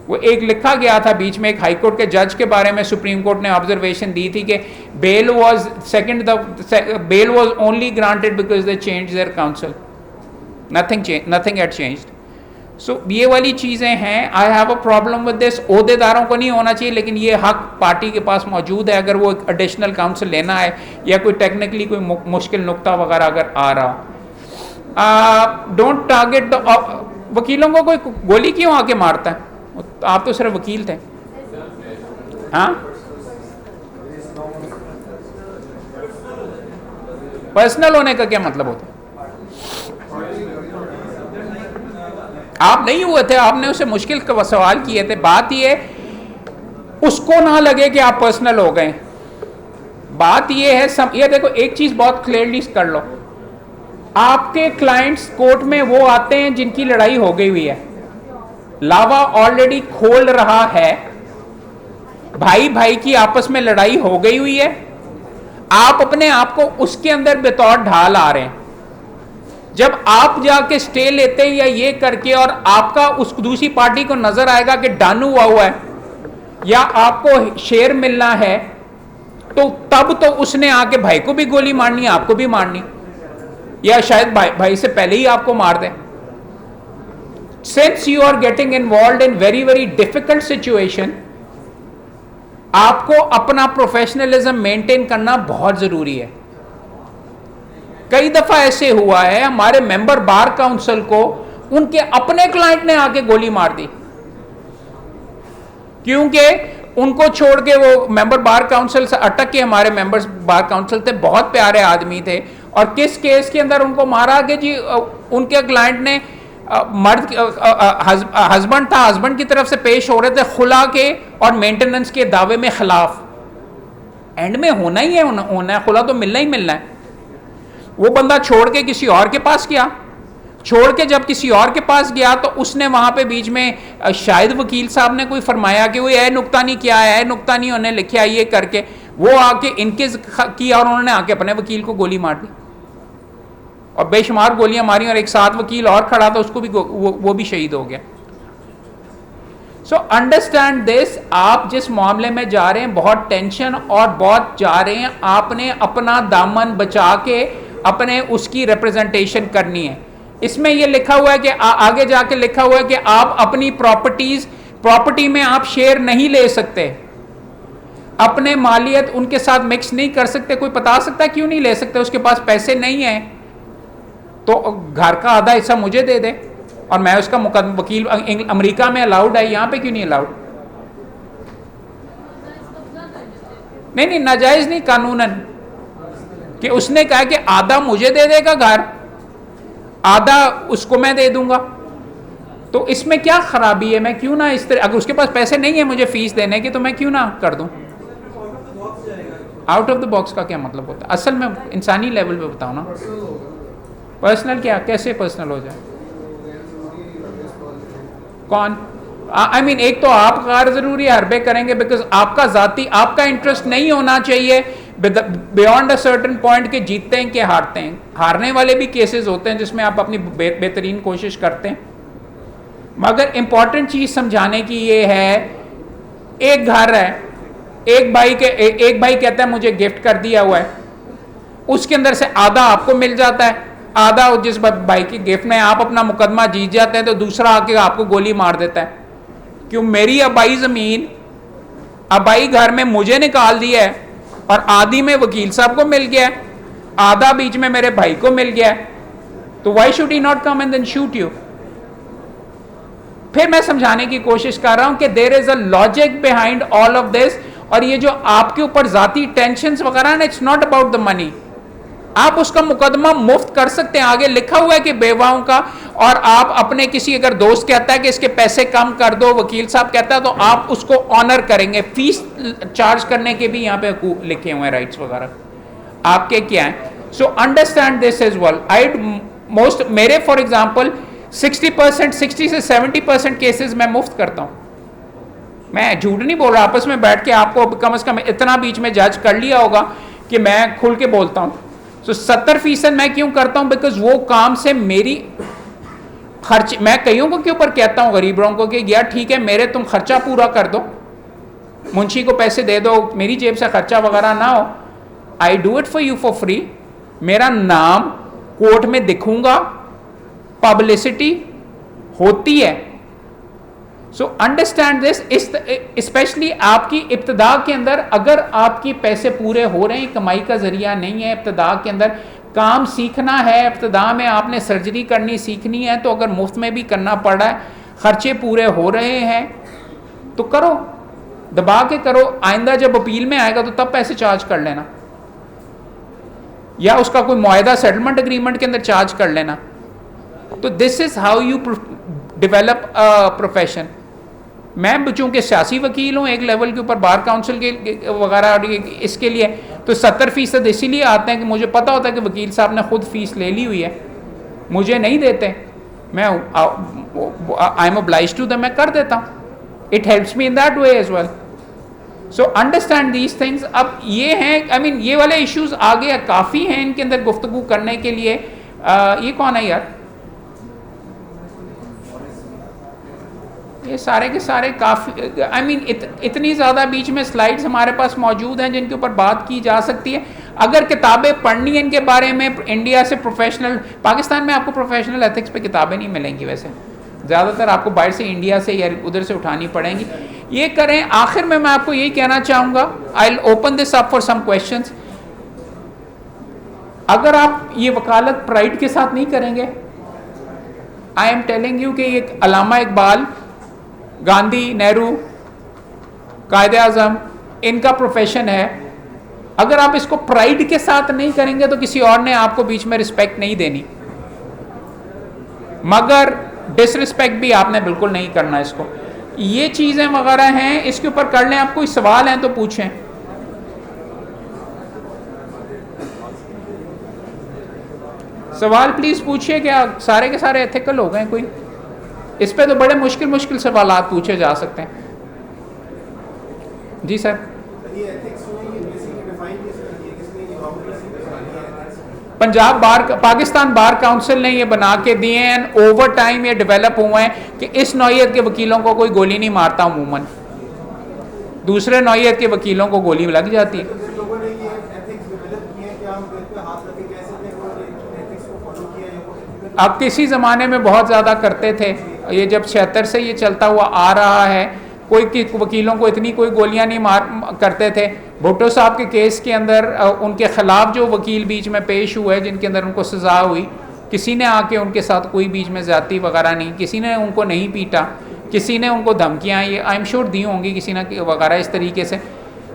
वो एक लिखा गया था बीच में एक हाई कोर्ट के जज के बारे में, सुप्रीम कोर्ट ने ऑब्जर्वेशन दी थी कि bail was only granted because they change their counsel, nothing had changed. So ये वाली चीज़ें हैं। I have a problem with this. ओहदेदारों को नहीं होना चाहिए, लेकिन ये हक पार्टी के पास मौजूद है अगर वो एक एडिशनल काउंसिल लेना है या कोई टेक्निकली कोई मुश्किल नुक्ता वगैरह अगर आ रहा हो। डोंट टारगेट द वकीलों को कोई गोली क्यों आके मारता है? आप तो सिर्फ वकील थे। हाँ, पर्सनल होने का क्या मतलब होता है? आप नहीं हुए थे, आपने उसे मुश्किल का सवाल किए थे। बात ये उसको ना लगे कि आप पर्सनल हो गए। बात ये है, ये देखो एक चीज बहुत क्लियरली कर लो, आपके क्लाइंट्स कोर्ट में वो आते हैं जिनकी लड़ाई हो गई हुई है, लावा ऑलरेडी खोल रहा है, भाई भाई की आपस में लड़ाई हो गई हुई है, आप अपने आप को उसके अंदर बतौर ढाल आ रहे हैं। जब आप जाके स्टे लेते हैं या ये करके, और आपका उस दूसरी पार्टी को नजर आएगा कि डन हुआ है या आपको शेयर मिलना है, तो तब तो उसने आके भाई को भी गोली मारनी, आपको भी मारनी, या शायद भाई से पहले ही आपको मार दे। Since you are getting involve in very very difficult situation, आपको अपना प्रोफेशनलिज्म मेंटेन करना बहुत जरूरी है। कई दफा ऐसे हुआ है, हमारे मेंबर बार काउंसिल को उनके अपने क्लाइंट ने आके गोली मार दी, क्योंकि उनको छोड़ के वो मेंबर बार काउंसिल से अटक के, हमारे मेंबर्स बार काउंसिल थे, बहुत प्यारे आदमी थे, और किस केस के अंदर उनको मारा कि जी उनके क्लाइंट ने मर्द हस्बैंड था, हस्बैंड की तरफ से पेश हो रहे थे खुला के और मेंटेनेंस के दावे में खिलाफ। एंड में होना ही है, होना है, खुला तो मिलना ही मिलना है। वो बंदा छोड़ के किसी और के पास गया, छोड़ के जब किसी और के पास गया तो उसने वहां पे बीच में शायद वकील साहब ने कोई फरमाया कि वो ये नुक्ता नहीं किया है, नुक्ता नहीं उन्हें लिखा ये करके, वो आके इनके किया और उन्होंने आके अपने वकील को गोली मार दी, और बेशुमार गोलियां मारी, और एक साथ वकील और खड़ा था, उसको भी वो भी शहीद हो गया। सो अंडरस्टैंड दिस, आप जिस मामले में जा रहे हैं बहुत टेंशन और बहुत जा रहे हैं, आपने अपना दामन बचा के अपने उसकी रिप्रेजेंटेशन करनी है। इसमें यह लिखा हुआ है कि आगे जाके लिखा हुआ है कि आप अपनी प्रॉपर्टी में आप शेयर नहीं ले सकते, अपने मालियत उनके साथ मिक्स नहीं कर सकते। कोई बता सकता है क्यों नहीं ले सकते? उसके पास पैसे नहीं है तो घर का आधा हिस्सा मुझे दे दे और मैं उसका वकील। अमेरिका में अलाउड है, यहां पे क्यों नहीं अलाउड? नहीं, नाजायज नहीं कानूनन, कि उसने कहा कि आधा मुझे दे देगा घर, आधा उसको मैं दे दूंगा। तो इसमें क्या खराबी है? मैं क्यों ना इस तरह, अगर उसके पास पैसे नहीं है मुझे फीस देने की तो मैं क्यों ना कर दूं? आउट ऑफ द बॉक्स का क्या मतलब होता है? असल में इंसानी लेवल पे बताओ ना। पर्सनल क्या? कैसे पर्सनल हो जाए? कौन? आई मीन एक तो आप गैर जरूरी हरबे करेंगे बिकॉज आपका जाती आपका इंटरेस्ट नहीं होना चाहिए बियॉन्ड अ सर्टेन पॉइंट के जीतते हैं कि हारते हैं। हारने वाले भी केसेस होते हैं जिसमें आप अपनी बेहतरीन कोशिश करते हैं, मगर इंपॉर्टेंट चीज समझाने की ये है, एक घर है, एक भाई कहता है मुझे गिफ्ट कर दिया हुआ है, उसके अंदर से आधा आपको मिल जाता है, आधा जिस भाई के गिफ्ट में आप अपना मुकदमा जीत जाते हैं तो दूसरा आके आपको गोली मार देता है। क्यों? मेरी अबाई जमीन, अबाई घर में मुझे निकाल दिया है और आधी में वकील साहब को मिल गया है, आधा बीच में मेरे भाई को मिल गया है, तो why should he not come and then shoot you? फिर मैं समझाने की कोशिश कर रहा हूं कि there is a logic behind all of this, और ये जो आपके ऊपर जाती टेंशन्स वगैरह ना, it's not about the money. आप उसका मुकदमा मुफ्त कर सकते हैं, आगे लिखा हुआ है कि बेवाओं का, और आप अपने किसी अगर दोस्त कहता है कि इसके पैसे कम कर दो, वकील साहब कहता है, तो आप उसको ऑनर करेंगे। फीस चार्ज करने के भी यहाँ पे लिखे हुए हैं, राइट्स वगैरह आपके क्या है। So understand this as well. I most मेरे फॉर एग्जाम्पल 60% 60 से 70% केसेस मैं मुफ्त करता हूँ। मैं झूठ नहीं बोल रहा, आपस में बैठ के आपको कम से कम इतना बीच में जज कर लिया होगा कि मैं खुल के बोलता हूँ। तो 70% मैं क्यों करता हूं? बिकॉज वो काम से मेरी खर्च, मैं कईयों को के ऊपर कहता हूं गरीबों को कि यार ठीक है मेरे तुम खर्चा पूरा कर दो, मुंशी को पैसे दे दो, मेरी जेब से खर्चा वगैरह ना हो, I do it for you for free. मेरा नाम कोर्ट में दिखूंगा, पब्लिसिटी होती है। सो अंडरस्टैंड दिस, स्पेशली आपकी इब्तदा के अंदर अगर आपकी पैसे पूरे हो रहे हैं, कमाई का जरिया नहीं है, इब्तदा के अंदर काम सीखना है, इब्तदा में आपने सर्जरी करनी सीखनी है, तो अगर मुफ्त में भी करना पड़ रहा है, खर्चे पूरे हो रहे हैं तो करो, दबा के करो। आइंदा जब अपील में आएगा तो तब पैसे चार्ज कर लेना, या उसका कोई मुआहदा सेटलमेंट एग्रीमेंट के अंदर चार्ज कर लेना। तो this is how you develop a profession. मैं चूँकि सियासी वकील हूँ एक लेवल के ऊपर बार काउंसिल के वगैरह और इसके लिए, तो 70% इसीलिए आते हैं कि मुझे पता होता है कि वकील साहब ने खुद फीस ले ली हुई है, मुझे नहीं देते, मैं I am obliged to them, मैं कर देता हूँ। It helps me in that way as well. So understand these things. अब ये हैं, आई मीन ये वाले इश्यूज आगे काफ़ी हैं इनके अंदर गुफ्तगू करने के लिए। ये कौन है यार? ये सारे के सारे काफ़ी, आई मीन इतनी ज़्यादा बीच में स्लाइड्स हमारे पास मौजूद हैं जिनके ऊपर बात की जा सकती है। अगर किताबें पढ़नी है इनके बारे में, इंडिया से प्रोफेशनल, पाकिस्तान में आपको प्रोफेशनल एथिक्स पे किताबें नहीं मिलेंगी, वैसे ज़्यादातर आपको बाहर से, इंडिया से या उधर से उठानी पड़ेंगी। ये करें। आखिर में मैं आपको यही कहना चाहूँगा, I will open this up for some questions. अगर आप ये वकालत प्राइड के साथ नहीं करेंगे, आई एम टेलिंग यू कि ये अल्लामा इकबाल, गांधी, नेहरू, कायदे आज़म, इनका प्रोफेशन है। अगर आप इसको प्राइड के साथ नहीं करेंगे तो किसी और ने आपको बीच में रिस्पेक्ट नहीं देनी, मगर डिसरिस्पेक्ट भी आपने बिल्कुल नहीं करना इसको। ये चीज़ें वगैरह हैं, इसके ऊपर कर लें। आप कोई सवाल हैं तो पूछें। सवाल प्लीज़ पूछिए। क्या सारे के सारे एथिकल हो गए? कोई इस पे तो बड़े मुश्किल मुश्किल सवालात पूछे जा सकते हैं। जी सर। पंजाब बार, पाकिस्तान बार काउंसिल ने ये बना के दिए हैं, ओवर टाइम ये डेवलप हुए हैं कि इस नौइयत के वकीलों को कोई गोली नहीं मारता, अमूमन दूसरे नौइयत के वकीलों को गोली लग जाती है। अब किसी ज़माने में बहुत ज़्यादा करते थे, ये जब 76 से ये चलता हुआ आ रहा है, कोई वकीलों को इतनी कोई गोलियां नहीं मार करते थे। भुट्टो साहब के केस के अंदर उनके ख़िलाफ़ जो वकील बीच में पेश हुए जिनके अंदर उनको सज़ा हुई, किसी ने आके उनके साथ कोई बीच में ज़्यादती वगैरह नहीं, किसी ने उनको नहीं पीटा, किसी ने उनको धमकियाँ ये आई एम श्योर दी होंगी किसी ना वगैरह इस तरीके से।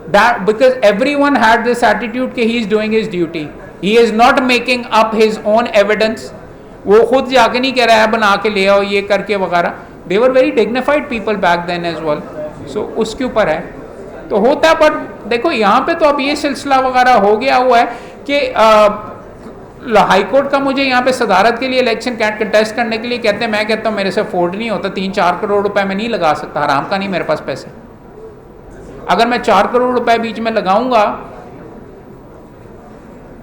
That because everyone had this attitude कि he is doing his duty, he is not making up his own evidence. वो खुद जाके नहीं कह रहा है बना के ले आओ ये करके वगैरह। They were very dignified people back then as well. So उसके ऊपर है तो होता है। बट देखो यहाँ पे तो अब ये सिलसिला वगैरह हो गया हुआ है कि हाई कोर्ट का मुझे यहाँ पे सदारत के लिए इलेक्शन कंटेस्ट करने के लिए कहते हैं, मैं कहता हूँ मेरे से अफोर्ड नहीं होता, 3-4 करोड़ रुपए में नहीं लगा सकता, हराम का नहीं मेरे पास पैसे। अगर मैं 4 करोड़ रुपए बीच में लगाऊंगा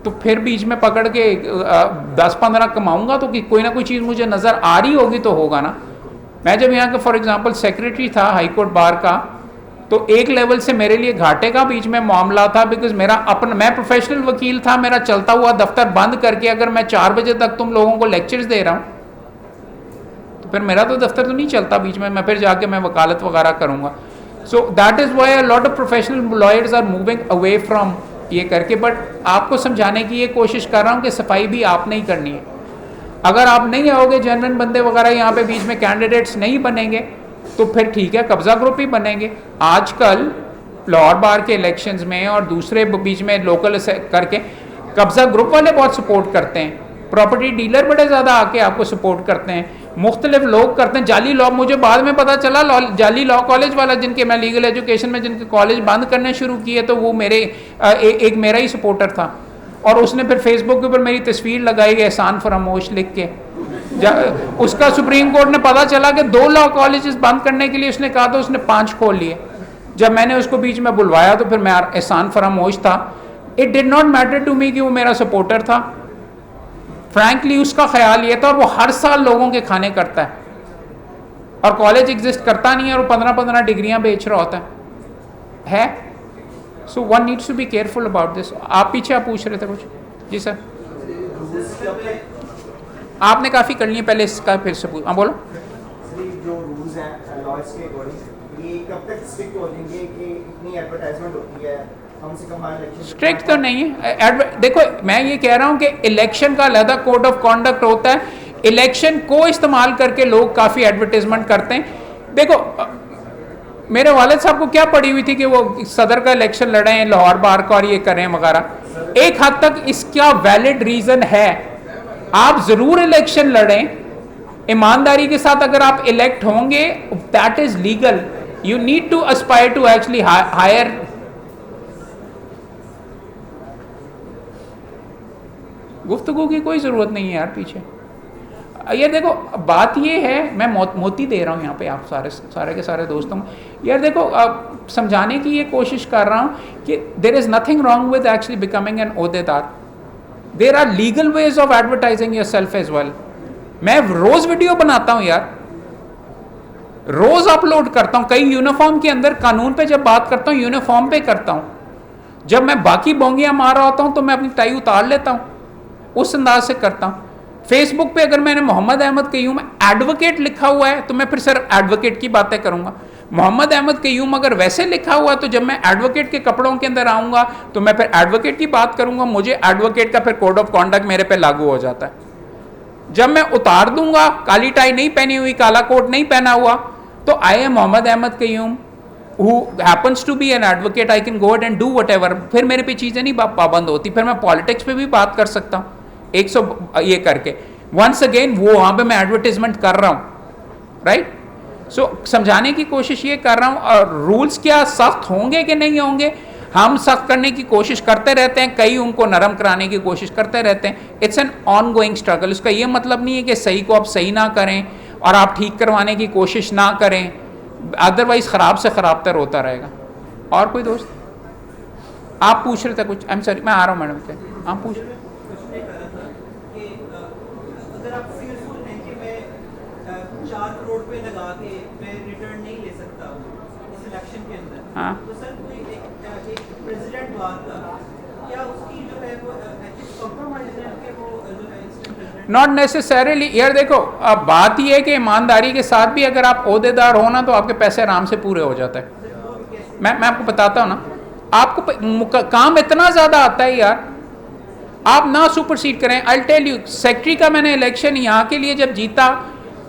तो फिर बीच में पकड़ के 10-15 कमाऊंगा तो कोई ना कोई चीज़ मुझे नज़र आ रही होगी तो होगा ना। मैं जब यहाँ का फॉर एग्जांपल सेक्रेटरी था हाई कोर्ट बार का, तो एक लेवल से मेरे लिए घाटे का बीच में मामला था, बिकॉज मेरा अपना, मैं प्रोफेशनल वकील था, मेरा चलता हुआ दफ्तर बंद करके अगर मैं 4 बजे तक तुम लोगों को लेक्चर्स दे रहा हूँ तो फिर मेरा तो दफ्तर तो नहीं चलता बीच में, मैं फिर जाके मैं वकालत वगैरह करूँगा। So that is why a lot of professional lawyers are moving away from ये करके। बट आपको समझाने की ये कोशिश कर रहा हूँ कि सफाई भी आपने ही करनी है। अगर आप नहीं आओगे, जेन्युइन बंदे वगैरह यहाँ पे बीच में कैंडिडेट्स नहीं बनेंगे तो फिर ठीक है, कब्जा ग्रुप ही बनेंगे। आजकल लाहौर बार के इलेक्शंस में और दूसरे बीच में लोकल करके कब्जा ग्रुप वाले बहुत सपोर्ट करते हैं, प्रॉपर्टी डीलर बड़े ज़्यादा आके आपको सपोर्ट करते हैं, मुख्तलिफ लोग करते हैं। जाली लॉ, मुझे बाद में पता चला जाली लॉ कॉलेज वाला जिनके मैं लीगल एजुकेशन में जिनके कॉलेज बंद करने शुरू किए तो वो मेरे एक मेरा ही सपोर्टर था, और उसने फिर फेसबुक के ऊपर मेरी तस्वीर लगाई एहसान फरामोश लिख के। उसका सुप्रीम कोर्ट ने पता चला कि 2 लॉ कॉलेजेस बंद करने के लिए उसने कहा तो उसने 5 खोल लिए। जब मैंने उसको बीच में बुलवाया तो फिर मैं एहसान फरामोश था। It did not matter to me कि वो मेरा सपोर्टर था। फ्रैंकली उसका ख्याल ये था, और वो हर साल लोगों के खाने करता है और कॉलेज एग्जिस्ट करता नहीं है और वो 15-15 डिग्रियां बेच रहा होता है। So one needs to be careful about this. आप पीछे आप पूछ रहे थे कुछ? जी सर, आपने काफ़ी कर लिए पहले, इसका फिर से पूछ। हाँ बोलो। जो रूल्स हैं लॉज के अकॉर्डिंग ये कब तक स्ट्रिक्ट हो जाएंगे कि इतनी एडवर्टाइजमेंट होती है, कम से कम इलेक्शन स्ट्रिक्ट तो नहीं है। देखो मैं ये कह रहा हूँ कि इलेक्शन का अलग कोड ऑफ कॉन्डक्ट होता है, इलेक्शन को इस्तेमाल करके लोग काफ़ी एडवर्टाइजमेंट करते हैं। देखो मेरे वालिद साहब को क्या पड़ी हुई थी कि वो सदर का इलेक्शन लड़े हैं, लाहौर बार का, और ये करें वगैरह। एक हद तक इसका वैलिड रीज़न है, आप ज़रूर इलेक्शन लड़ें ईमानदारी के साथ, अगर आप इलेक्ट होंगे that is legal. You need to aspire to actually hire. गुफ्तगू की कोई ज़रूरत नहीं है यार पीछे। ये देखो बात ये है, मैं मोती दे रहा हूँ यहाँ पे आप सारे के सारे दोस्तों को। यार देखो समझाने की ये कोशिश कर रहा हूँ कि there is nothing wrong with actually becoming an ओहदेदार। There are legal ways of advertising yourself as well. मैं रोज़ वीडियो बनाता हूँ यार, रोज़ अपलोड करता हूँ। कई यूनिफॉर्म के अंदर कानून पे जब बात करता हूँ यूनिफॉर्म पे करता हूँ। जब मैं बाकी बोंगियाँ मार रहा होता हूँ तो मैं अपनी टाई उतार लेता हूँ, उस अंदाज से करता हूँ। फेसबुक पे अगर मैंने मोहम्मद अहमद कयूम एडवोकेट लिखा हुआ है तो मैं फिर सिर्फ एडवोकेट की बातें करूंगा। मोहम्मद अहमद कयूम अगर वैसे लिखा हुआ है तो जब मैं एडवोकेट के कपड़ों के अंदर आऊंगा तो मैं फिर एडवोकेट की बात करूंगा। मुझे एडवोकेट का फिर कोड ऑफ कॉन्डक्ट मेरे पे लागू हो जाता है। जब मैं उतार दूंगा, काली टाई नहीं पहनी हुई, काला कोट नहीं पहना हुआ, तो I am Mohammad Ahmad Qayyum who happens to be an advocate, I can go ahead and do whatever। फिर मेरे पे चीज़ें नहीं पाबंद होती, फिर मैं पॉलिटिक्स पे भी बात कर सकता हूँ 100 ये करके। वंस अगेन वो वहाँ पे मैं एडवर्टीजमेंट कर रहा हूँ, राइट। सो समझाने की कोशिश ये कर रहा हूँ। और रूल्स क्या सख्त होंगे कि नहीं होंगे, हम सख्त करने की कोशिश करते रहते हैं, कई उनको नरम कराने की कोशिश करते रहते हैं। It's an on going struggle. उसका ये मतलब नहीं है कि सही को आप सही ना करें और आप ठीक करवाने की कोशिश ना करें, अदरवाइज ख़राब से ख़राब तर होता रहेगा। और कोई दोस्त आप पूछ रहे थे कुछ? आई एम सॉरी, मैं आ रहा हूँ मैडम पे, आप पूछ। अगर आप fearful हैं कि मैं 4 करोड़ पे लगा के मैं रिटर्न नहीं ले सकता इस इलेक्शन के अंदर, हाँ। तो सर कोई एक प्रेसिडेंट बात का क्या उसकी जो है वो एथिक्स कॉम्प्रोमाइज है कि वो जो है इंस्टेंट प्रेसिडेंट? नॉट नेसेसरीली यार। देखो अब बात यह है कि ईमानदारी के साथ भी अगर आप ओहदेदार हो ना तो आपके पैसे आराम से पूरे हो जाते हैं। मैं आपको बताता हूँ ना, आपको काम इतना ज़्यादा आता है यार, आप ना सुपरसीड करें। आई टेल यू, सेक्रेटरी का मैंने इलेक्शन यहाँ के लिए जब जीता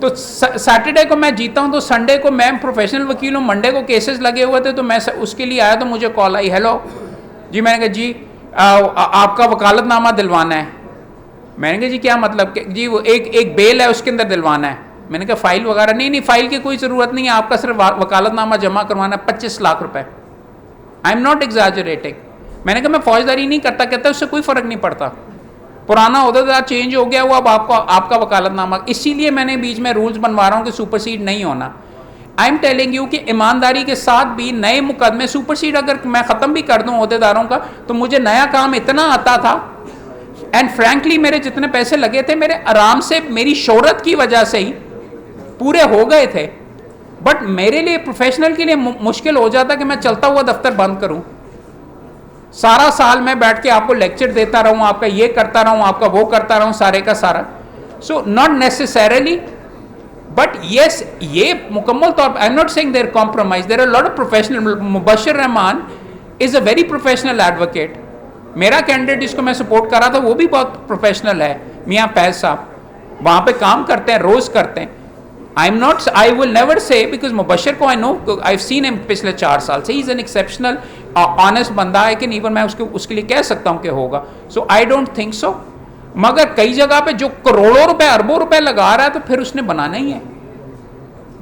तो सैटरडे को मैं जीता हूँ, तो संडे को मैं प्रोफेशनल वकील हूँ, मंडे को केसेस लगे हुए थे, तो मैं उसके लिए आया तो मुझे कॉल आई, हेलो जी। मैंने कहा जी आपका वकालतनामा दिलवाना है। मैंने कहा जी क्या मतलब कि जी वो एक बेल है उसके अंदर दिलवाना है। मैंने कहा फ़ाइल वगैरह नहीं, फ़ाइल की कोई ज़रूरत नहीं है, आपका सिर्फ वकालतनामा जमा करवाना है 25 लाख रुपए। आई एम नॉट एग्जैजरेटिंग। मैंने कहा मैं फौजदारी नहीं करता, कहता उससे कोई फ़र्क नहीं पड़ता, पुराना ओहदेदार चेंज हो गया, वो अब आपका वकालतनामा। इसीलिए मैंने बीच में रूल्स बनवा रहा हूँ कि सुपरसीड नहीं होना। आई एम टेलिंग यू कि ईमानदारी के साथ भी नए मुकदमे सुपरसीड अगर मैं ख़त्म भी कर दूँ ओहदेदारों का, तो मुझे नया काम इतना आता था, एंड फ्रैंकली मेरे जितने पैसे लगे थे मेरे आराम से मेरी शोहरत की वजह से ही पूरे हो गए थे। बट मेरे लिए प्रोफेशनल के लिए मुश्किल हो जाता कि मैं चलता हुआ दफ्तर बंद करूं, सारा साल मैं बैठ के आपको लेक्चर देता रहूं, आपका ये करता रहूं, आपका वो करता रहूं, सारे का सारा। So not necessarily, but yes ये मुकम्मल तौर पर I am not saying there compromise, there are lot of professional. Mubashir Rehman is a very professional advocate. मेरा कैंडिडेट जिसको मैं सपोर्ट कर रहा था वो भी बहुत प्रोफेशनल है, मियाँ फैज साहब, वहाँ पे काम करते हैं, रोज़ करते हैं। I will never say, because Mubashir को I know, I have seen him पिछले 4 साल से, he is an exceptional honest बंदा है कि नहीं, मैं उसके लिए कह सकता हूँ कि होगा। सो आई डोंट थिंक सो। मगर कई जगह पे जो करोड़ों रुपए अरबों रुपए लगा रहा है तो फिर उसने बनाना ही है।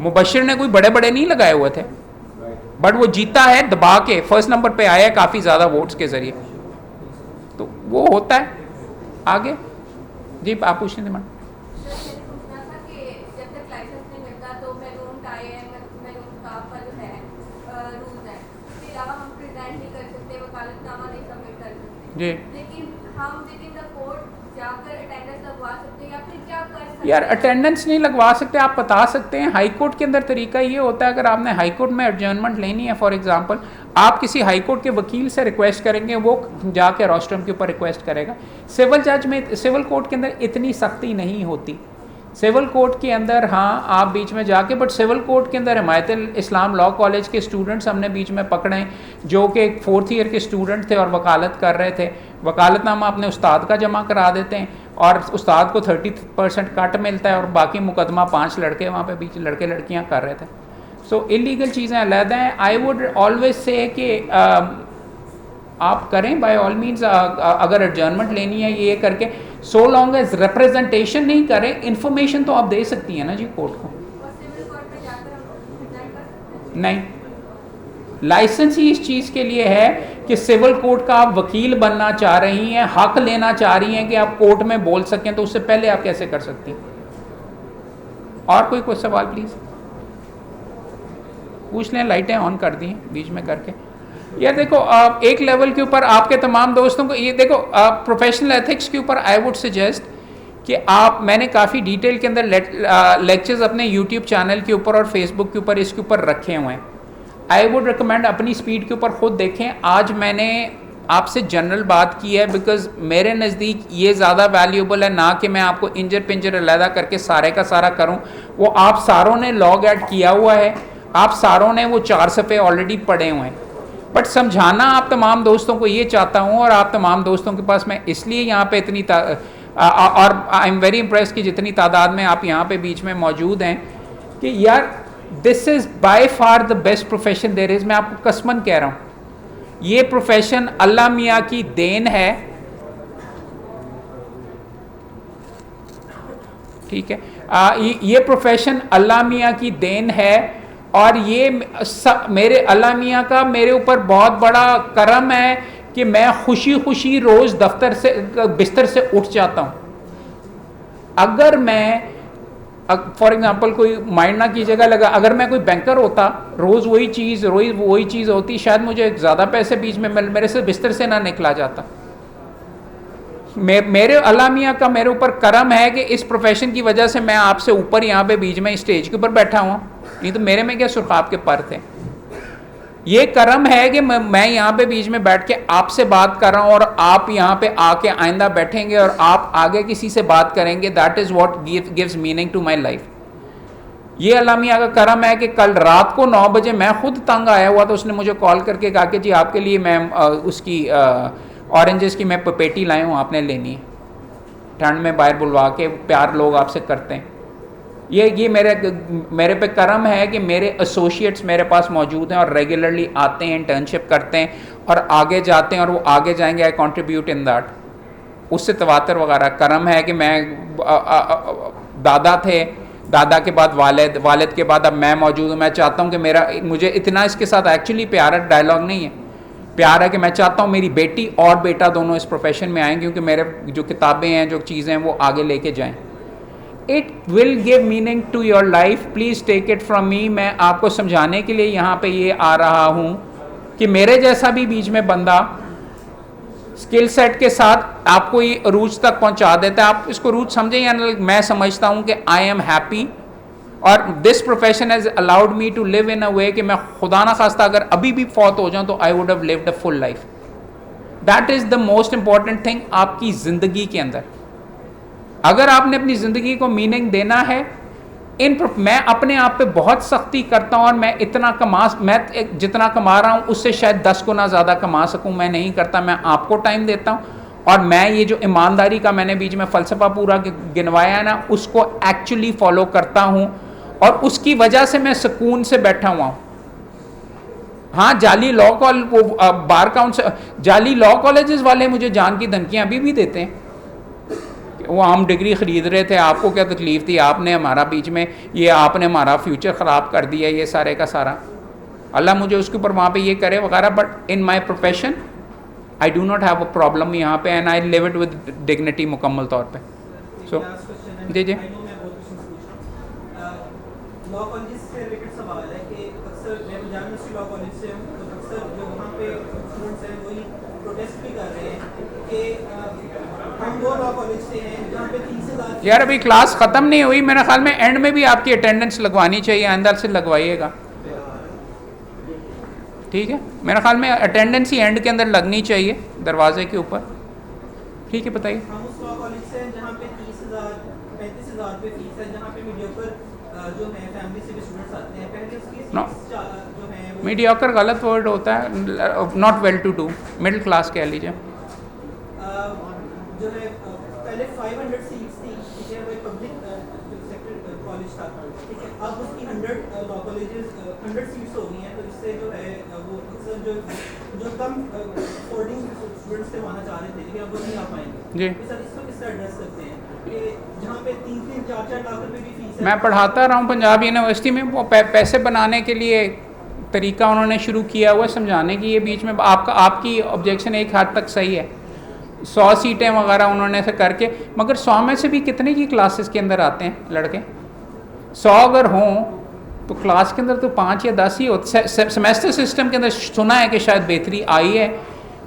मुबशर ने कोई बड़े बड़े नहीं लगाए हुए थे, बट वो जीता है दबा के, फर्स्ट नंबर पे आया है काफ़ी ज़्यादा वोट्स के ज़रिए, तो वो होता है। आगे जी आप पूछने थे मैडम। जी लेकिन हम विदिन द कोर्ट जाकर अटेंडेंस लगवा सकते हैं या फिर क्या कर सकते हैं? यार अटेंडेंस नहीं लगवा सकते, आप बता सकते हैं। हाई कोर्ट के अंदर तरीका ये होता है, अगर आपने हाई कोर्ट में एडजर्नमेंट लेनी है, फॉर एग्जांपल आप किसी हाई कोर्ट के वकील से रिक्वेस्ट करेंगे, वो जाके रोस्ट्रम के ऊपर रिक्वेस्ट करेगा। सिविल जज में, सिविल कोर्ट के अंदर इतनी सख्ती नहीं होती। सिविल कोर्ट के अंदर हाँ आप बीच में जाके, बट सिविल कोर्ट के अंदर हिमायत इस्लाम लॉ कॉलेज के स्टूडेंट्स हमने बीच में पकड़े जो कि 4th ईयर के स्टूडेंट थे और वकालत कर रहे थे। वकालतनामा अपने उस्ताद का जमा करा देते हैं और उस्ताद को 30% कट मिलता है और बाकी मुकदमा 5 लड़के वहाँ पे बीच लड़के लड़कियाँ कर रहे थे। सो इलीगल चीज़ें अलग हैं। आई वुड ऑलवेज से कि आप करें बाय ऑल मीन्स, अगर एडजर्नमेंट लेनी है ये करके, सो लॉन्ग एज रिप्रेजेंटेशन नहीं करें, इन्फॉर्मेशन तो आप दे सकती हैं ना जी कोर्ट को। और सिविल कोर्ट में जाकर हम रिजाइन कर सकते हैं? नहीं लाइसेंस ही इस चीज़ के लिए है कि सिविल कोर्ट का आप वकील बनना चाह रही हैं, हक लेना चाह रही हैं कि आप कोर्ट में बोल सकें, तो उससे पहले आप कैसे कर सकती हैं? और कोई सवाल प्लीज़ पूछ लें, लाइटें ऑन कर दी हैं बीच में करके। यार देखो, एक लेवल के ऊपर आपके तमाम दोस्तों को ये देखो, प्रोफेशनल एथिक्स के ऊपर आई वुड सजेस्ट कि मैंने काफ़ी डिटेल के अंदर लेक्चर्स अपने यूट्यूब चैनल के ऊपर और फेसबुक के ऊपर इसके ऊपर रखे हुए हैं। आई वुड रिकमेंड अपनी स्पीड के ऊपर खुद देखें। आज मैंने आपसे जनरल बात की है बिकॉज मेरे नज़दीक ये ज़्यादा वैल्यूएबल है, ना कि मैं आपको इंजर पिंजर अलहदा करके सारे का सारा करूं। वो आप सारों ने लॉग ऐड किया हुआ है, आप सारों ने वो 4 सफ़े ऑलरेडी पढ़े हुए हैं, बट समझाना आप तमाम दोस्तों को ये चाहता हूँ, और आप तमाम दोस्तों के पास मैं इसलिए यहाँ पे इतनी और आई एम वेरी इम्प्रेस कि जितनी तादाद में आप यहाँ पे बीच में मौजूद हैं कि यार this is by far the best profession there is. मैं आपको कसमन कह रहा हूँ, ये प्रोफेशन अल्लाह मियाँ की देन है, ठीक है। ये प्रोफेशन अल्लाह मियाँ की देन है, और ये मेरे अल्लाह मियाँ का मेरे ऊपर बहुत बड़ा करम है कि मैं खुशी खुशी रोज़ दफ्तर से बिस्तर से उठ जाता हूँ। अगर मैं फॉर एग्जांपल कोई माइंड ना कीजिएगा लगा, अगर मैं कोई बैंकर होता, रोज़ वही चीज़ होती, शायद मुझे ज़्यादा पैसे बीच में मेरे से बिस्तर से ना निकला जाता। मेरे अल्लाह मियाँ का मेरे ऊपर करम है कि इस प्रोफेशन की वजह से मैं आपसे ऊपर यहाँ पे बीच में स्टेज के ऊपर बैठा हुआ, नहीं तो मेरे में क्या सुर्खाब के पर थे। ये करम है कि मैं यहाँ पे बीच में बैठ के आपसे बात कर रहा हूँ, और आप यहाँ पे आके आइंदा बैठेंगे और आप आगे किसी से बात करेंगे। That is what gives meaning to my life. ये अल्लाह मियाँ का करम है कि कल रात को 9 बजे मैं खुद तंग आया हुआ, तो उसने मुझे कॉल करके कहा कि जी आपके लिए मैं उसकी ऑरेंजेस की मैं पेटी लाया हूँ, आपने लेनी है। ठंड में बाहर बुलवा के प्यार लोग आपसे करते हैं। ये मेरे पे करम है कि मेरे एसोसिएट्स मेरे पास मौजूद हैं और रेगुलरली आते हैं, इंटर्नशिप करते हैं और आगे जाते हैं, और वो आगे जाएंगे। आई कंट्रीब्यूट इन दैट। उससे तवातर वगैरह करम है कि मैं दादा थे, दादा के बाद वालिद के बाद अब मैं मौजूद हूँ। मैं चाहता हूँ कि मुझे इतना इसके साथ एक्चुअली प्यारा डायलॉग नहीं है, प्यार है कि मैं चाहता हूँ मेरी बेटी और बेटा दोनों इस प्रोफेशन में आएँ, क्योंकि मेरे जो किताबें हैं, जो चीज़ें हैं, वो आगे लेके जाएँ। It will give meaning to your life, please take it from me. मैं आपको समझाने के लिए यहाँ पे ये आ रहा हूँ कि मेरे जैसा भी बीच में बंदा स्किल सेट के साथ आपको ये अरूज तक पहुँचा देता है। आप इसको अरूज समझें या ना, मैं समझता हूँ कि आई एम हैप्पी, और this profession has allowed me to live in a way कि मैं खुदा ना खास्ता अगर अभी भी फौत हो जाऊँ तो I would have lived a full life. That is the most important thing आपकी ज़िंदगी के अंदर। अगर आपने अपनी ज़िंदगी को मीनिंग देना है, मैं अपने आप पे बहुत सख्ती करता हूँ, और मैं जितना कमा रहा हूँ उससे शायद 10 गुना ज़्यादा कमा सकूँ, मैं नहीं करता। मैं आपको टाइम देता हूँ, और मैं ये जो ईमानदारी का मैंने बीच में फ़लसफ़ा पूरा गिनवाया है ना, उसको एक्चुअली फॉलो करता हूँ, और उसकी वजह से मैं सुकून से बैठा हुआ हूँ। हाँ, जाली लॉ बार काउंसिल, जाली लॉ कॉलेजेस वाले मुझे जान की धमकियाँ अभी भी देते हैं। वो हम डिग्री ख़रीद रहे थे, आपको क्या तकलीफ़ थी, आपने हमारा बीच में ये आपने हमारा फ्यूचर ख़राब कर दिया, ये सारे का सारा। अल्लाह मुझे उसके ऊपर वहाँ पे ये करे वगैरह, but in my profession I do not have a problem यहाँ पे, and I live it with dignity मुकम्मल तौर पे। सो जी जी लॉ कॉलेज से रिलेटेड सवाल है कि अक्सर मैं पंजाब यूनिवर्सिटी लॉ कॉलेज से हूँ, तो अक्सर जो वहाँ पे स्टूडेंट्स हैं वही प्रोटेस्ट भी कर रहे हैं कि हम वो लॉ कॉलेज से हैं जहाँ पे 30,000। यार अभी क्लास ख़त्म नहीं हुई, मेरे ख्याल में एंड में भी आपकी अटेंडेंस लगवानी चाहिए, अंदर से लगवाइएगा, ठीक है। मेरे ख्याल में अटेंडेंस ही एंड के अंदर लगनी चाहिए दरवाजे के ऊपर, ठीक है। बताइए। हम उस लॉ कॉलेज से हैं जहाँ पे 30,000-35,000 रुपये फीस है, जहाँ पे मीडियोकर जो है फैमिली से भी स्टूडेंट्स आते हैं। पहले उसकी जो है मीडियोकर गलत वर्ड होता है, not well to do, middle class कह लीजिए। जो है पहले 500 सीट्स थी, ठीक है, वो एक पब्लिक सेक्टर कॉलेज था, ठीक है। अब उसकी 100 लॉ कॉलेजेस 100 सीट्स हो गई हैं, तो इससे जो है वो अक्सर जो कम अफोर्डिंग स्टूडेंट्स थे वहाँ चाह रहे थे, लेकिन अब वो नहीं आ पाएंगे जी। सर इसको किस तरह एड्रेस करते हैं कि जहाँ पे 3-4 लाख रुपए की फीस है। मैं पढ़ाता रहा हूँ पंजाब यूनिवर्सिटी में, वो पैसे बनाने के लिए तरीका उन्होंने शुरू किया हुआ है समझाने की, ये बीच में आपकी ऑब्जेक्शन एक हद तक सही है, 100 सीटें वगैरह उन्होंने ऐसे करके, मगर 100 में से भी कितने की क्लासेस के अंदर आते हैं लड़के? 100 अगर हों तो क्लास के अंदर तो 5 या 10 ही होते। सेमेस्टर सिस्टम के अंदर सुना है कि शायद बेहतरी आई है,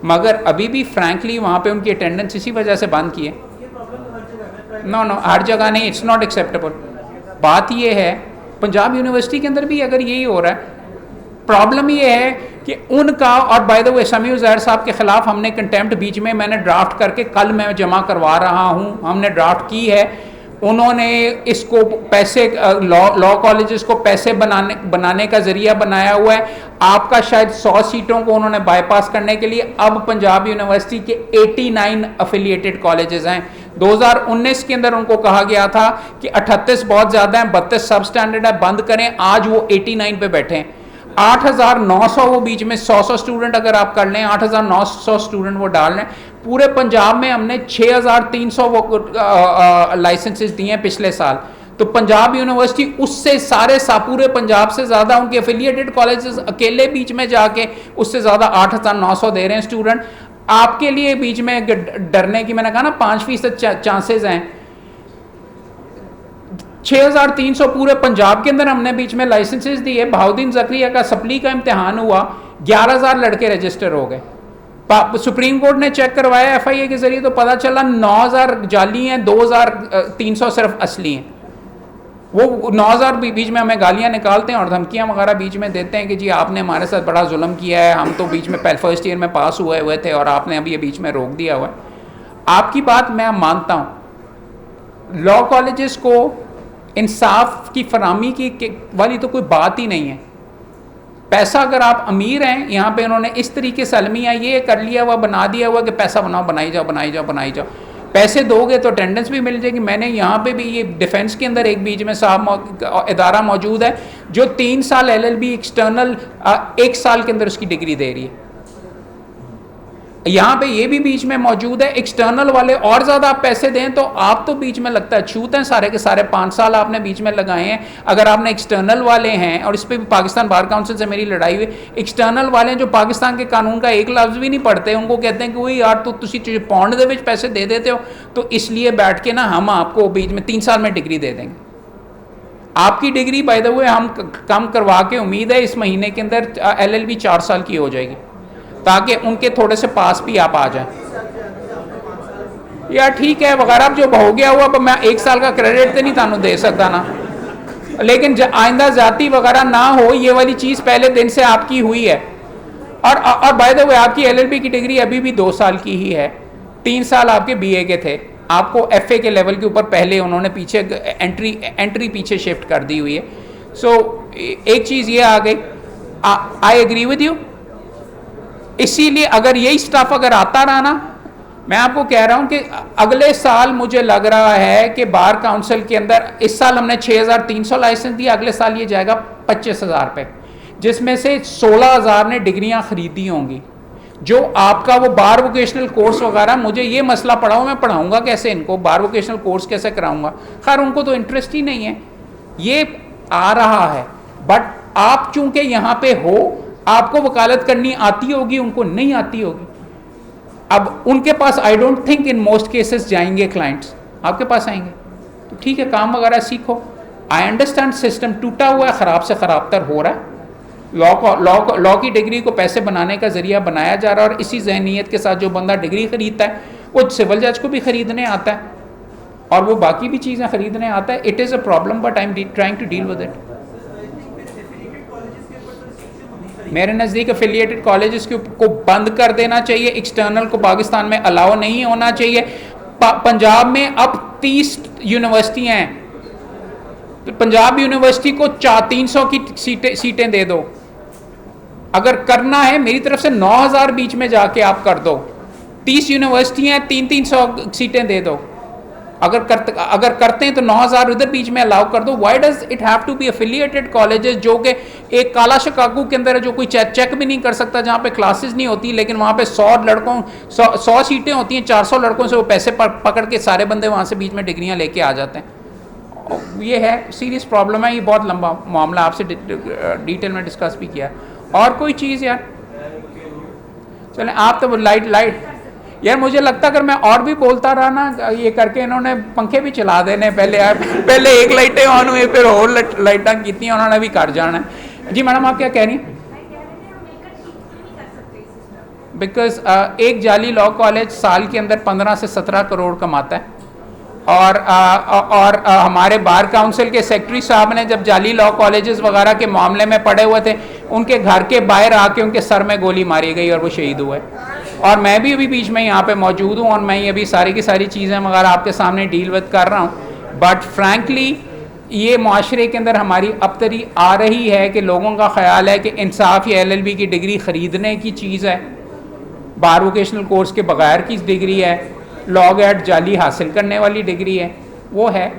मगर अभी भी फ्रैंकली वहाँ पे उनकी अटेंडेंस इसी वजह से बंद की है। नो हर जगह नहीं, इट्स नॉट एक्सेप्टेबल। बात ये है पंजाब यूनिवर्सिटी के अंदर भी अगर यही हो रहा है, प्रॉब्लम ये है कि उनका, और बाय द वे समीउल ज़हर साहब के ख़िलाफ़ हमने कंटेम्प्ट बीच में मैंने ड्राफ्ट करके कल मैं जमा करवा रहा हूँ, हमने ड्राफ्ट की है। उन्होंने इसको पैसे लॉ कॉलेजेस को पैसे बनाने का ज़रिया बनाया हुआ है। आपका शायद 100 सीटों को उन्होंने बाईपास करने के लिए अब पंजाब यूनिवर्सिटी के 89 एफिलिएटेड कॉलेजेस हैं। 2019 के अंदर उनको कहा गया था कि 38 बहुत ज़्यादा है, 32 सब स्टैंडर्ड है, बंद करें। आज वो 89 पे बैठे हैं। 8,900 वो बीच में 100 स्टूडेंट अगर आप कर लें, 8,900 स्टूडेंट वो डाल लें। पूरे पंजाब में हमने 6,300 वो लाइसेंसेस दिए हैं पिछले साल। तो पंजाब यूनिवर्सिटी उससे पूरे पंजाब से ज़्यादा, उनके एफिलिएटेड कॉलेजेस अकेले बीच में जाके उससे ज़्यादा 8,900 दे रहे हैं स्टूडेंट। आपके लिए बीच में डरने की, मैंने कहा ना 5% चांसेस हैं। 6,300 पूरे पंजाब के अंदर हमने बीच में लाइसेंसेस दिए। बहाउद्दीन ज़करिया का सप्ली का इम्तिहान हुआ, 11,000 लड़के रजिस्टर हो गए। सुप्रीम कोर्ट ने चेक करवाया FIA के जरिए तो पता चला 9,000 जाली हैं, 2,300 सिर्फ असली हैं। वो 9,000 बीच में हमें गालियां निकालते हैं और धमकियां वगैरह बीच में देते हैं कि जी आपने हमारे साथ बड़ा जुल्म किया है, हम तो बीच में फर्स्ट ईयर में पास हुए थे और आपने अभी ये बीच में रोक दिया हुआ है। आपकी बात मैं मानता हूँ, लॉ कॉलेजेस को इंसाफ की फरामी की वाली तो कोई बात ही नहीं है। पैसा अगर आप अमीर हैं, यहाँ पे उन्होंने इस तरीके से अलमिया ये कर लिया हुआ, बना दिया हुआ कि पैसा बनाओ, बनाई जाओ। पैसे दोगे तो अटेंडेंस भी मिल जाएगी। मैंने यहाँ पे भी ये डिफेंस के अंदर एक बीच में साहब इदारा मौजूद है जो 3 साल LLB एक्सटर्नल 1 साल के अंदर उसकी डिग्री दे रही है। यहाँ पे ये भी बीच में मौजूद है। एक्सटर्नल वाले और ज़्यादा आप पैसे दें तो आप तो बीच में लगता है छूत हैं सारे के सारे। 5 साल आपने बीच में लगाए हैं। अगर आपने एक्सटर्नल वाले हैं, और इस पर भी पाकिस्तान बार काउंसिल से मेरी लड़ाई हुई, एक्सटर्नल वाले जो पाकिस्तान के कानून का एक लफ्ज़ भी नहीं पढ़ते, उनको कहते हैं कि वही यार तो तुसी पौंड दे विच पैसे दे देते हो, तो इसलिए बैठ के ना हम आपको बीच में 3 साल में डिग्री दे देंगे। आपकी डिग्री बाय द वे हम कम करवा के, उम्मीद है इस महीने के अंदर LLB 4 साल की हो जाएगी, ताकि उनके थोड़े से पास भी आप आ जाएं। यार ठीक है वगैरह, अब जो हो गया हुआ, अब मैं 1 साल का क्रेडिट तो नहीं तानू दे सकता ना, लेकिन आइंदा जाती वगैरह ना हो, ये वाली चीज़ पहले दिन से आपकी हुई है। और बाय द वे आपकी LLB की डिग्री अभी भी 2 साल की ही है। 3 साल आपके BA के थे, आपको FA के लेवल के ऊपर पहले उन्होंने पीछे एंट्री पीछे शिफ्ट कर दी हुई है। सो एक चीज़ ये आ गई, आई एग्री विद यू। इसीलिए अगर यही स्टाफ अगर आता रहा ना, मैं आपको कह रहा हूं कि अगले साल मुझे लग रहा है कि बार काउंसिल के अंदर, इस साल हमने 6,300 लाइसेंस दिया, अगले साल ये जाएगा 25,000 पे, जिसमें से 16,000 ने डिग्रियां खरीदी होंगी। जो आपका वो बार वोकेशनल कोर्स वगैरह, मुझे ये मसला पड़ा हो, मैं पढ़ाऊंगा कैसे इनको, बार वोकेशनल कोर्स कैसे कराऊंगा? खैर उनको तो इंटरेस्ट ही नहीं है, ये आ रहा है। बट आप चूंकि यहाँ पे हो, आपको वकालत करनी आती होगी, उनको नहीं आती होगी। अब उनके पास I don't think in most cases जाएंगे क्लाइंट्स, आपके पास आएंगे तो ठीक है, काम वगैरह सीखो। आई अंडरस्टैंड सिस्टम टूटा हुआ है, ख़राब से ख़राब तर हो रहा है। लॉ की डिग्री को पैसे बनाने का जरिया बनाया जा रहा है, और इसी जहनीत के साथ जो बंदा डिग्री खरीदता है वो सिविल जज को भी खरीदने आता है और वो बाकी भी चीज़ें खरीदने आता है। It is a problem but I am trying to deal with it. मेरे नज़दीक एफिलिएटेड कॉलेजेस को बंद कर देना चाहिए, एक्सटर्नल को पाकिस्तान में अलाउ नहीं होना चाहिए। पंजाब में अब 30 यूनिवर्सिटियाँ हैं, तो पंजाब यूनिवर्सिटी को 300 की सीटें दे दो। अगर करना है मेरी तरफ से 9,000 बीच में जाके आप कर दो। 30 यूनिवर्सिटियाँ हैं, 300 सीटें दे दो। अगर करते हैं तो 9,000 उधर बीच में अलाउ कर दो। Why does it have to be affiliated colleges, जो कि एक काला शिकागो के अंदर है, जो कोई चेक भी नहीं कर सकता, जहाँ पे क्लासेस नहीं होती, लेकिन वहाँ पे 100 सीटें होती हैं, 400 लड़कों से वो पैसे पकड़ के सारे बंदे वहाँ से बीच में डिग्रियाँ लेके आ जाते हैं। ये है सीरियस प्रॉब्लम है, ये बहुत लंबा मामला, आपसे डिटेल में डिस्कस भी किया। और कोई चीज़ यार? चलें, आप तो लाइट यार, मुझे लगता अगर मैं और भी बोलता रहा ना, ये करके इन्होंने पंखे भी चला देने पहले यार। पहले एक लाइटें ऑन हुई, फिर और लाइटां की उन्होंने भी कर जाना है। जी मैडम, आप क्या कह रही हैं? बिकॉज एक जाली लॉ कॉलेज साल के अंदर 15 से 17 करोड़ कमाता है, और हमारे बार काउंसिल के सेक्रेटरी साहब ने जब जाली लॉ कॉलेजेस वगैरह के मामले में पड़े हुए थे, उनके घर के बाहर आके उनके सर में गोली मारी गई और वो शहीद हुए। और मैं भी अभी बीच में यहाँ पे मौजूद हूँ, और मैं ये अभी सारी की सारी चीज़ें वगैरह आपके सामने डील विद कर रहा हूँ। बट फ्रैंकली ये माशरे के अंदर हमारी अबतरी आ रही है कि लोगों का ख्याल है कि इंसाफ या LLB की डिग्री ख़रीदने की चीज़ है, बार वोकेशनल कोर्स के बगैर की डिग्री है, लॉ ग्रेड जाली हासिल करने वाली डिग्री है, वो है।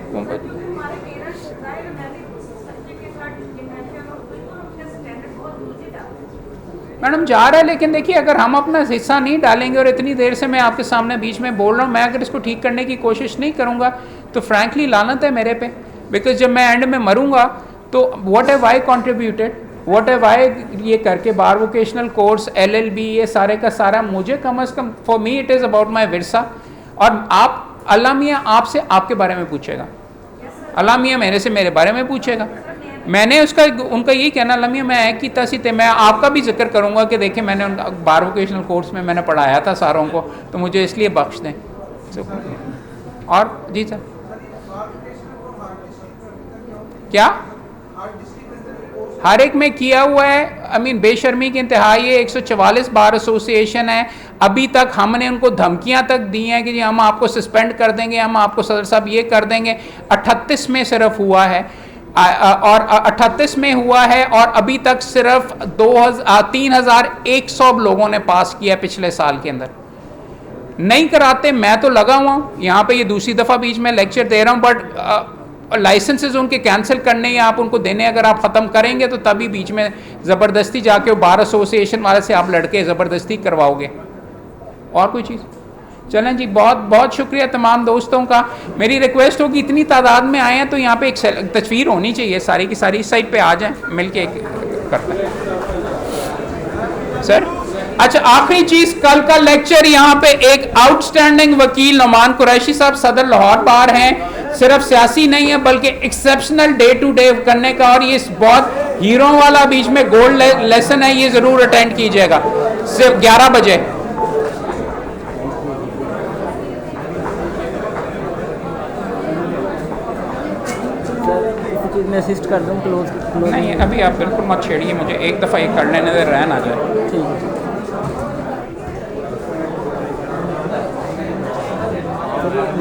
मैडम जा रहा है, लेकिन देखिए अगर हम अपना हिस्सा नहीं डालेंगे, और इतनी देर से मैं आपके सामने बीच में बोल रहा हूँ, मैं अगर इसको ठीक करने की कोशिश नहीं करूँगा तो फ्रैंकली लानत है मेरे पे। बिकॉज जब मैं एंड में मरूंगा तो what have I contributed, what have I ये करके बार वोकेशनल कोर्स, LLB, ये सारे का सारा मुझे कम अज़ कम, for me it is about my विरसा। और आप, अल्लाह मियाँ आपसे आपके बारे में पूछेगा, अल्लाह मियाँ मेरे से मेरे बारे में पूछेगा। मैंने उनका यही कहना, अल्लाह मियाँ मैं की तसीते, मैं आपका भी जिक्र करूँगा कि देखिए मैंने उनका बार वोकेशनल कोर्स में मैंने पढ़ाया था सारों को, तो मुझे इसलिए बख्श दें। और जी सर, क्या हर एक में किया हुआ है? आई मीन बेशर्मी की इंतहा। ये 144 बार एसोसिएशन है, अभी तक हमने उनको धमकियां तक दी हैं कि जी हम आपको सस्पेंड कर देंगे, हम आपको सदर साहब ये कर देंगे। 38 में सिर्फ हुआ है, और 38 में हुआ है, और अभी तक सिर्फ 3100 लोगों ने पास किया पिछले साल के अंदर। नहीं कराते, मैं तो लगा हुआ हूँ यहाँ पे, ये दूसरी दफ़ा बीच में लेक्चर दे रहा हूँ, बट लाइसेंसेज उनके कैंसिल करने या आप उनको देने अगर आप ख़त्म करेंगे तो तभी बीच में ज़बरदस्ती जाके वो बार एसोसिएशन वाले से आप लड़के ज़बरदस्ती करवाओगे। और कोई चीज़? चलें जी, बहुत बहुत शुक्रिया तमाम दोस्तों का। मेरी रिक्वेस्ट होगी इतनी तादाद में आए हैं तो यहाँ पे एक तस्वीर होनी चाहिए, सारी की सारी इस साइड पे आ जाएं, मिलके करते हैं सर। अच्छा, आखिरी चीज़, कल का लेक्चर यहाँ पे एक आउटस्टैंडिंग वकील नुमान कुरैशी साहब सदर लाहौर बार हैं, सिर्फ सियासी नहीं है बल्कि एक्सेप्शनल डे टू डे करने का, और ये बहुत हीरो वाला बीच में गोल्ड लेसन है, ये ज़रूर अटेंड कीजिएगा सिर्फ 11 बजे। मैं असिस्ट कर दूँ क्लोज नहीं, अभी आप बिल्कुल मत छेड़िए मुझे, एक दफ़ा ये कर लेने दे, रह ना जाए। ठीक है।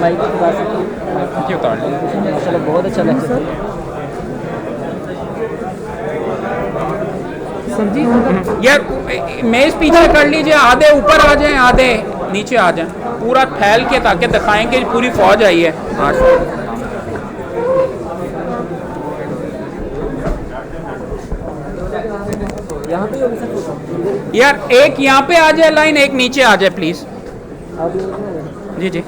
माइक बता सकते जी उतार लीजिए। माशाल्लाह बहुत अच्छा लग रहा है सर जी। यार मेज़ पीछे कर लीजिए, आधे ऊपर आ जाएं, आधे नीचे आ जाएं, पूरा फैल के, ताकि दिखाएं कि पूरी फौज आई है। यहाँ पे होगी सर? यार एक यहाँ पे आ जाए लाइन, एक नीचे आ जाए प्लीज़। जी जी।